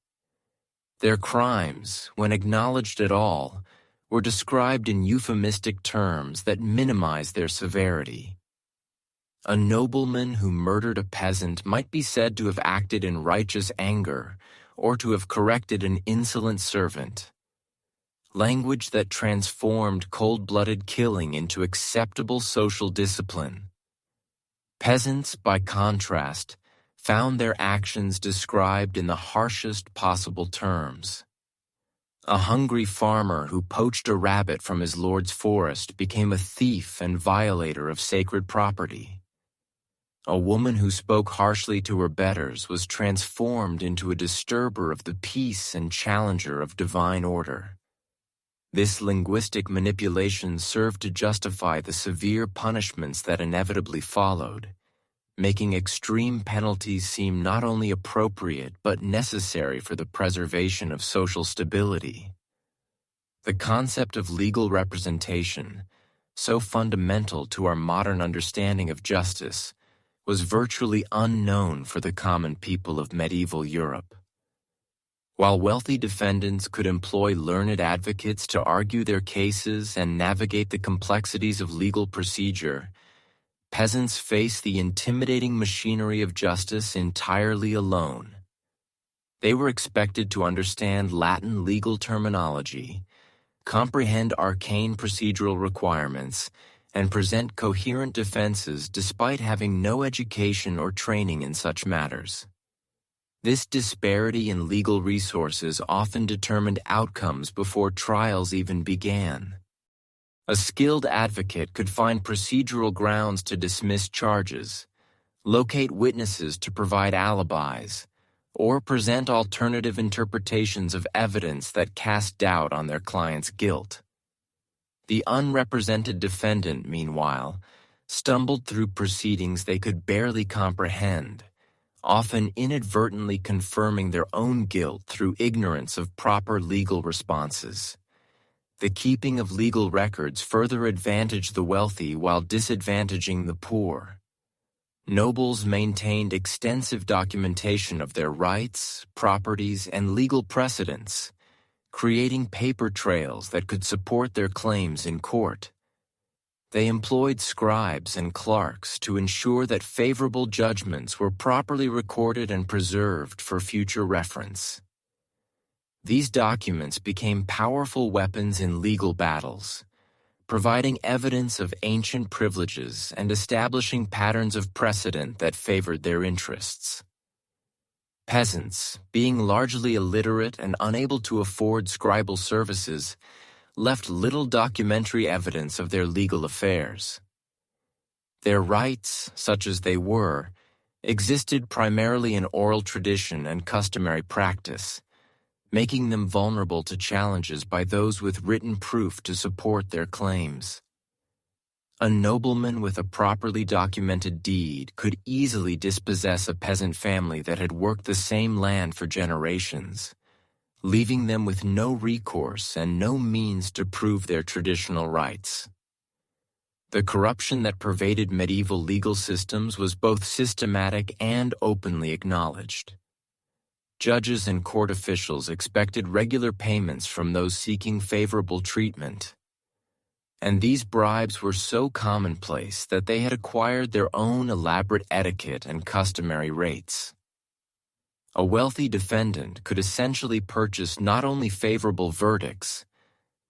Their crimes, when acknowledged at all, were described in euphemistic terms that minimized their severity. A nobleman who murdered a peasant might be said to have acted in righteous anger or to have corrected an insolent servant. Language that transformed cold-blooded killing into acceptable social discipline. Peasants, by contrast, found their actions described in the harshest possible terms. A hungry farmer who poached a rabbit from his lord's forest became a thief and violator of sacred property. A woman who spoke harshly to her betters was transformed into a disturber of the peace and challenger of divine order. This linguistic manipulation served to justify the severe punishments that inevitably followed, making extreme penalties seem not only appropriate but necessary for the preservation of social stability. The concept of legal representation, so fundamental to our modern understanding of justice, was virtually unknown for the common people of medieval Europe. While wealthy defendants could employ learned advocates to argue their cases and navigate the complexities of legal procedure, peasants faced the intimidating machinery of justice entirely alone. They were expected to understand Latin legal terminology, comprehend arcane procedural requirements, and present coherent defenses despite having no education or training in such matters. This disparity in legal resources often determined outcomes before trials even began. A skilled advocate could find procedural grounds to dismiss charges, locate witnesses to provide alibis, or present alternative interpretations of evidence that cast doubt on their client's guilt. The unrepresented defendant, meanwhile, stumbled through proceedings they could barely comprehend, often inadvertently confirming their own guilt through ignorance of proper legal responses. The keeping of legal records further advantaged the wealthy while disadvantaging the poor. Nobles maintained extensive documentation of their rights, properties, and legal precedents, creating paper trails that could support their claims in court. They employed scribes and clerks to ensure that favorable judgments were properly recorded and preserved for future reference. These documents became powerful weapons in legal battles, providing evidence of ancient privileges and establishing patterns of precedent that favored their interests. Peasants, being largely illiterate and unable to afford scribal services, left little documentary evidence of their legal affairs. Their rights, such as they were, existed primarily in oral tradition and customary practice, making them vulnerable to challenges by those with written proof to support their claims. A nobleman with a properly documented deed could easily dispossess a peasant family that had worked the same land for generations, leaving them with no recourse and no means to prove their traditional rights. The corruption that pervaded medieval legal systems was both systematic and openly acknowledged. Judges and court officials expected regular payments from those seeking favorable treatment, and these bribes were so commonplace that they had acquired their own elaborate etiquette and customary rates. A wealthy defendant could essentially purchase not only favorable verdicts,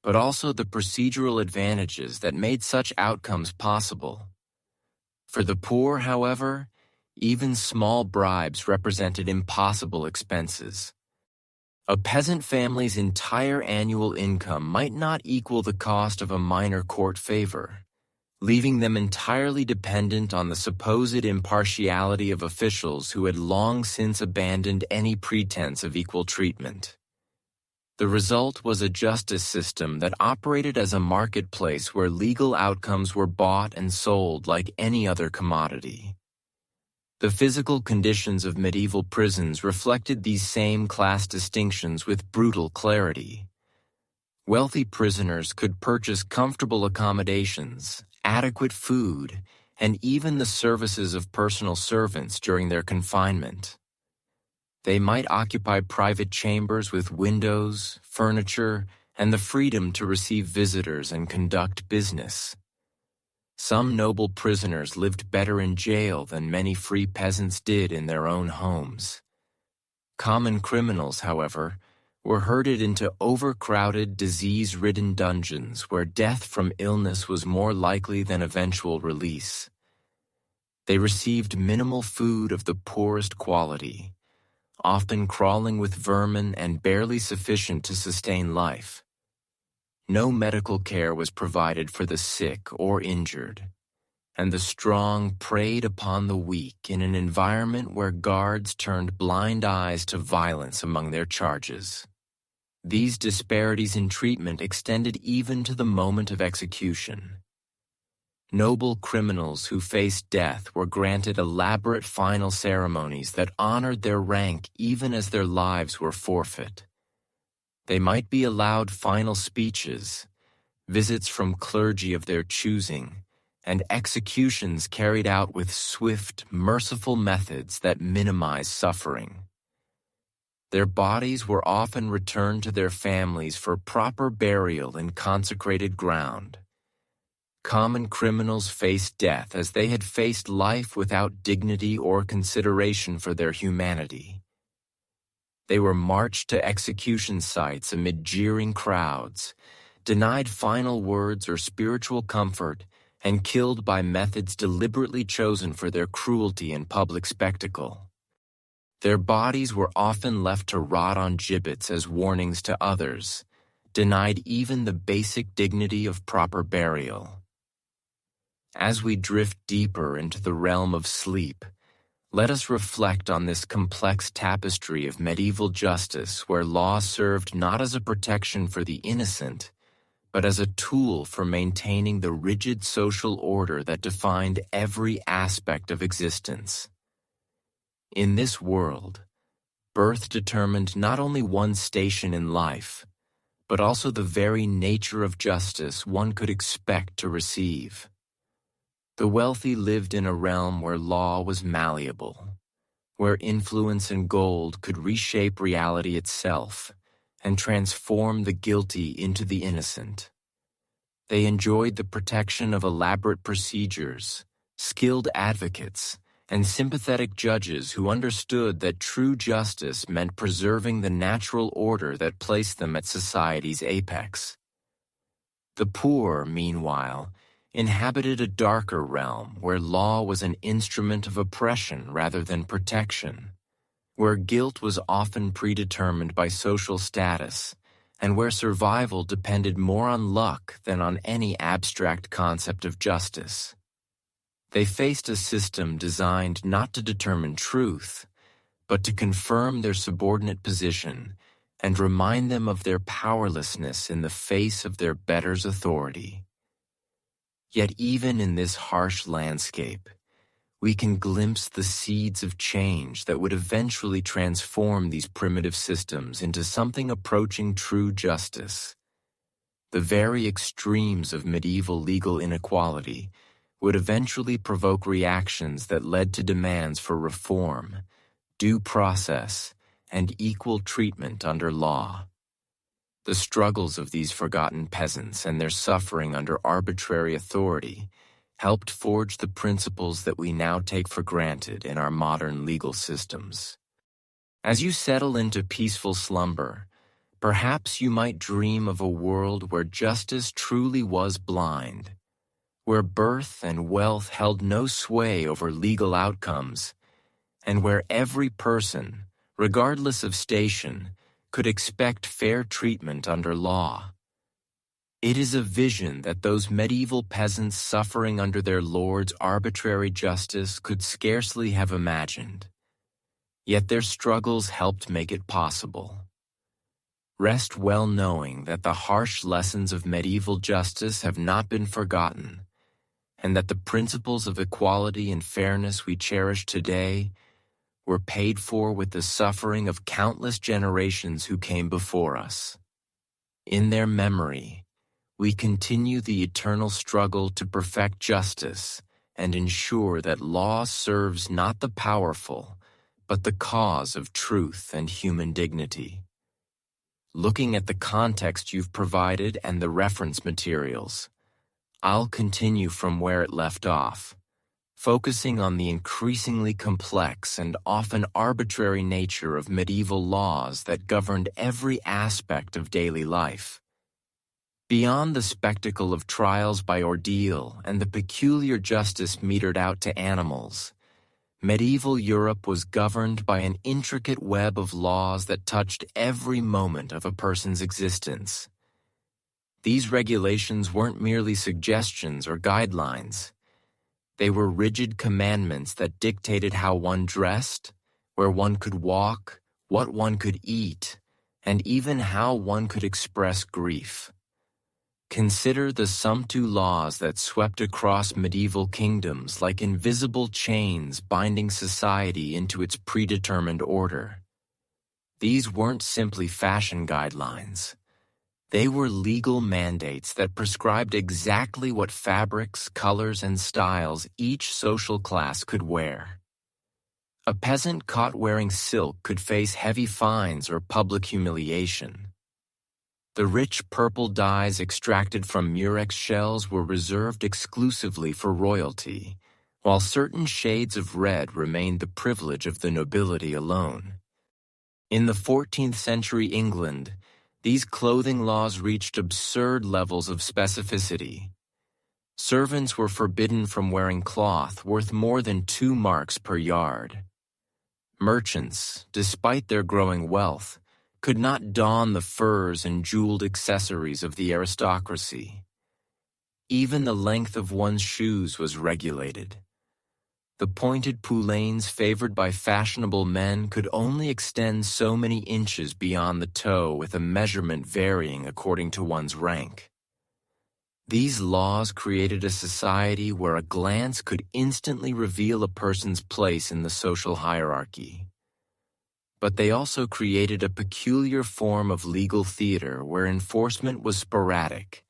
but also the procedural advantages that made such outcomes possible. For the poor, however, even small bribes represented impossible expenses. A peasant family's entire annual income might not equal the cost of a minor court favor, leaving them entirely dependent on the supposed impartiality of officials who had long since abandoned any pretense of equal treatment. The result was a justice system that operated as a marketplace where legal outcomes were bought and sold like any other commodity. The physical conditions of medieval prisons reflected these same class distinctions with brutal clarity. Wealthy prisoners could purchase comfortable accommodations, adequate food, and even the services of personal servants during their confinement. They might occupy private chambers with windows, furniture, and the freedom to receive visitors and conduct business. Some noble prisoners lived better in jail than many free peasants did in their own homes. Common criminals, however, were herded into overcrowded, disease-ridden dungeons where death from illness was more likely than eventual release. They received minimal food of the poorest quality, often crawling with vermin and barely sufficient to sustain life. No medical care was provided for the sick or injured, and the strong preyed upon the weak in an environment where guards turned blind eyes to violence among their charges. These disparities in treatment extended even to the moment of execution. Noble criminals who faced death were granted elaborate final ceremonies that honored their rank even as their lives were forfeit. They might be allowed final speeches, visits from clergy of their choosing, and executions carried out with swift, merciful methods that minimize suffering. Their bodies were often returned to their families for proper burial in consecrated ground. Common criminals faced death as they had faced life without dignity or consideration for their humanity. They were marched to execution sites amid jeering crowds, denied final words or spiritual comfort, and killed by methods deliberately chosen for their cruelty and public spectacle. Their bodies were often left to rot on gibbets as warnings to others, denied even the basic dignity of proper burial. As we drift deeper into the realm of sleep, let us reflect on this complex tapestry of medieval justice where law served not as a protection for the innocent, but as a tool for maintaining the rigid social order that defined every aspect of existence. In this world, birth determined not only one's station in life, but also the very nature of justice one could expect to receive. The wealthy lived in a realm where law was malleable, where influence and gold could reshape reality itself and transform the guilty into the innocent. They enjoyed the protection of elaborate procedures, skilled advocates, and sympathetic judges who understood that true justice meant preserving the natural order that placed them at society's apex. The poor, meanwhile, inhabited a darker realm where law was an instrument of oppression rather than protection, where guilt was often predetermined by social status, and where survival depended more on luck than on any abstract concept of justice. They faced a system designed not to determine truth, but to confirm their subordinate position and remind them of their powerlessness in the face of their betters' authority. Yet even in this harsh landscape, we can glimpse the seeds of change that would eventually transform these primitive systems into something approaching true justice. The very extremes of medieval legal inequality would eventually provoke reactions that led to demands for reform, due process, and equal treatment under law. The struggles of these forgotten peasants and their suffering under arbitrary authority helped forge the principles that we now take for granted in our modern legal systems. As you settle into peaceful slumber, perhaps you might dream of a world where justice truly was blind, where birth and wealth held no sway over legal outcomes, and where every person, regardless of station, could expect fair treatment under law. It is a vision that those medieval peasants suffering under their lord's arbitrary justice could scarcely have imagined. Yet their struggles helped make it possible. Rest well knowing that the harsh lessons of medieval justice have not been forgotten, and that the principles of equality and fairness we cherish today were paid for with the suffering of countless generations who came before us. In their memory, we continue the eternal struggle to perfect justice and ensure that law serves not the powerful, but the cause of truth and human dignity. Looking at the context you've provided and the reference materials, I'll continue from where it left off, focusing on the increasingly complex and often arbitrary nature of medieval laws that governed every aspect of daily life. Beyond the spectacle of trials by ordeal and the peculiar justice meted out to animals, medieval Europe was governed by an intricate web of laws that touched every moment of a person's existence. These regulations weren't merely suggestions or guidelines. They were rigid commandments that dictated how one dressed, where one could walk, what one could eat, and even how one could express grief. Consider the sumptu laws that swept across medieval kingdoms like invisible chains binding society into its predetermined order. These weren't simply fashion guidelines. They were legal mandates that prescribed exactly what fabrics, colors, and styles each social class could wear. A peasant caught wearing silk could face heavy fines or public humiliation. The rich purple dyes extracted from murex shells were reserved exclusively for royalty, while certain shades of red remained the privilege of the nobility alone. In the 14th century England, these clothing laws reached absurd levels of specificity. Servants were forbidden from wearing cloth worth more than 2 marks per yard. Merchants, despite their growing wealth, could not don the furs and jeweled accessories of the aristocracy. Even the length of one's shoes was regulated. The pointed poulaines favored by fashionable men could only extend so many inches beyond the toe, with a measurement varying according to one's rank. These laws created a society where a glance could instantly reveal a person's place in the social hierarchy. But they also created a peculiar form of legal theater where enforcement was sporadic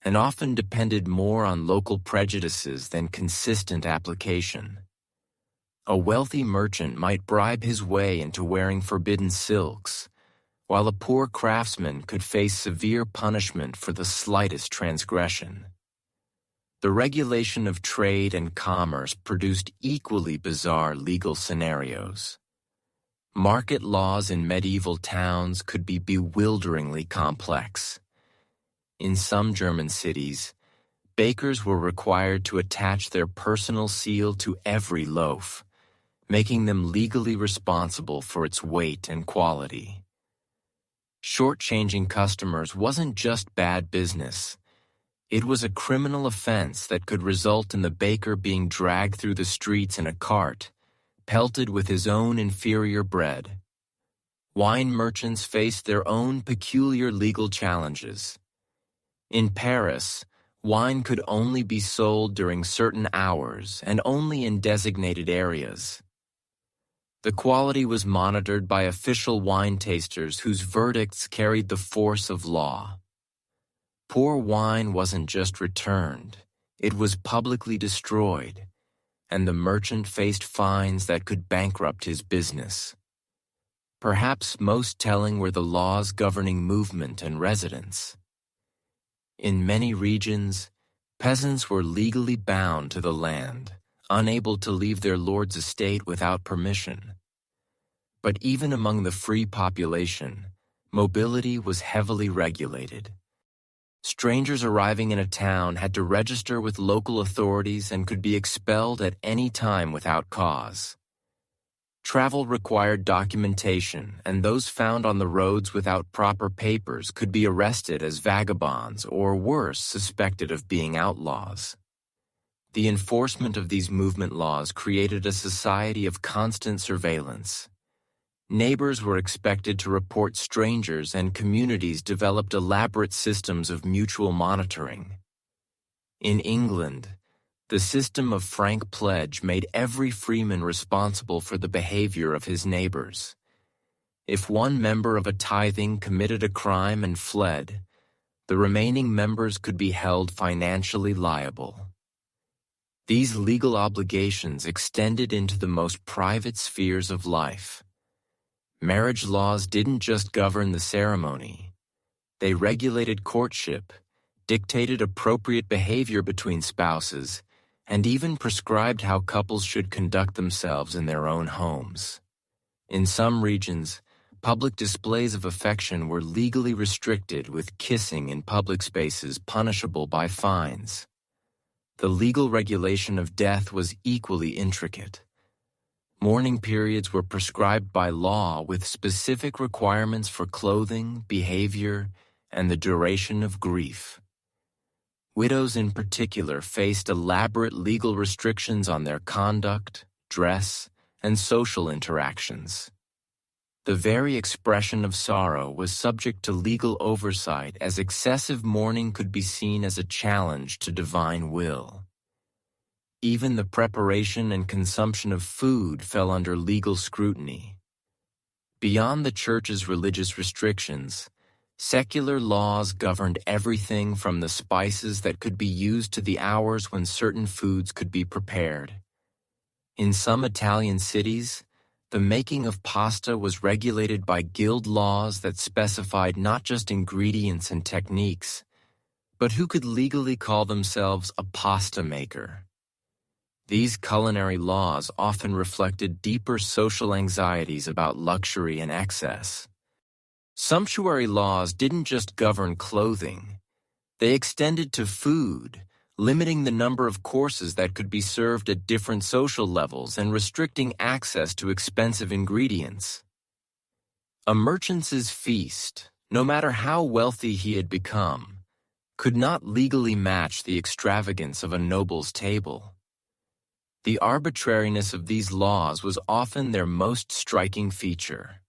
and often depended more on local prejudices than consistent application. A wealthy merchant might bribe his way into wearing forbidden silks, while a poor craftsman could face severe punishment for the slightest transgression. The regulation of trade and commerce produced equally bizarre legal scenarios. Market laws in medieval towns could be bewilderingly complex. In some German cities, bakers were required to attach their personal seal to every loaf, making them legally responsible for its weight and quality. Shortchanging customers wasn't just bad business. It was a criminal offense that could result in the baker being dragged through the streets in a cart, pelted with his own inferior bread. Wine merchants faced their own peculiar legal challenges. In Paris, wine could only be sold during certain hours and only in designated areas. The quality was monitored by official wine tasters whose verdicts carried the force of law. Poor wine wasn't just returned, it was publicly destroyed, and the merchant faced fines that could bankrupt his business. Perhaps most telling were the laws governing movement and residence. In many regions, peasants were legally bound to the land, unable to leave their lord's estate without permission. But even among the free population, mobility was heavily regulated. Strangers arriving in a town had to register with local authorities and could be expelled at any time without cause. Travel required documentation, and those found on the roads without proper papers could be arrested as vagabonds or, worse, suspected of being outlaws. The enforcement of these movement laws created a society of constant surveillance. Neighbors were expected to report strangers, and communities developed elaborate systems of mutual monitoring. In England, the system of frank pledge made every freeman responsible for the behavior of his neighbors. If one member of a tithing committed a crime and fled, the remaining members could be held financially liable. These legal obligations extended into the most private spheres of life. Marriage laws didn't just govern the ceremony. They regulated courtship, dictated appropriate behavior between spouses, and even prescribed how couples should conduct themselves in their own homes. In some regions, public displays of affection were legally restricted, with kissing in public spaces punishable by fines. The legal regulation of death was equally intricate. Mourning periods were prescribed by law with specific requirements for clothing, behavior, and the duration of grief. Widows in particular faced elaborate legal restrictions on their conduct, dress, and social interactions. The very expression of sorrow was subject to legal oversight, as excessive mourning could be seen as a challenge to divine will. Even the preparation and consumption of food fell under legal scrutiny. Beyond the Church's religious restrictions, secular laws governed everything from the spices that could be used to the hours when certain foods could be prepared. In some Italian cities, the making of pasta was regulated by guild laws that specified not just ingredients and techniques, but who could legally call themselves a pasta maker. These culinary laws often reflected deeper social anxieties about luxury and excess. Sumptuary laws didn't just govern clothing. They extended to food, limiting the number of courses that could be served at different social levels and restricting access to expensive ingredients. A merchant's feast, no matter how wealthy he had become, could not legally match the extravagance of a noble's table. The arbitrariness of these laws was often their most striking feature.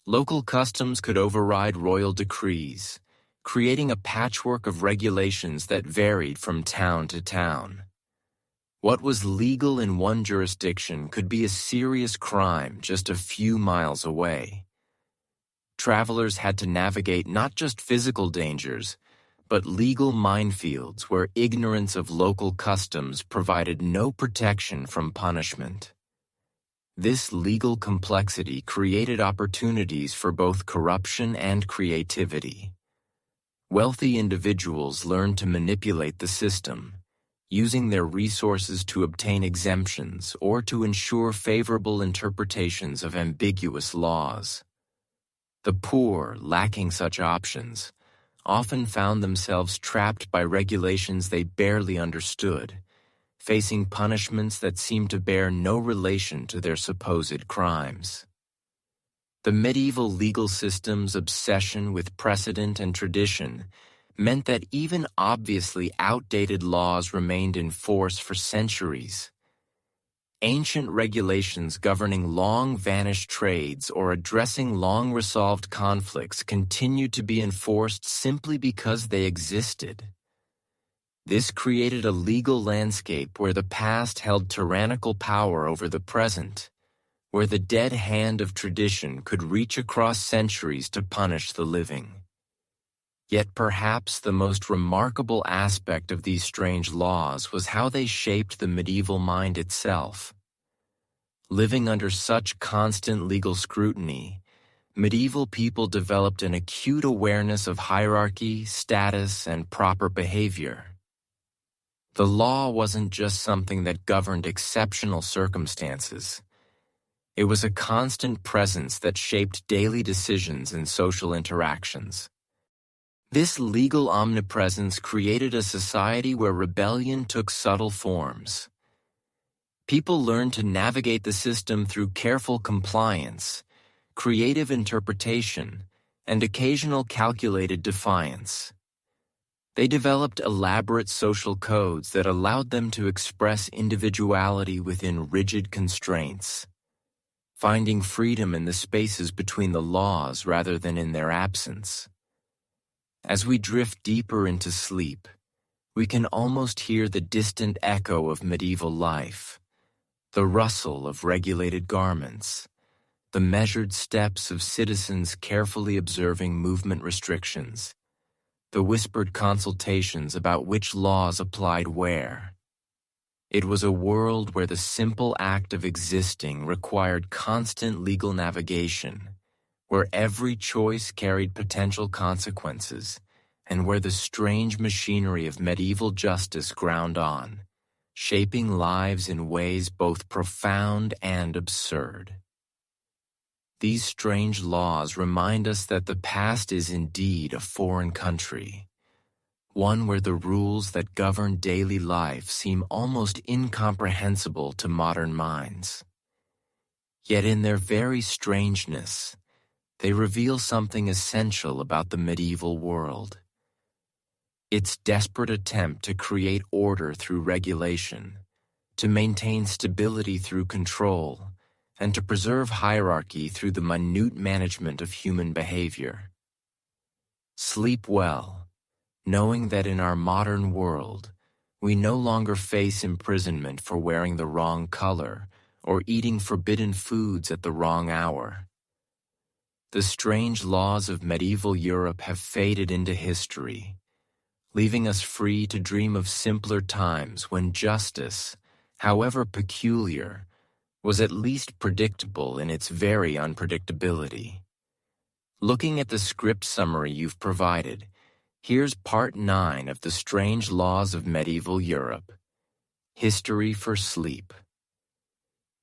Local customs could override royal decrees, creating a patchwork of regulations that varied from town to town. What was legal in one jurisdiction could be a serious crime just a few miles away. Travelers had to navigate not just physical dangers, but legal minefields where ignorance of local customs provided no protection from punishment. This legal complexity created opportunities for both corruption and creativity. Wealthy individuals learned to manipulate the system, using their resources to obtain exemptions or to ensure favorable interpretations of ambiguous laws. The poor, lacking such options, often found themselves trapped by regulations they barely understood, facing punishments that seemed to bear no relation to their supposed crimes. The medieval legal system's obsession with precedent and tradition meant that even obviously outdated laws remained in force for centuries. Ancient regulations governing long-vanished trades or addressing long-resolved conflicts continued to be enforced simply because they existed. This created a legal landscape where the past held tyrannical power over the present, where the dead hand of tradition could reach across centuries to punish the living. Yet perhaps the most remarkable aspect of these strange laws was how they shaped the medieval mind itself. Living under such constant legal scrutiny, medieval people developed an acute awareness of hierarchy, status, and proper behavior. The law wasn't just something that governed exceptional circumstances. It was a constant presence that shaped daily decisions and social interactions. This legal omnipresence created a society where rebellion took subtle forms. People learned to navigate the system through careful compliance, creative interpretation, and occasional calculated defiance. They developed elaborate social codes that allowed them to express individuality within rigid constraints, finding freedom in the spaces between the laws rather than in their absence. As we drift deeper into sleep, we can almost hear the distant echo of medieval life, the rustle of regulated garments, the measured steps of citizens carefully observing movement restrictions, the whispered consultations about which laws applied where. It was a world where the simple act of existing required constant legal navigation, where every choice carried potential consequences, and where the strange machinery of medieval justice ground on, shaping lives in ways both profound and absurd. These strange laws remind us that the past is indeed a foreign country, one where the rules that govern daily life seem almost incomprehensible to modern minds. Yet in their very strangeness, they reveal something essential about the medieval world. Its desperate attempt to create order through regulation, to maintain stability through control, and to preserve hierarchy through the minute management of human behavior. Sleep well, knowing that in our modern world, we no longer face imprisonment for wearing the wrong color or eating forbidden foods at the wrong hour. The strange laws of medieval Europe have faded into history, leaving us free to dream of simpler times when justice, however peculiar, was at least predictable in its very unpredictability. Looking at the script summary you've provided, here's Part 9 of The Strange Laws of Medieval Europe. History for Sleep.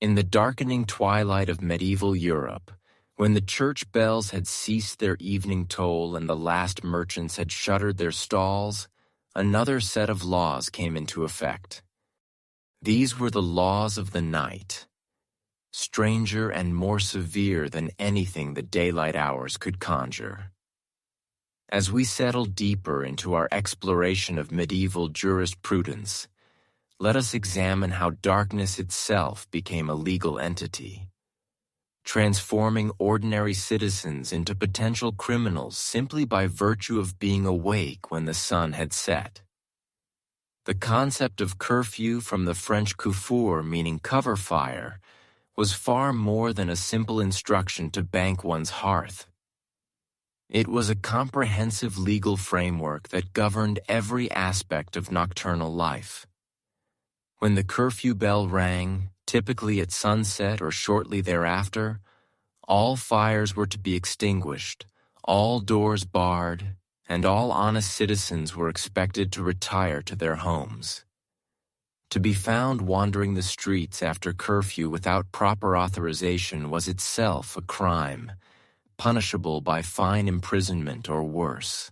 In the darkening twilight of medieval Europe, when the church bells had ceased their evening toll and the last merchants had shuttered their stalls, another set of laws came into effect. These were the laws of the night, stranger and more severe than anything the daylight hours could conjure. As we settle deeper into our exploration of medieval jurisprudence, let us examine how darkness itself became a legal entity. transforming ordinary citizens into potential criminals simply by virtue of being awake when the sun had set. The concept of curfew, from the French couvre-feu meaning cover fire, was far more than a simple instruction to bank one's hearth. It was a comprehensive legal framework that governed every aspect of nocturnal life. When the curfew bell rang, typically at sunset or shortly thereafter, all fires were to be extinguished, all doors barred, and all honest citizens were expected to retire to their homes. To be found wandering the streets after curfew without proper authorization was itself a crime, punishable by fine, imprisonment, or worse.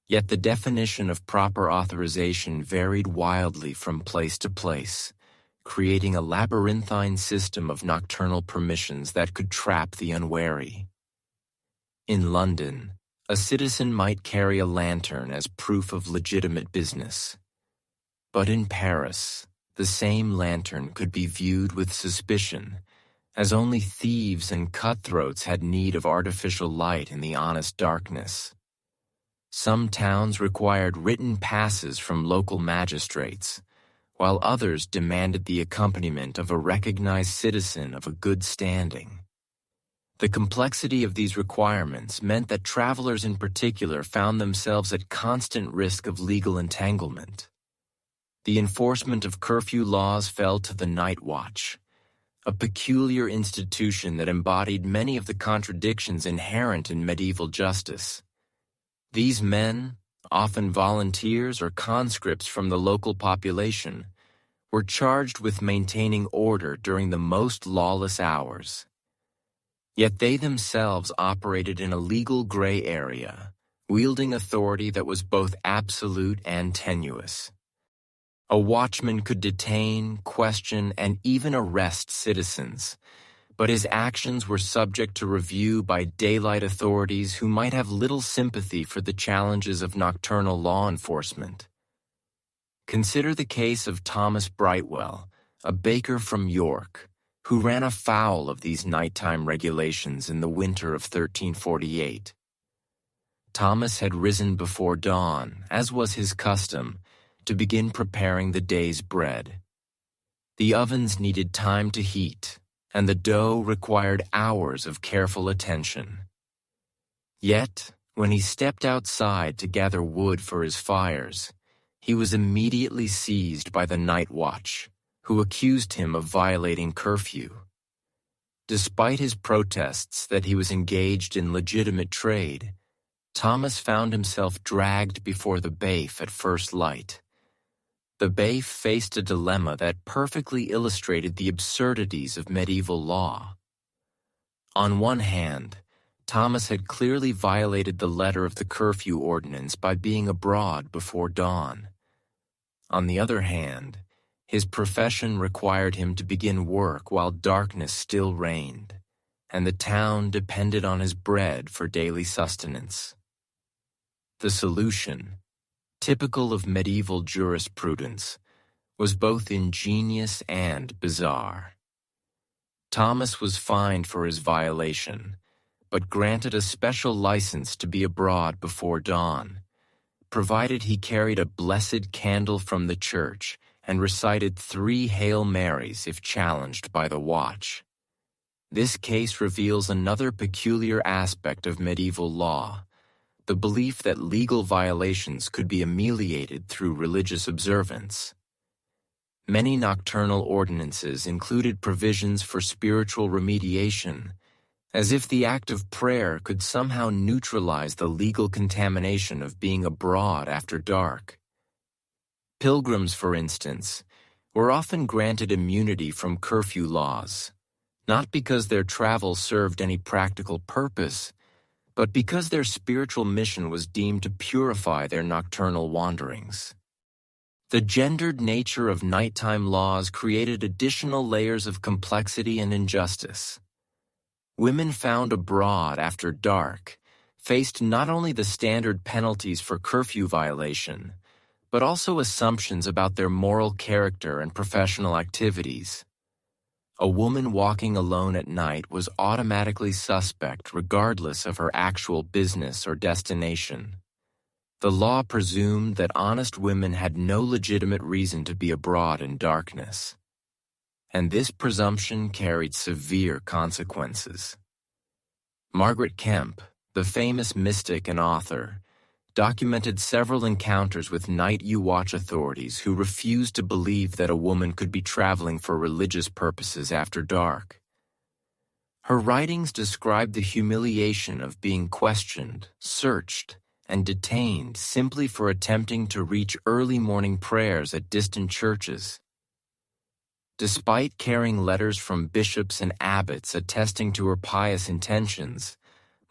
Yet the definition of proper authorization varied wildly from place to place, creating a labyrinthine system of nocturnal permissions that could trap the unwary. In London, a citizen might carry a lantern as proof of legitimate business. But in Paris, the same lantern could be viewed with suspicion, as only thieves and cutthroats had need of artificial light in the honest darkness. Some towns required written passes from local magistrates, while others demanded the accompaniment of a recognized citizen of a good standing. The complexity of these requirements meant that travelers in particular found themselves at constant risk of legal entanglement. The enforcement of curfew laws fell to the night watch, a peculiar institution that embodied many of the contradictions inherent in medieval justice. These men, often volunteers or conscripts from the local population, were charged with maintaining order during the most lawless hours. Yet they themselves operated in a legal gray area, wielding authority that was both absolute and tenuous. A watchman could detain, question, and even arrest citizens, but his actions were subject to review by daylight authorities who might have little sympathy for the challenges of nocturnal law enforcement. Consider the case of Thomas Brightwell, a baker from York, who ran afoul of these nighttime regulations in the winter of 1348. Thomas had risen before dawn, as was his custom, to begin preparing the day's bread. The ovens needed time to heat, and the dough required hours of careful attention. Yet, when he stepped outside to gather wood for his fires, he was immediately seized by the night watch, who accused him of violating curfew. Despite his protests that he was engaged in legitimate trade, Thomas found himself dragged before the bailiff at first light. The bailiff faced a dilemma that perfectly illustrated the absurdities of medieval law. On one hand, Thomas had clearly violated the letter of the curfew ordinance by being abroad before dawn. On the other hand, his profession required him to begin work while darkness still reigned, and the town depended on his bread for daily sustenance. The solution, typical of medieval jurisprudence, was both ingenious and bizarre. Thomas was fined for his violation, but granted a special license to be abroad before dawn, provided he carried a blessed candle from the church and recited 3 Hail Marys if challenged by the watch. This case reveals another peculiar aspect of medieval law, the belief that legal violations could be ameliorated through religious observance. Many nocturnal ordinances included provisions for spiritual remediation, as if the act of prayer could somehow neutralize the legal contamination of being abroad after dark. Pilgrims, for instance, were often granted immunity from curfew laws, not because their travel served any practical purpose, but because their spiritual mission was deemed to purify their nocturnal wanderings. The gendered nature of nighttime laws created additional layers of complexity and injustice. Women found abroad after dark faced not only the standard penalties for curfew violation, but also assumptions about their moral character and professional activities. A woman walking alone at night was automatically suspect regardless of her actual business or destination. The law presumed that honest women had no legitimate reason to be abroad in darkness. And this presumption carried severe consequences. Margaret Kemp, the famous mystic and author, documented several encounters with night watch authorities who refused to believe that a woman could be traveling for religious purposes after dark. Her writings described the humiliation of being questioned, searched, and detained simply for attempting to reach early morning prayers at distant churches. Despite carrying letters from bishops and abbots attesting to her pious intentions,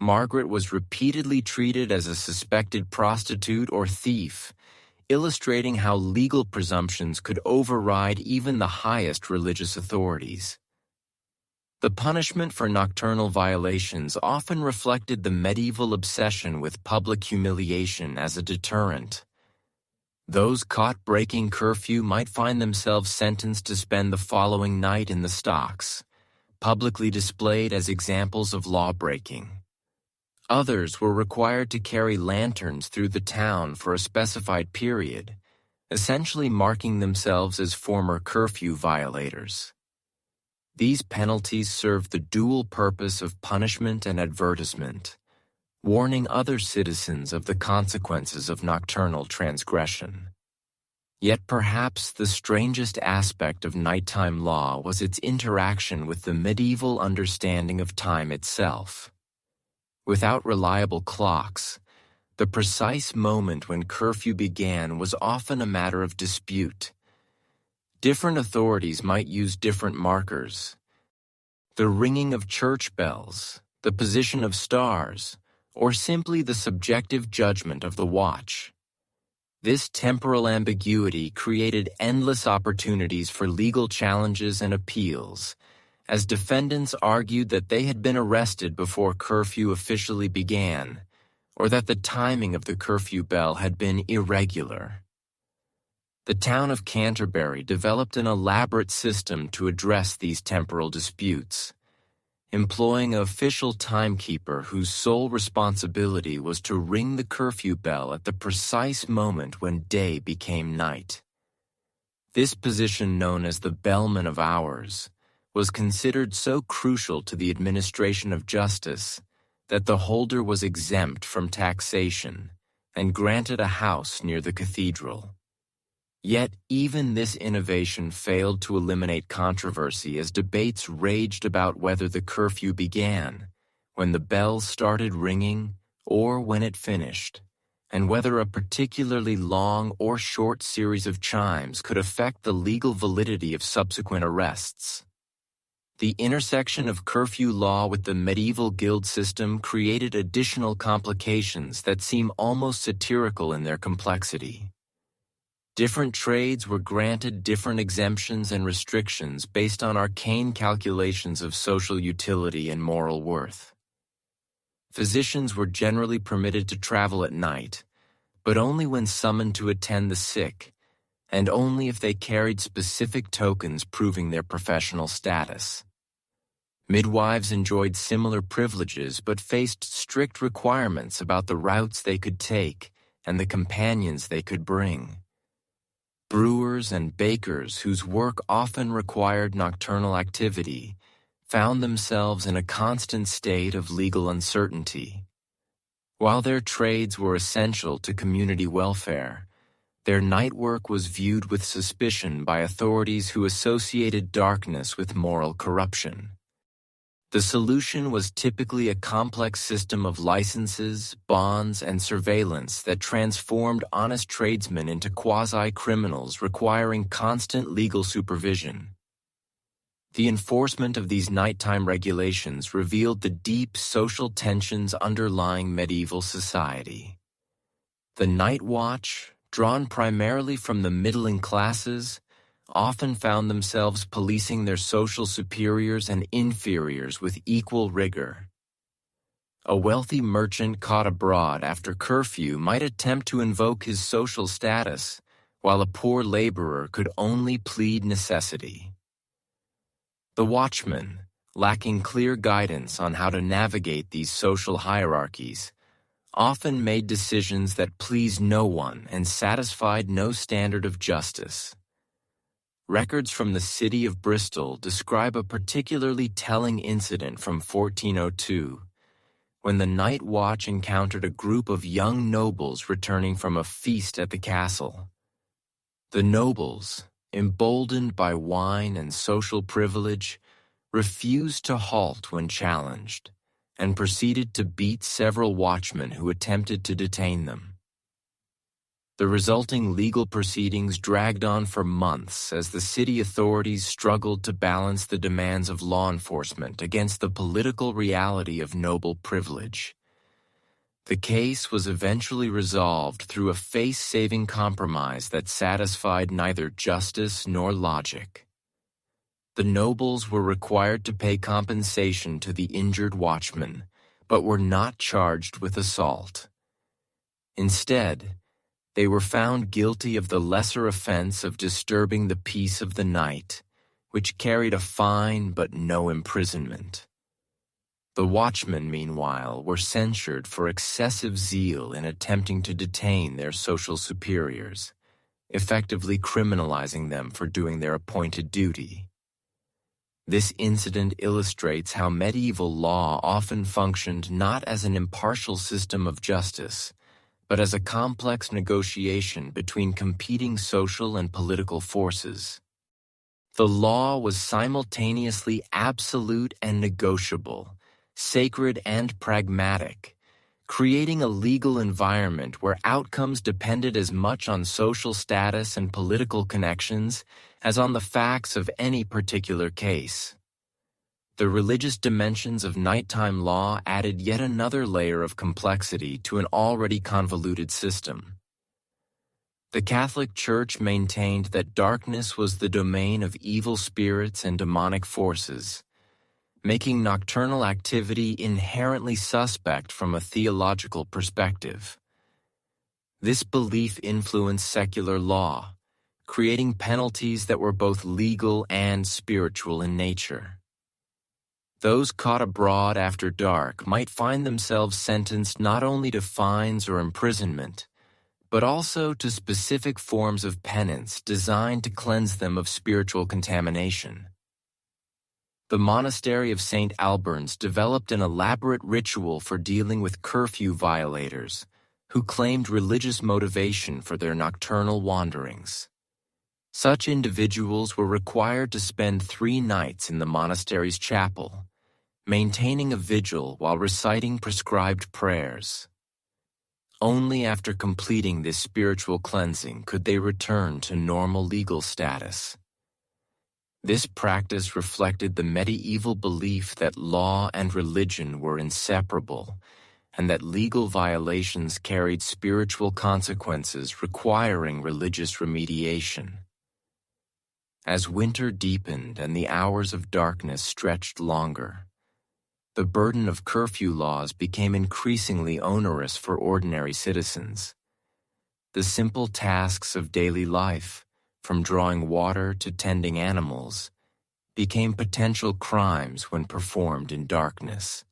Margaret was repeatedly treated as a suspected prostitute or thief, illustrating how legal presumptions could override even the highest religious authorities. The punishment for nocturnal violations often reflected the medieval obsession with public humiliation as a deterrent. Those caught breaking curfew might find themselves sentenced to spend the following night in the stocks, publicly displayed as examples of law-breaking. Others were required to carry lanterns through the town for a specified period, essentially marking themselves as former curfew violators. These penalties served the dual purpose of punishment and advertisement, warning other citizens of the consequences of nocturnal transgression. Yet perhaps the strangest aspect of nighttime law was its interaction with the medieval understanding of time itself. Without reliable clocks, the precise moment when curfew began was often a matter of dispute. Different authorities might use different markers. The ringing of church bells, the position of stars, or simply the subjective judgment of the watch. This temporal ambiguity created endless opportunities for legal challenges and appeals, as defendants argued that they had been arrested before curfew officially began, or that the timing of the curfew bell had been irregular. The town of Canterbury developed an elaborate system to address these temporal disputes, employing an official timekeeper whose sole responsibility was to ring the curfew bell at the precise moment when day became night. This position, known as the bellman of hours, was considered so crucial to the administration of justice that the holder was exempt from taxation and granted a house near the cathedral. Yet even this innovation failed to eliminate controversy as debates raged about whether the curfew began when the bells started ringing or when it finished, and whether a particularly long or short series of chimes could affect the legal validity of subsequent arrests. The intersection of curfew law with the medieval guild system created additional complications that seem almost satirical in their complexity. Different trades were granted different exemptions and restrictions based on arcane calculations of social utility and moral worth. Physicians were generally permitted to travel at night, but only when summoned to attend the sick, and only if they carried specific tokens proving their professional status. Midwives enjoyed similar privileges but faced strict requirements about the routes they could take and the companions they could bring. Brewers and bakers, whose work often required nocturnal activity, found themselves in a constant state of legal uncertainty. While their trades were essential to community welfare, their night work was viewed with suspicion by authorities who associated darkness with moral corruption. The solution was typically a complex system of licenses, bonds, and surveillance that transformed honest tradesmen into quasi-criminals requiring constant legal supervision. The enforcement of these nighttime regulations revealed the deep social tensions underlying medieval society. The night watch, drawn primarily from the middling classes, often found themselves policing their social superiors and inferiors with equal rigor. A wealthy merchant caught abroad after curfew might attempt to invoke his social status, while a poor laborer could only plead necessity. The watchmen, lacking clear guidance on how to navigate these social hierarchies, often made decisions that pleased no one and satisfied no standard of justice. Records from the city of Bristol describe a particularly telling incident from 1402, when the night watch encountered a group of young nobles returning from a feast at the castle. The nobles, emboldened by wine and social privilege, refused to halt when challenged, and proceeded to beat several watchmen who attempted to detain them. The resulting legal proceedings dragged on for months as the city authorities struggled to balance the demands of law enforcement against the political reality of noble privilege. The case was eventually resolved through a face-saving compromise that satisfied neither justice nor logic. The nobles were required to pay compensation to the injured watchmen, but were not charged with assault. Instead, they were found guilty of the lesser offense of disturbing the peace of the night, which carried a fine but no imprisonment. The watchmen, meanwhile, were censured for excessive zeal in attempting to detain their social superiors, effectively criminalizing them for doing their appointed duty. This incident illustrates how medieval law often functioned not as an impartial system of justice, but as a complex negotiation between competing social and political forces. The law was simultaneously absolute and negotiable, sacred and pragmatic, creating a legal environment where outcomes depended as much on social status and political connections as on the facts of any particular case. The religious dimensions of nighttime law added yet another layer of complexity to an already convoluted system. The Catholic Church maintained that darkness was the domain of evil spirits and demonic forces, making nocturnal activity inherently suspect from a theological perspective. This belief influenced secular law, creating penalties that were both legal and spiritual in nature. Those caught abroad after dark might find themselves sentenced not only to fines or imprisonment, but also to specific forms of penance designed to cleanse them of spiritual contamination. The monastery of St. Alberns developed an elaborate ritual for dealing with curfew violators, who claimed religious motivation for their nocturnal wanderings. Such individuals were required to spend 3 nights in the monastery's chapel, maintaining a vigil while reciting prescribed prayers. Only after completing this spiritual cleansing could they return to normal legal status. This practice reflected the medieval belief that law and religion were inseparable, and that legal violations carried spiritual consequences requiring religious remediation. As winter deepened and the hours of darkness stretched longer, the burden of curfew laws became increasingly onerous for ordinary citizens. The simple tasks of daily life, from drawing water to tending animals, became potential crimes when performed in darkness.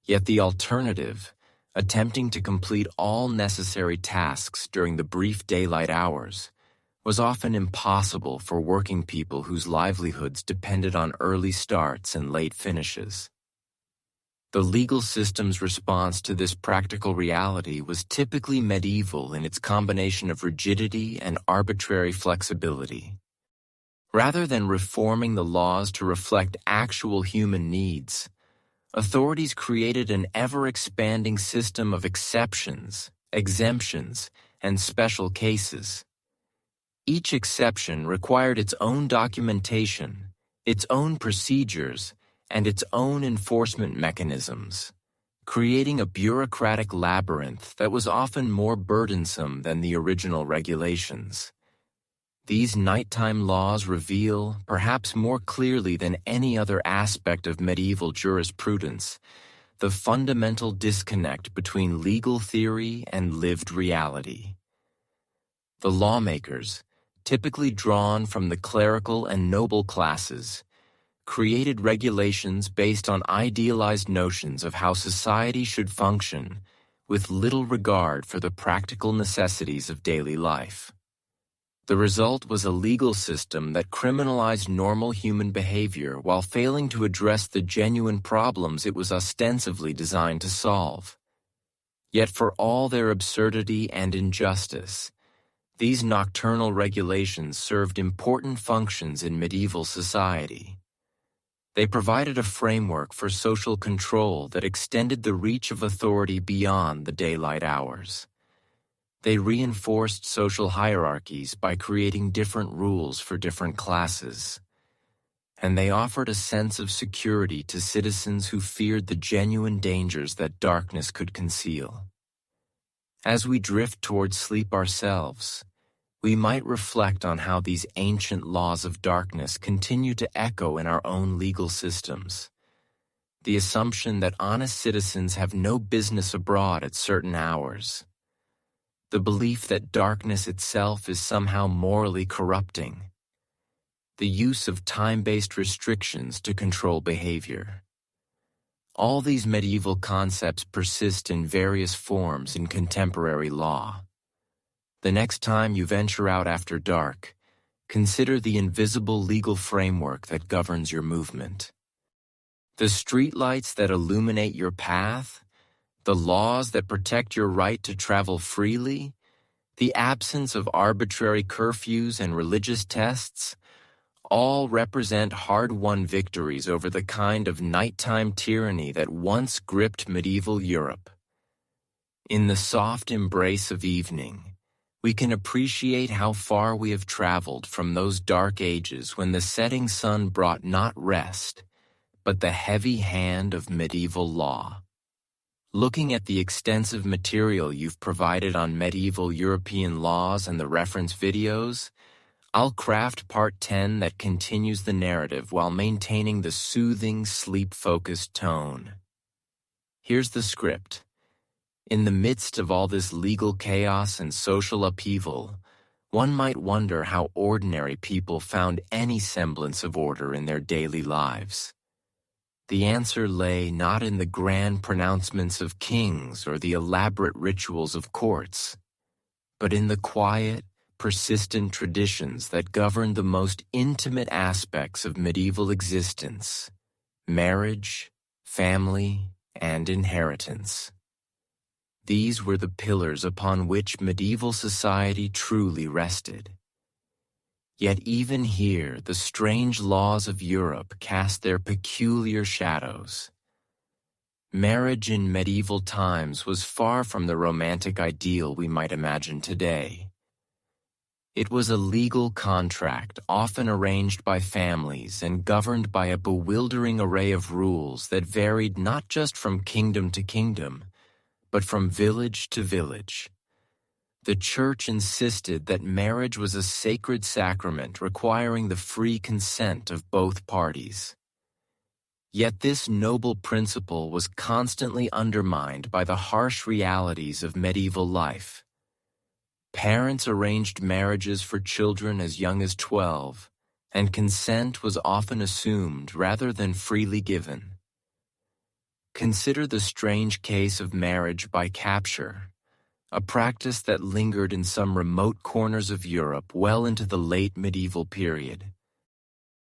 Yet the alternative, attempting to complete all necessary tasks during the brief daylight hours, was often impossible for working people whose livelihoods depended on early starts and late finishes. The legal system's response to this practical reality was typically medieval in its combination of rigidity and arbitrary flexibility. Rather than reforming the laws to reflect actual human needs, authorities created an ever-expanding system of exceptions, exemptions, and special cases. Each exception required its own documentation, its own procedures, and its own enforcement mechanisms, creating a bureaucratic labyrinth that was often more burdensome than the original regulations. These nighttime laws reveal, perhaps more clearly than any other aspect of medieval jurisprudence, the fundamental disconnect between legal theory and lived reality. The lawmakers, typically drawn from the clerical and noble classes, created regulations based on idealized notions of how society should function, with little regard for the practical necessities of daily life. The result was a legal system that criminalized normal human behavior while failing to address the genuine problems it was ostensibly designed to solve. Yet for all their absurdity and injustice, these nocturnal regulations served important functions in medieval society. They provided a framework for social control that extended the reach of authority beyond the daylight hours. They reinforced social hierarchies by creating different rules for different classes. And they offered a sense of security to citizens who feared the genuine dangers that darkness could conceal. As we drift towards sleep ourselves, we might reflect on how these ancient laws of darkness continue to echo in our own legal systems. The assumption that honest citizens have no business abroad at certain hours. The belief that darkness itself is somehow morally corrupting. The use of time-based restrictions to control behavior. All these medieval concepts persist in various forms in contemporary law. The next time you venture out after dark, consider the invisible legal framework that governs your movement. The streetlights that illuminate your path, the laws that protect your right to travel freely, the absence of arbitrary curfews and religious tests, all represent hard-won victories over the kind of nighttime tyranny that once gripped medieval Europe. In the soft embrace of evening, we can appreciate how far we have traveled from those dark ages when the setting sun brought not rest, but the heavy hand of medieval law. Looking at the extensive material you've provided on medieval European laws and the reference videos, I'll craft part 10 that continues the narrative while maintaining the soothing, sleep-focused tone. Here's the script. In the midst of all this legal chaos and social upheaval, one might wonder how ordinary people found any semblance of order in their daily lives. The answer lay not in the grand pronouncements of kings or the elaborate rituals of courts, but in the quiet, persistent traditions that governed the most intimate aspects of medieval existence: marriage, family, and inheritance. These were the pillars upon which medieval society truly rested. Yet even here, the strange laws of Europe cast their peculiar shadows. Marriage in medieval times was far from the romantic ideal we might imagine today. It was a legal contract often arranged by families and governed by a bewildering array of rules that varied not just from kingdom to kingdom, but from village to village. The Church insisted that marriage was a sacred sacrament requiring the free consent of both parties. Yet this noble principle was constantly undermined by the harsh realities of medieval life. Parents arranged marriages for children as young as 12, and consent was often assumed rather than freely given. Consider the strange case of marriage by capture, a practice that lingered in some remote corners of Europe well into the late medieval period.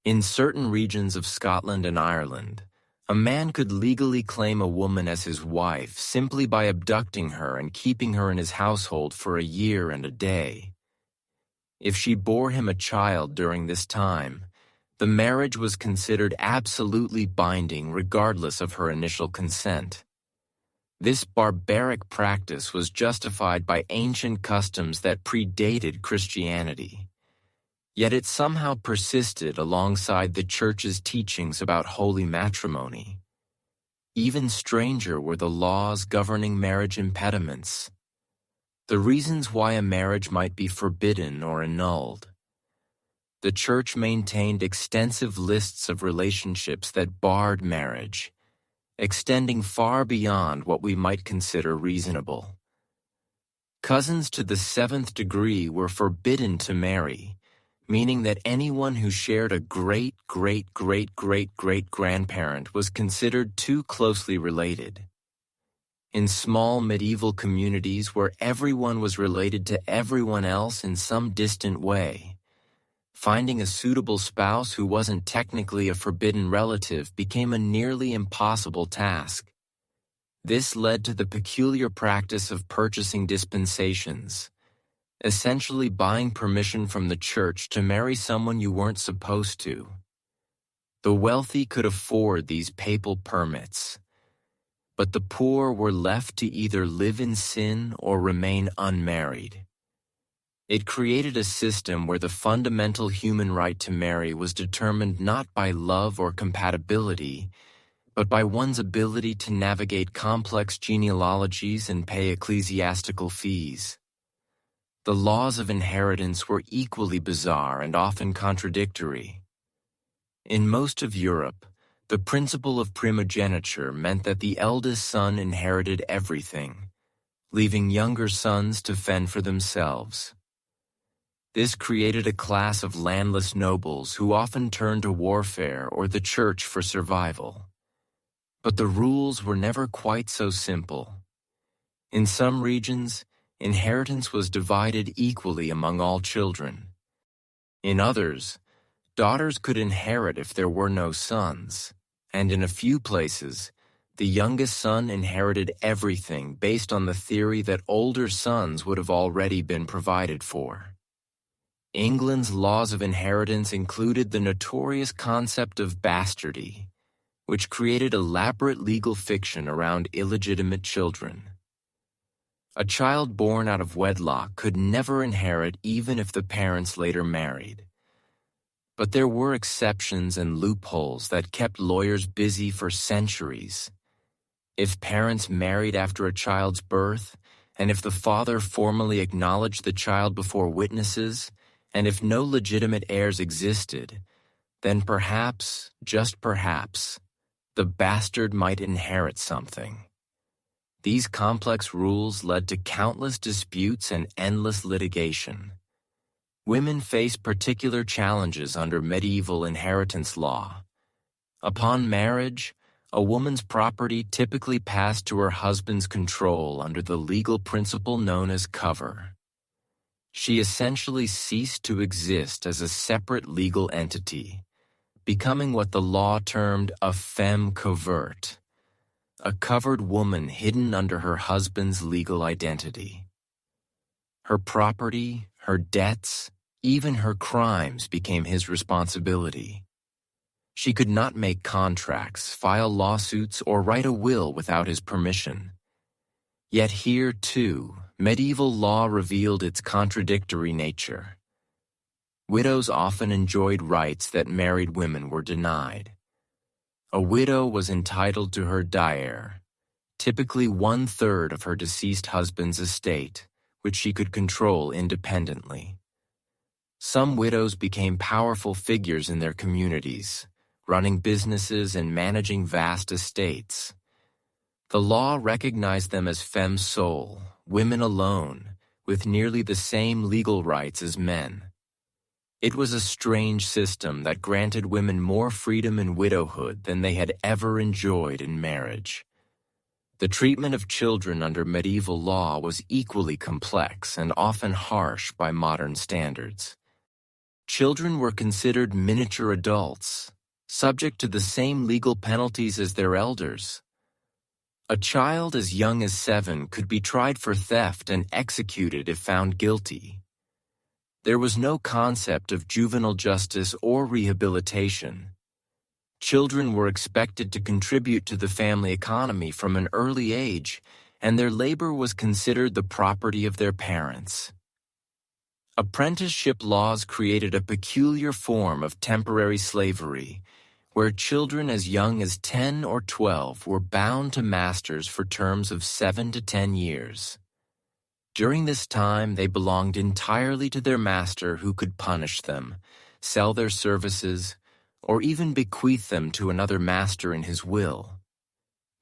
In certain regions of Scotland and Ireland, a man could legally claim a woman as his wife simply by abducting her and keeping her in his household for a year and a day. If she bore him a child during this time, the marriage was considered absolutely binding regardless of her initial consent. This barbaric practice was justified by ancient customs that predated Christianity. Yet it somehow persisted alongside the Church's teachings about holy matrimony. Even stranger were the laws governing marriage impediments, the reasons why a marriage might be forbidden or annulled. The Church maintained extensive lists of relationships that barred marriage, extending far beyond what we might consider reasonable. Cousins to the 7th degree were forbidden to marry, meaning that anyone who shared a great-great-great-great-great-grandparent was considered too closely related. In small medieval communities where everyone was related to everyone else in some distant way, finding a suitable spouse who wasn't technically a forbidden relative became a nearly impossible task. This led to the peculiar practice of purchasing dispensations, essentially buying permission from the church to marry someone you weren't supposed to. The wealthy could afford these papal permits, but the poor were left to either live in sin or remain unmarried. It created a system where the fundamental human right to marry was determined not by love or compatibility, but by one's ability to navigate complex genealogies and pay ecclesiastical fees. The laws of inheritance were equally bizarre and often contradictory. In most of Europe, the principle of primogeniture meant that the eldest son inherited everything, leaving younger sons to fend for themselves. This created a class of landless nobles who often turned to warfare or the church for survival. But the rules were never quite so simple. In some regions, inheritance was divided equally among all children. In others, daughters could inherit if there were no sons, and in a few places, the youngest son inherited everything based on the theory that older sons would have already been provided for. England's laws of inheritance included the notorious concept of bastardy, which created elaborate legal fiction around illegitimate children. A child born out of wedlock could never inherit even if the parents later married. But there were exceptions and loopholes that kept lawyers busy for centuries. If parents married after a child's birth, and if the father formally acknowledged the child before witnesses, and if no legitimate heirs existed, then perhaps, just perhaps, the bastard might inherit something. These complex rules led to countless disputes and endless litigation. Women faced particular challenges under medieval inheritance law. Upon marriage, a woman's property typically passed to her husband's control under the legal principle known as cover. She essentially ceased to exist as a separate legal entity, becoming what the law termed a femme covert, a covered woman hidden under her husband's legal identity. Her property, her debts, even her crimes became his responsibility. She could not make contracts, file lawsuits, or write a will without his permission. Yet here, too, medieval law revealed its contradictory nature. Widows often enjoyed rights that married women were denied. A widow was entitled to her dowry, typically 1/3 of her deceased husband's estate, which she could control independently. Some widows became powerful figures in their communities, running businesses and managing vast estates. The law recognized them as femmes seules, women alone, with nearly the same legal rights as men. It was a strange system that granted women more freedom in widowhood than they had ever enjoyed in marriage. The treatment of children under medieval law was equally complex and often harsh by modern standards. Children were considered miniature adults, subject to the same legal penalties as their elders. A child as young as 7 could be tried for theft and executed if found guilty. There was no concept of juvenile justice or rehabilitation. Children were expected to contribute to the family economy from an early age, and their labor was considered the property of their parents. Apprenticeship laws created a peculiar form of temporary slavery, where children as young as 10 or 12 were bound to masters for terms of 7 to 10 years. During this time, they belonged entirely to their master, who could punish them, sell their services, or even bequeath them to another master in his will.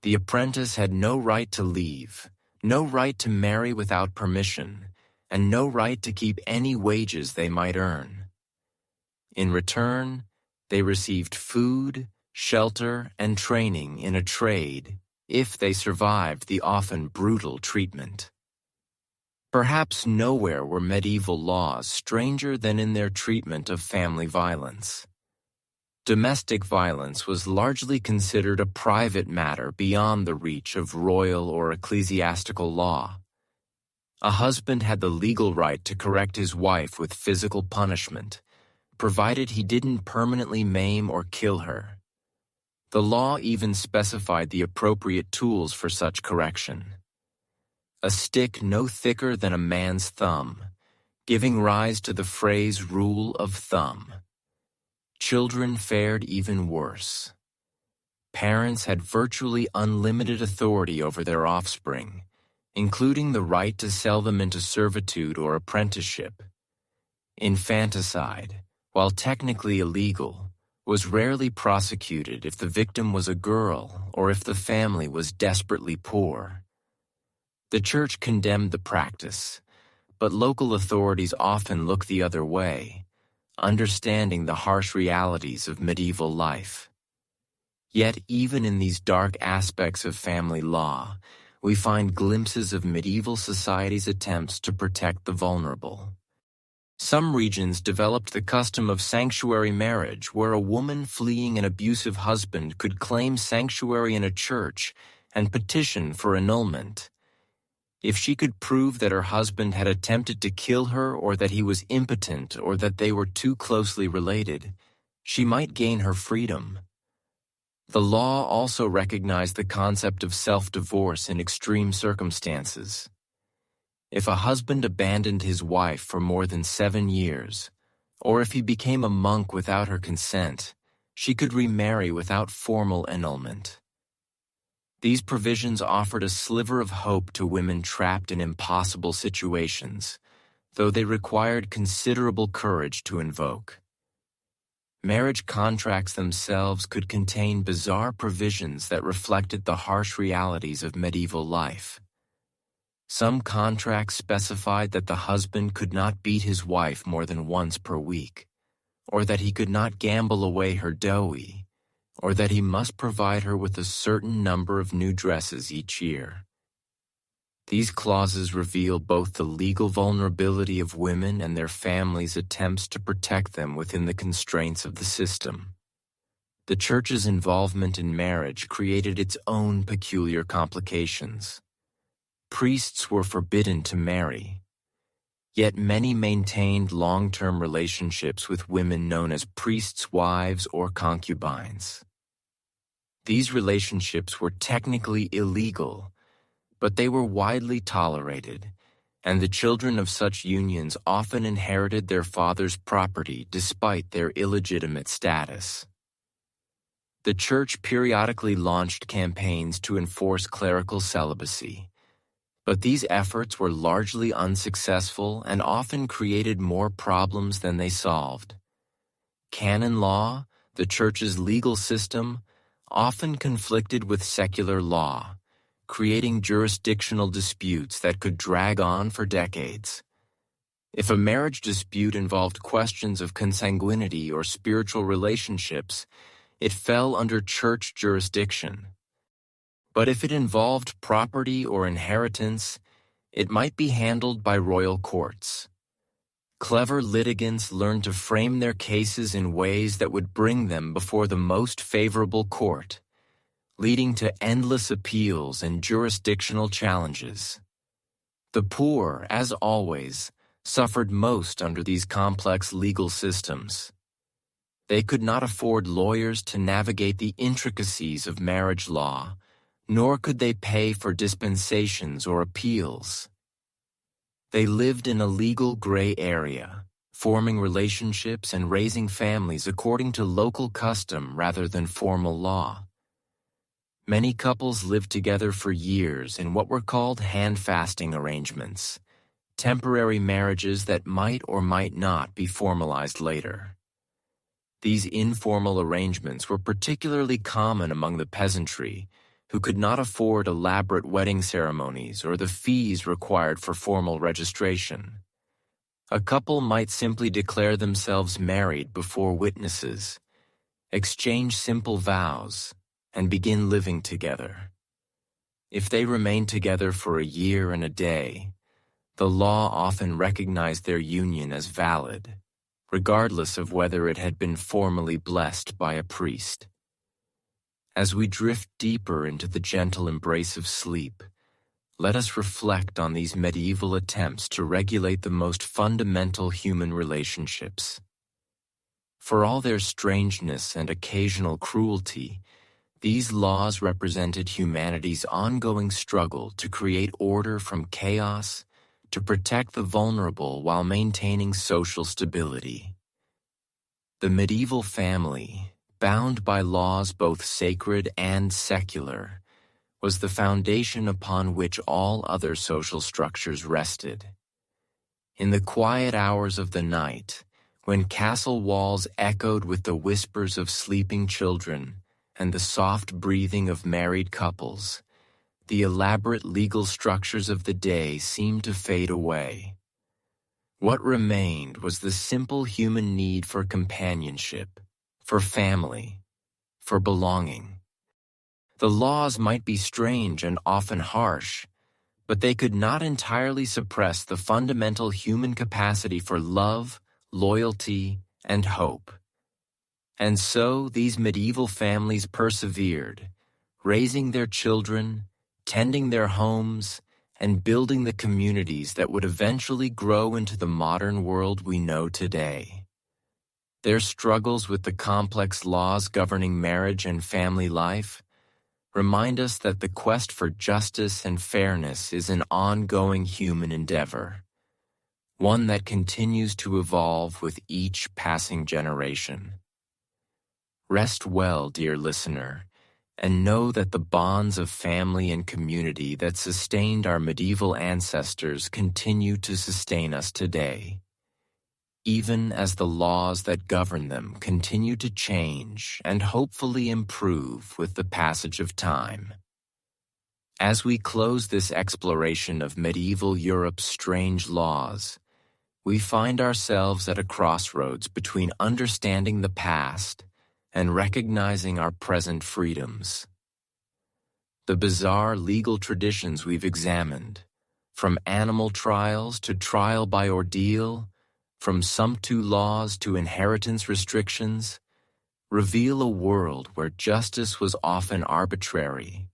The apprentice had no right to leave, no right to marry without permission, and no right to keep any wages they might earn. In return, they received food, shelter, and training in a trade if they survived the often brutal treatment. Perhaps nowhere were medieval laws stranger than in their treatment of family violence. Domestic violence was largely considered a private matter beyond the reach of royal or ecclesiastical law. A husband had the legal right to correct his wife with physical punishment, provided he didn't permanently maim or kill her. The law even specified the appropriate tools for such correction. A stick no thicker than a man's thumb, giving rise to the phrase rule of thumb. Children fared even worse. Parents had virtually unlimited authority over their offspring, including the right to sell them into servitude or apprenticeship. Infanticide, while technically illegal, was rarely prosecuted if the victim was a girl or if the family was desperately poor. The church condemned the practice, but local authorities often looked the other way, understanding the harsh realities of medieval life. Yet even in these dark aspects of family law, we find glimpses of medieval society's attempts to protect the vulnerable. Some regions developed the custom of sanctuary marriage, where a woman fleeing an abusive husband could claim sanctuary in a church and petition for annulment. If she could prove that her husband had attempted to kill her or that he was impotent or that they were too closely related, she might gain her freedom. The law also recognized the concept of self-divorce in extreme circumstances. If a husband abandoned his wife for more than 7 years, or if he became a monk without her consent, she could remarry without formal annulment. These provisions offered a sliver of hope to women trapped in impossible situations, though they required considerable courage to invoke. Marriage contracts themselves could contain bizarre provisions that reflected the harsh realities of medieval life. Some contracts specified that the husband could not beat his wife more than once per week, or that he could not gamble away her dowry, or that he must provide her with a certain number of new dresses each year. These clauses reveal both the legal vulnerability of women and their families' attempts to protect them within the constraints of the system. The Church's involvement in marriage created its own peculiar complications. Priests were forbidden to marry, yet many maintained long-term relationships with women known as priests' wives or concubines. These relationships were technically illegal, but they were widely tolerated, and the children of such unions often inherited their father's property despite their illegitimate status. The Church periodically launched campaigns to enforce clerical celibacy, but these efforts were largely unsuccessful and often created more problems than they solved. Canon law, the Church's legal system, often conflicted with secular law, creating jurisdictional disputes that could drag on for decades. If a marriage dispute involved questions of consanguinity or spiritual relationships, it fell under church jurisdiction. But if it involved property or inheritance, it might be handled by royal courts. Clever litigants learned to frame their cases in ways that would bring them before the most favorable court, leading to endless appeals and jurisdictional challenges. The poor, as always, suffered most under these complex legal systems. They could not afford lawyers to navigate the intricacies of marriage law, nor could they pay for dispensations or appeals. They lived in a legal gray area, forming relationships and raising families according to local custom rather than formal law. Many couples lived together for years in what were called hand-fasting arrangements, temporary marriages that might or might not be formalized later. These informal arrangements were particularly common among the peasantry, who could not afford elaborate wedding ceremonies or the fees required for formal registration. A couple might simply declare themselves married before witnesses, exchange simple vows, and begin living together. If they remain together for a year and a day, the law often recognized their union as valid, regardless of whether it had been formally blessed by a priest. As we drift deeper into the gentle embrace of sleep, let us reflect on these medieval attempts to regulate the most fundamental human relationships. For all their strangeness and occasional cruelty, these laws represented humanity's ongoing struggle to create order from chaos, to protect the vulnerable while maintaining social stability. The medieval family, bound by laws both sacred and secular, was the foundation upon which all other social structures rested. In the quiet hours of the night, when castle walls echoed with the whispers of sleeping children and the soft breathing of married couples, the elaborate legal structures of the day seemed to fade away. What remained was the simple human need for companionship, for family, for belonging. The laws might be strange and often harsh, but they could not entirely suppress the fundamental human capacity for love, loyalty, and hope. And so these medieval families persevered, raising their children, tending their homes, and building the communities that would eventually grow into the modern world we know today. Their struggles with the complex laws governing marriage and family life remind us that the quest for justice and fairness is an ongoing human endeavor, one that continues to evolve with each passing generation. Rest well, dear listener, and know that the bonds of family and community that sustained our medieval ancestors continue to sustain us today, even as the laws that govern them continue to change and hopefully improve with the passage of time. As we close this exploration of medieval Europe's strange laws, we find ourselves at a crossroads between understanding the past and recognizing our present freedoms. The bizarre legal traditions we've examined, from animal trials to trial by ordeal, from sumptu laws to inheritance restrictions, reveal a world where justice was often arbitrary,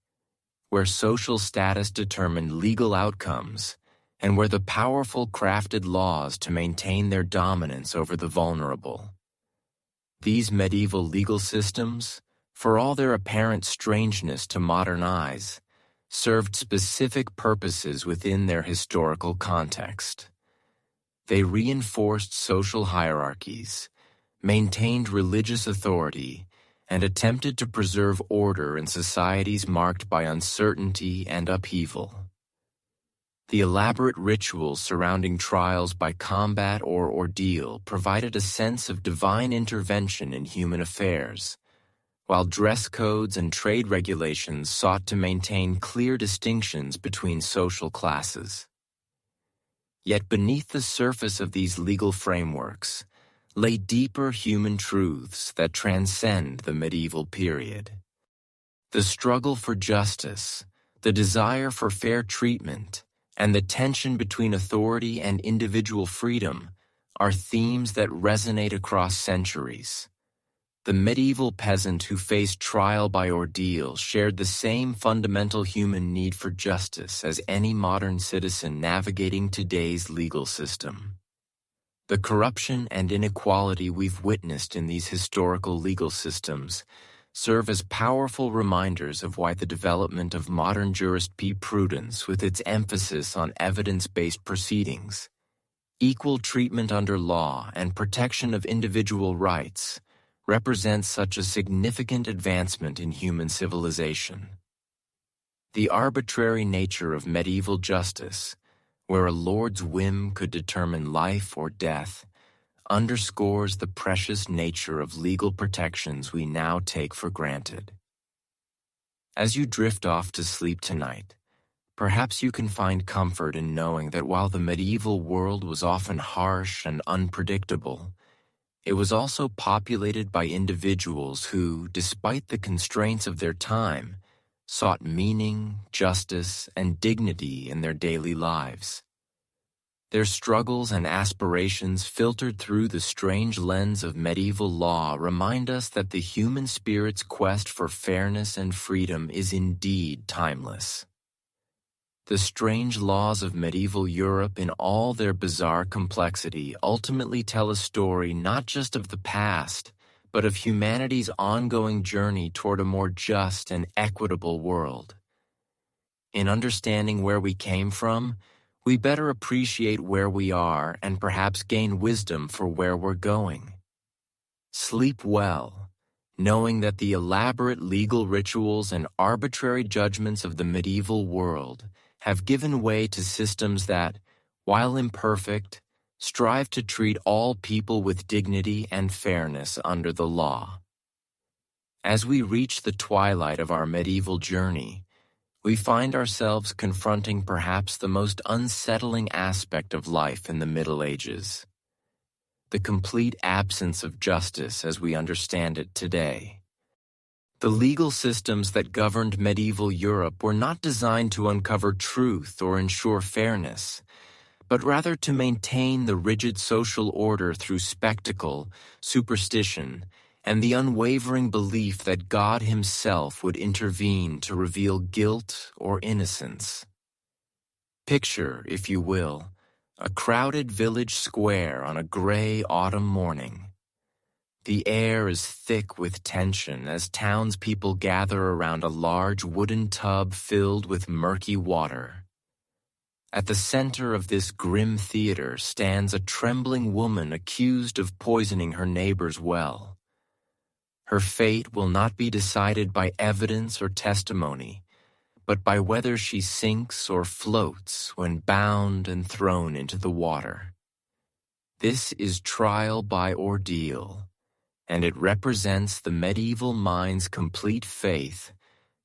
where social status determined legal outcomes, and where the powerful crafted laws to maintain their dominance over the vulnerable. These medieval legal systems, for all their apparent strangeness to modern eyes, served specific purposes within their historical context. They reinforced social hierarchies, maintained religious authority, and attempted to preserve order in societies marked by uncertainty and upheaval. The elaborate rituals surrounding trials by combat or ordeal provided a sense of divine intervention in human affairs, while dress codes and trade regulations sought to maintain clear distinctions between social classes. Yet beneath the surface of these legal frameworks lay deeper human truths that transcend the medieval period. The struggle for justice, the desire for fair treatment, and the tension between authority and individual freedom are themes that resonate across centuries. The medieval peasant who faced trial by ordeal shared the same fundamental human need for justice as any modern citizen navigating today's legal system. The corruption and inequality we've witnessed in these historical legal systems serve as powerful reminders of why the development of modern jurisprudence, with its emphasis on evidence-based proceedings, equal treatment under law, and protection of individual rights, represents such a significant advancement in human civilization. The arbitrary nature of medieval justice, where a lord's whim could determine life or death, underscores the precious nature of legal protections we now take for granted. As you drift off to sleep tonight, Perhaps you can find comfort in knowing that while the medieval world was often harsh and unpredictable, it was also populated by individuals who, despite the constraints of their time, sought meaning, justice, and dignity in their daily lives. Their struggles and aspirations filtered through the strange lens of medieval law remind us that the human spirit's quest for fairness and freedom is indeed timeless. The strange laws of medieval Europe in all their bizarre complexity ultimately tell a story not just of the past, but of humanity's ongoing journey toward a more just and equitable world. In understanding where we came from, we better appreciate where we are and perhaps gain wisdom for where we're going. Sleep well, knowing that the elaborate legal rituals and arbitrary judgments of the medieval world have given way to systems that, while imperfect, strive to treat all people with dignity and fairness under the law. As we reach the twilight of our medieval journey, we find ourselves confronting perhaps the most unsettling aspect of life in the Middle Ages: the complete absence of justice as we understand it today. The legal systems that governed medieval Europe were not designed to uncover truth or ensure fairness, but rather to maintain the rigid social order through spectacle, superstition, and the unwavering belief that God Himself would intervene to reveal guilt or innocence. Picture, if you will, a crowded village square on a gray autumn morning. The air is thick with tension as townspeople gather around a large wooden tub filled with murky water. At the center of this grim theater stands a trembling woman accused of poisoning her neighbor's well. Her fate will not be decided by evidence or testimony, but by whether she sinks or floats when bound and thrown into the water. This is trial by ordeal, and it represents the medieval mind's complete faith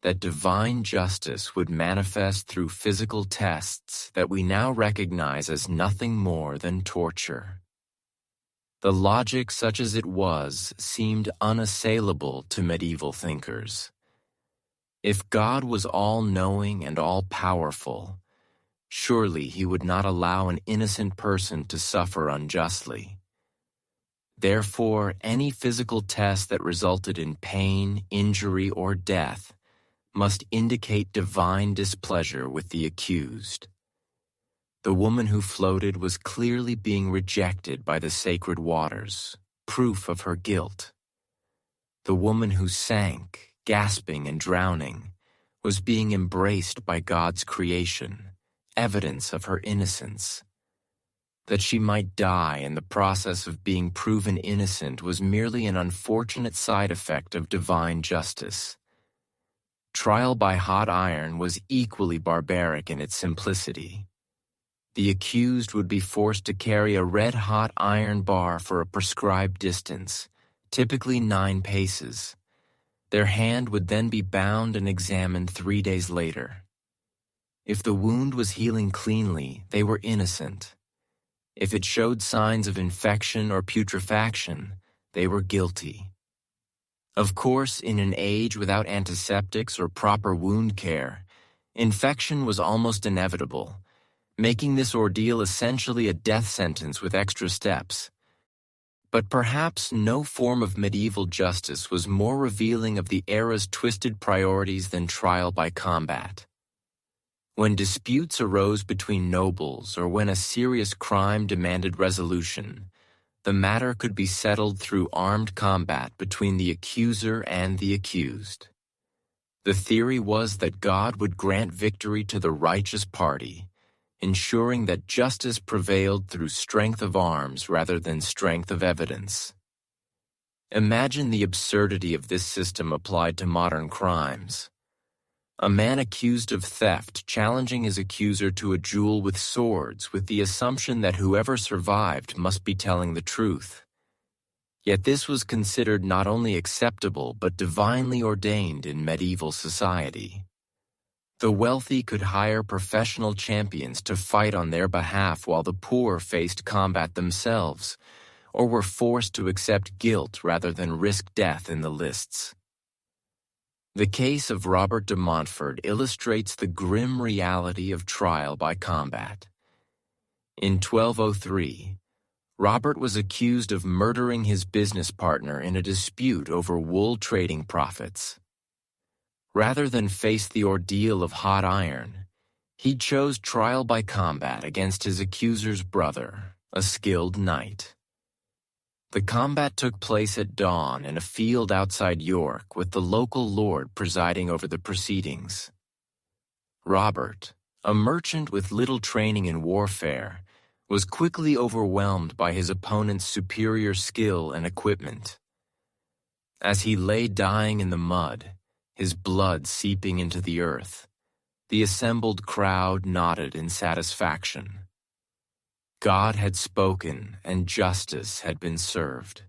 that divine justice would manifest through physical tests that we now recognize as nothing more than torture. The logic, such as it was, seemed unassailable to medieval thinkers. If God was all-knowing and all-powerful, surely He would not allow an innocent person to suffer unjustly. Therefore, any physical test that resulted in pain, injury, or death must indicate divine displeasure with the accused. The woman who floated was clearly being rejected by the sacred waters, proof of her guilt. The woman who sank, gasping and drowning, was being embraced by God's creation, evidence of her innocence. That she might die in the process of being proven innocent was merely an unfortunate side effect of divine justice. Trial by hot iron was equally barbaric in its simplicity. The accused would be forced to carry a red-hot iron bar for a prescribed distance, typically 9 paces. Their hand would then be bound and examined 3 days later. If the wound was healing cleanly, they were innocent. If it showed signs of infection or putrefaction, they were guilty. Of course, in an age without antiseptics or proper wound care, infection was almost inevitable, making this ordeal essentially a death sentence with extra steps. But perhaps no form of medieval justice was more revealing of the era's twisted priorities than trial by combat. When disputes arose between nobles or when a serious crime demanded resolution, the matter could be settled through armed combat between the accuser and the accused. The theory was that God would grant victory to the righteous party, ensuring that justice prevailed through strength of arms rather than strength of evidence. Imagine the absurdity of this system applied to modern crimes. A man accused of theft challenging his accuser to a duel with swords with the assumption that whoever survived must be telling the truth. Yet this was considered not only acceptable but divinely ordained in medieval society. The wealthy could hire professional champions to fight on their behalf while the poor faced combat themselves, or were forced to accept guilt rather than risk death in the lists. The case of Robert de Montfort illustrates the grim reality of trial by combat. In 1203, Robert was accused of murdering his business partner in a dispute over wool trading profits. Rather than face the ordeal of hot iron, he chose trial by combat against his accuser's brother, a skilled knight. The combat took place at dawn in a field outside York, with the local lord presiding over the proceedings. Robert, a merchant with little training in warfare, was quickly overwhelmed by his opponent's superior skill and equipment. As he lay dying in the mud, his blood seeping into the earth, the assembled crowd nodded in satisfaction. God had spoken and justice had been served.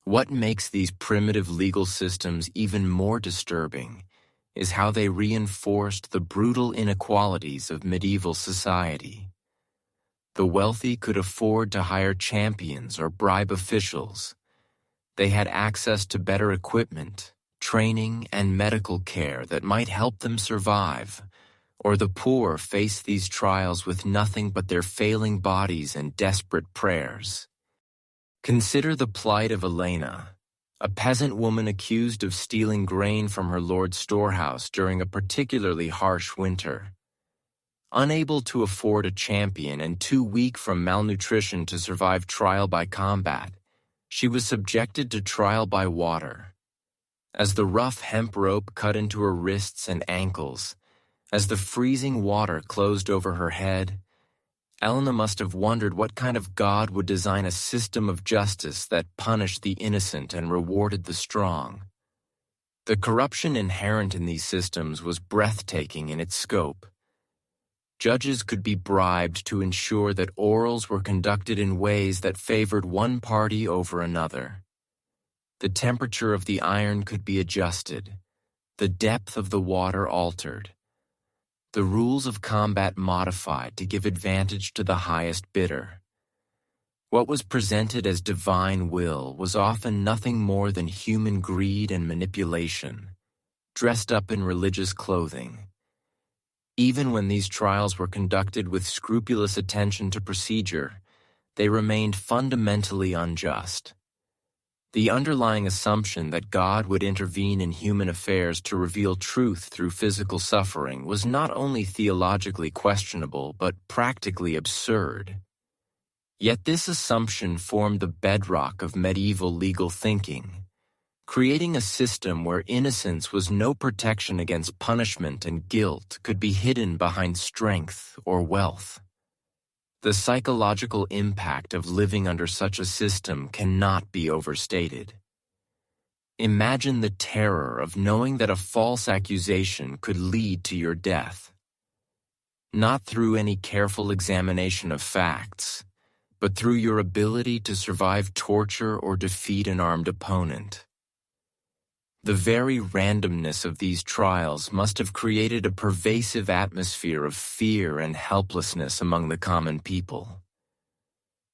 What makes these primitive legal systems even more disturbing is how they reinforced the brutal inequalities of medieval society. The wealthy could afford to hire champions or bribe officials. They had access to better equipment, training, and medical care that might help them survive, or the poor face these trials with nothing but their failing bodies and desperate prayers. Consider the plight of Elena, a peasant woman accused of stealing grain from her lord's storehouse during a particularly harsh winter. Unable to afford a champion and too weak from malnutrition to survive trial by combat, she was subjected to trial by water. As the rough hemp rope cut into her wrists and ankles, as the freezing water closed over her head, Elena must have wondered what kind of God would design a system of justice that punished the innocent and rewarded the strong. The corruption inherent in these systems was breathtaking in its scope. Judges could be bribed to ensure that orals were conducted in ways that favored one party over another. The temperature of the iron could be adjusted, the depth of the water altered, the rules of combat modified to give advantage to the highest bidder. What was presented as divine will was often nothing more than human greed and manipulation, dressed up in religious clothing. Even when these trials were conducted with scrupulous attention to procedure, they remained fundamentally unjust. The underlying assumption that God would intervene in human affairs to reveal truth through physical suffering was not only theologically questionable but practically absurd. Yet this assumption formed the bedrock of medieval legal thinking, creating a system where innocence was no protection against punishment and guilt could be hidden behind strength or wealth. The psychological impact of living under such a system cannot be overstated. Imagine the terror of knowing that a false accusation could lead to your death. Not through any careful examination of facts, but through your ability to survive torture or defeat an armed opponent. The very randomness of these trials must have created a pervasive atmosphere of fear and helplessness among the common people.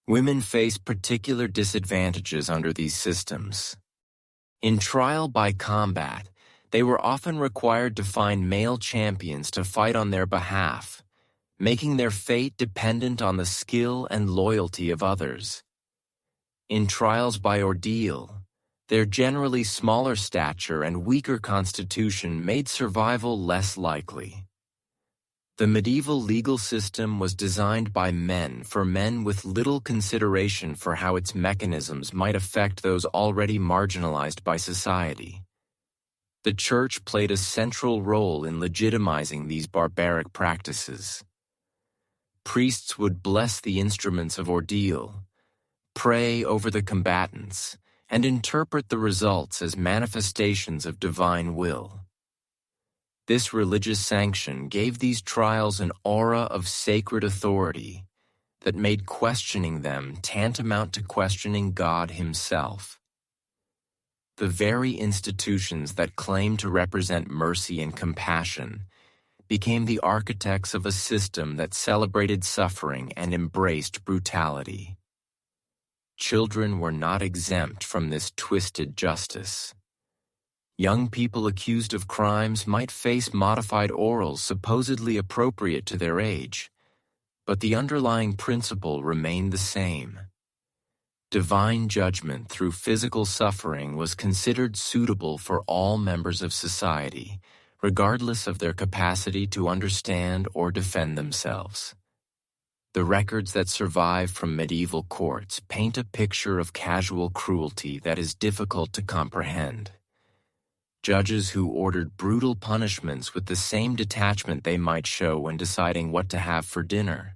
Women face particular disadvantages under these systems. In trial by combat, they were often required to find male champions to fight on their behalf, making their fate dependent on the skill and loyalty of others. In trials by ordeal, their generally smaller stature and weaker constitution made survival less likely. The medieval legal system was designed by men for men with little consideration for how its mechanisms might affect those already marginalized by society. The Church played a central role in legitimizing these barbaric practices. Priests would bless the instruments of ordeal, pray over the combatants, and interpret the results as manifestations of divine will. This religious sanction gave these trials an aura of sacred authority that made questioning them tantamount to questioning God Himself. The very institutions that claim to represent mercy and compassion became the architects of a system that celebrated suffering and embraced brutality. Children were not exempt from this twisted justice. Young people accused of crimes might face modified orals supposedly appropriate to their age, but the underlying principle remained the same. Divine judgment through physical suffering was considered suitable for all members of society, regardless of their capacity to understand or defend themselves. The records that survive from medieval courts paint a picture of casual cruelty that is difficult to comprehend. Judges who ordered brutal punishments with the same detachment they might show when deciding what to have for dinner.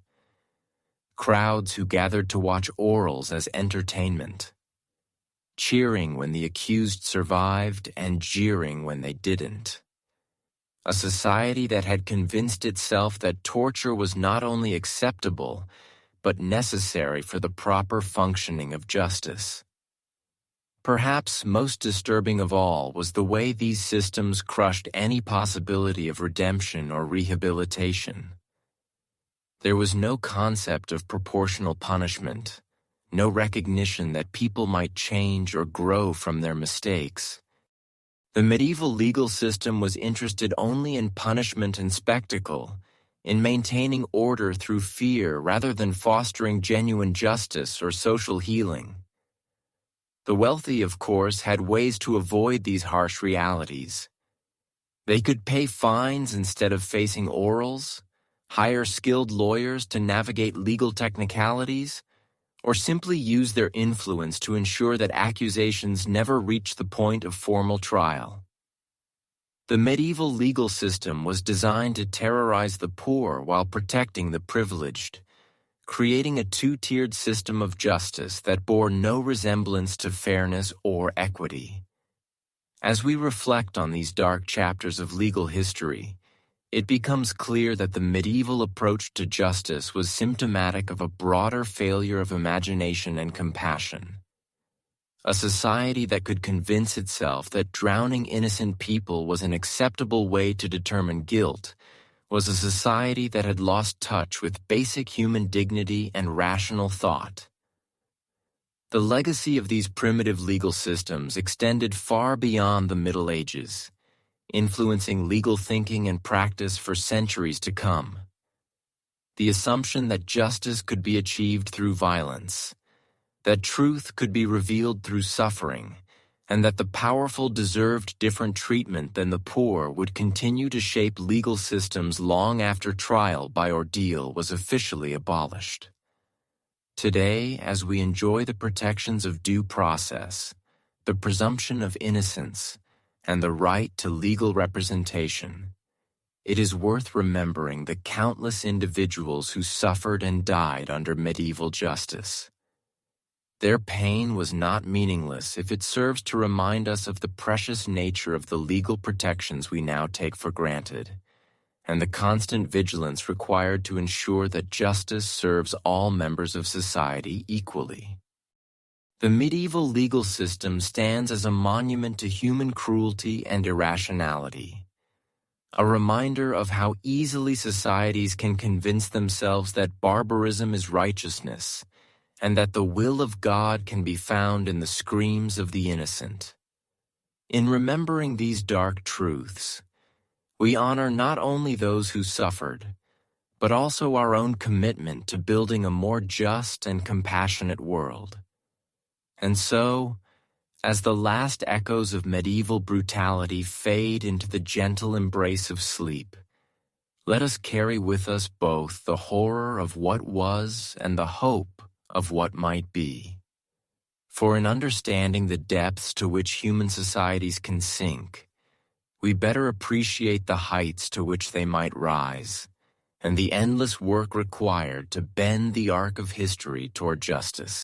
Crowds who gathered to watch orals as entertainment. Cheering when the accused survived and jeering when they didn't. A society that had convinced itself that torture was not only acceptable, but necessary for the proper functioning of justice. Perhaps most disturbing of all was the way these systems crushed any possibility of redemption or rehabilitation. There was no concept of proportional punishment, no recognition that people might change or grow from their mistakes. The medieval legal system was interested only in punishment and spectacle, in maintaining order through fear rather than fostering genuine justice or social healing. The wealthy, of course, had ways to avoid these harsh realities. They could pay fines instead of facing orals, hire skilled lawyers to navigate legal technicalities, or simply use their influence to ensure that accusations never reached the point of formal trial. The medieval legal system was designed to terrorize the poor while protecting the privileged, creating a two-tiered system of justice that bore no resemblance to fairness or equity. As we reflect on these dark chapters of legal history, it becomes clear that the medieval approach to justice was symptomatic of a broader failure of imagination and compassion. A society that could convince itself that drowning innocent people was an acceptable way to determine guilt was a society that had lost touch with basic human dignity and rational thought. The legacy of these primitive legal systems extended far beyond the Middle Ages, influencing legal thinking and practice for centuries to come. The assumption that justice could be achieved through violence, that truth could be revealed through suffering, and that the powerful deserved different treatment than the poor would continue to shape legal systems long after trial by ordeal was officially abolished. Today, as we enjoy the protections of due process, the presumption of innocence, and the right to legal representation, it is worth remembering the countless individuals who suffered and died under medieval justice. Their pain was not meaningless if it serves to remind us of the precious nature of the legal protections we now take for granted, and the constant vigilance required to ensure that justice serves all members of society equally. The medieval legal system stands as a monument to human cruelty and irrationality, a reminder of how easily societies can convince themselves that barbarism is righteousness, and that the will of God can be found in the screams of the innocent. In remembering these dark truths, we honor not only those who suffered, but also our own commitment to building a more just and compassionate world. And so, as the last echoes of medieval brutality fade into the gentle embrace of sleep, let us carry with us both the horror of what was and the hope of what might be. For in understanding the depths to which human societies can sink, we better appreciate the heights to which they might rise, and the endless work required to bend the arc of history toward justice.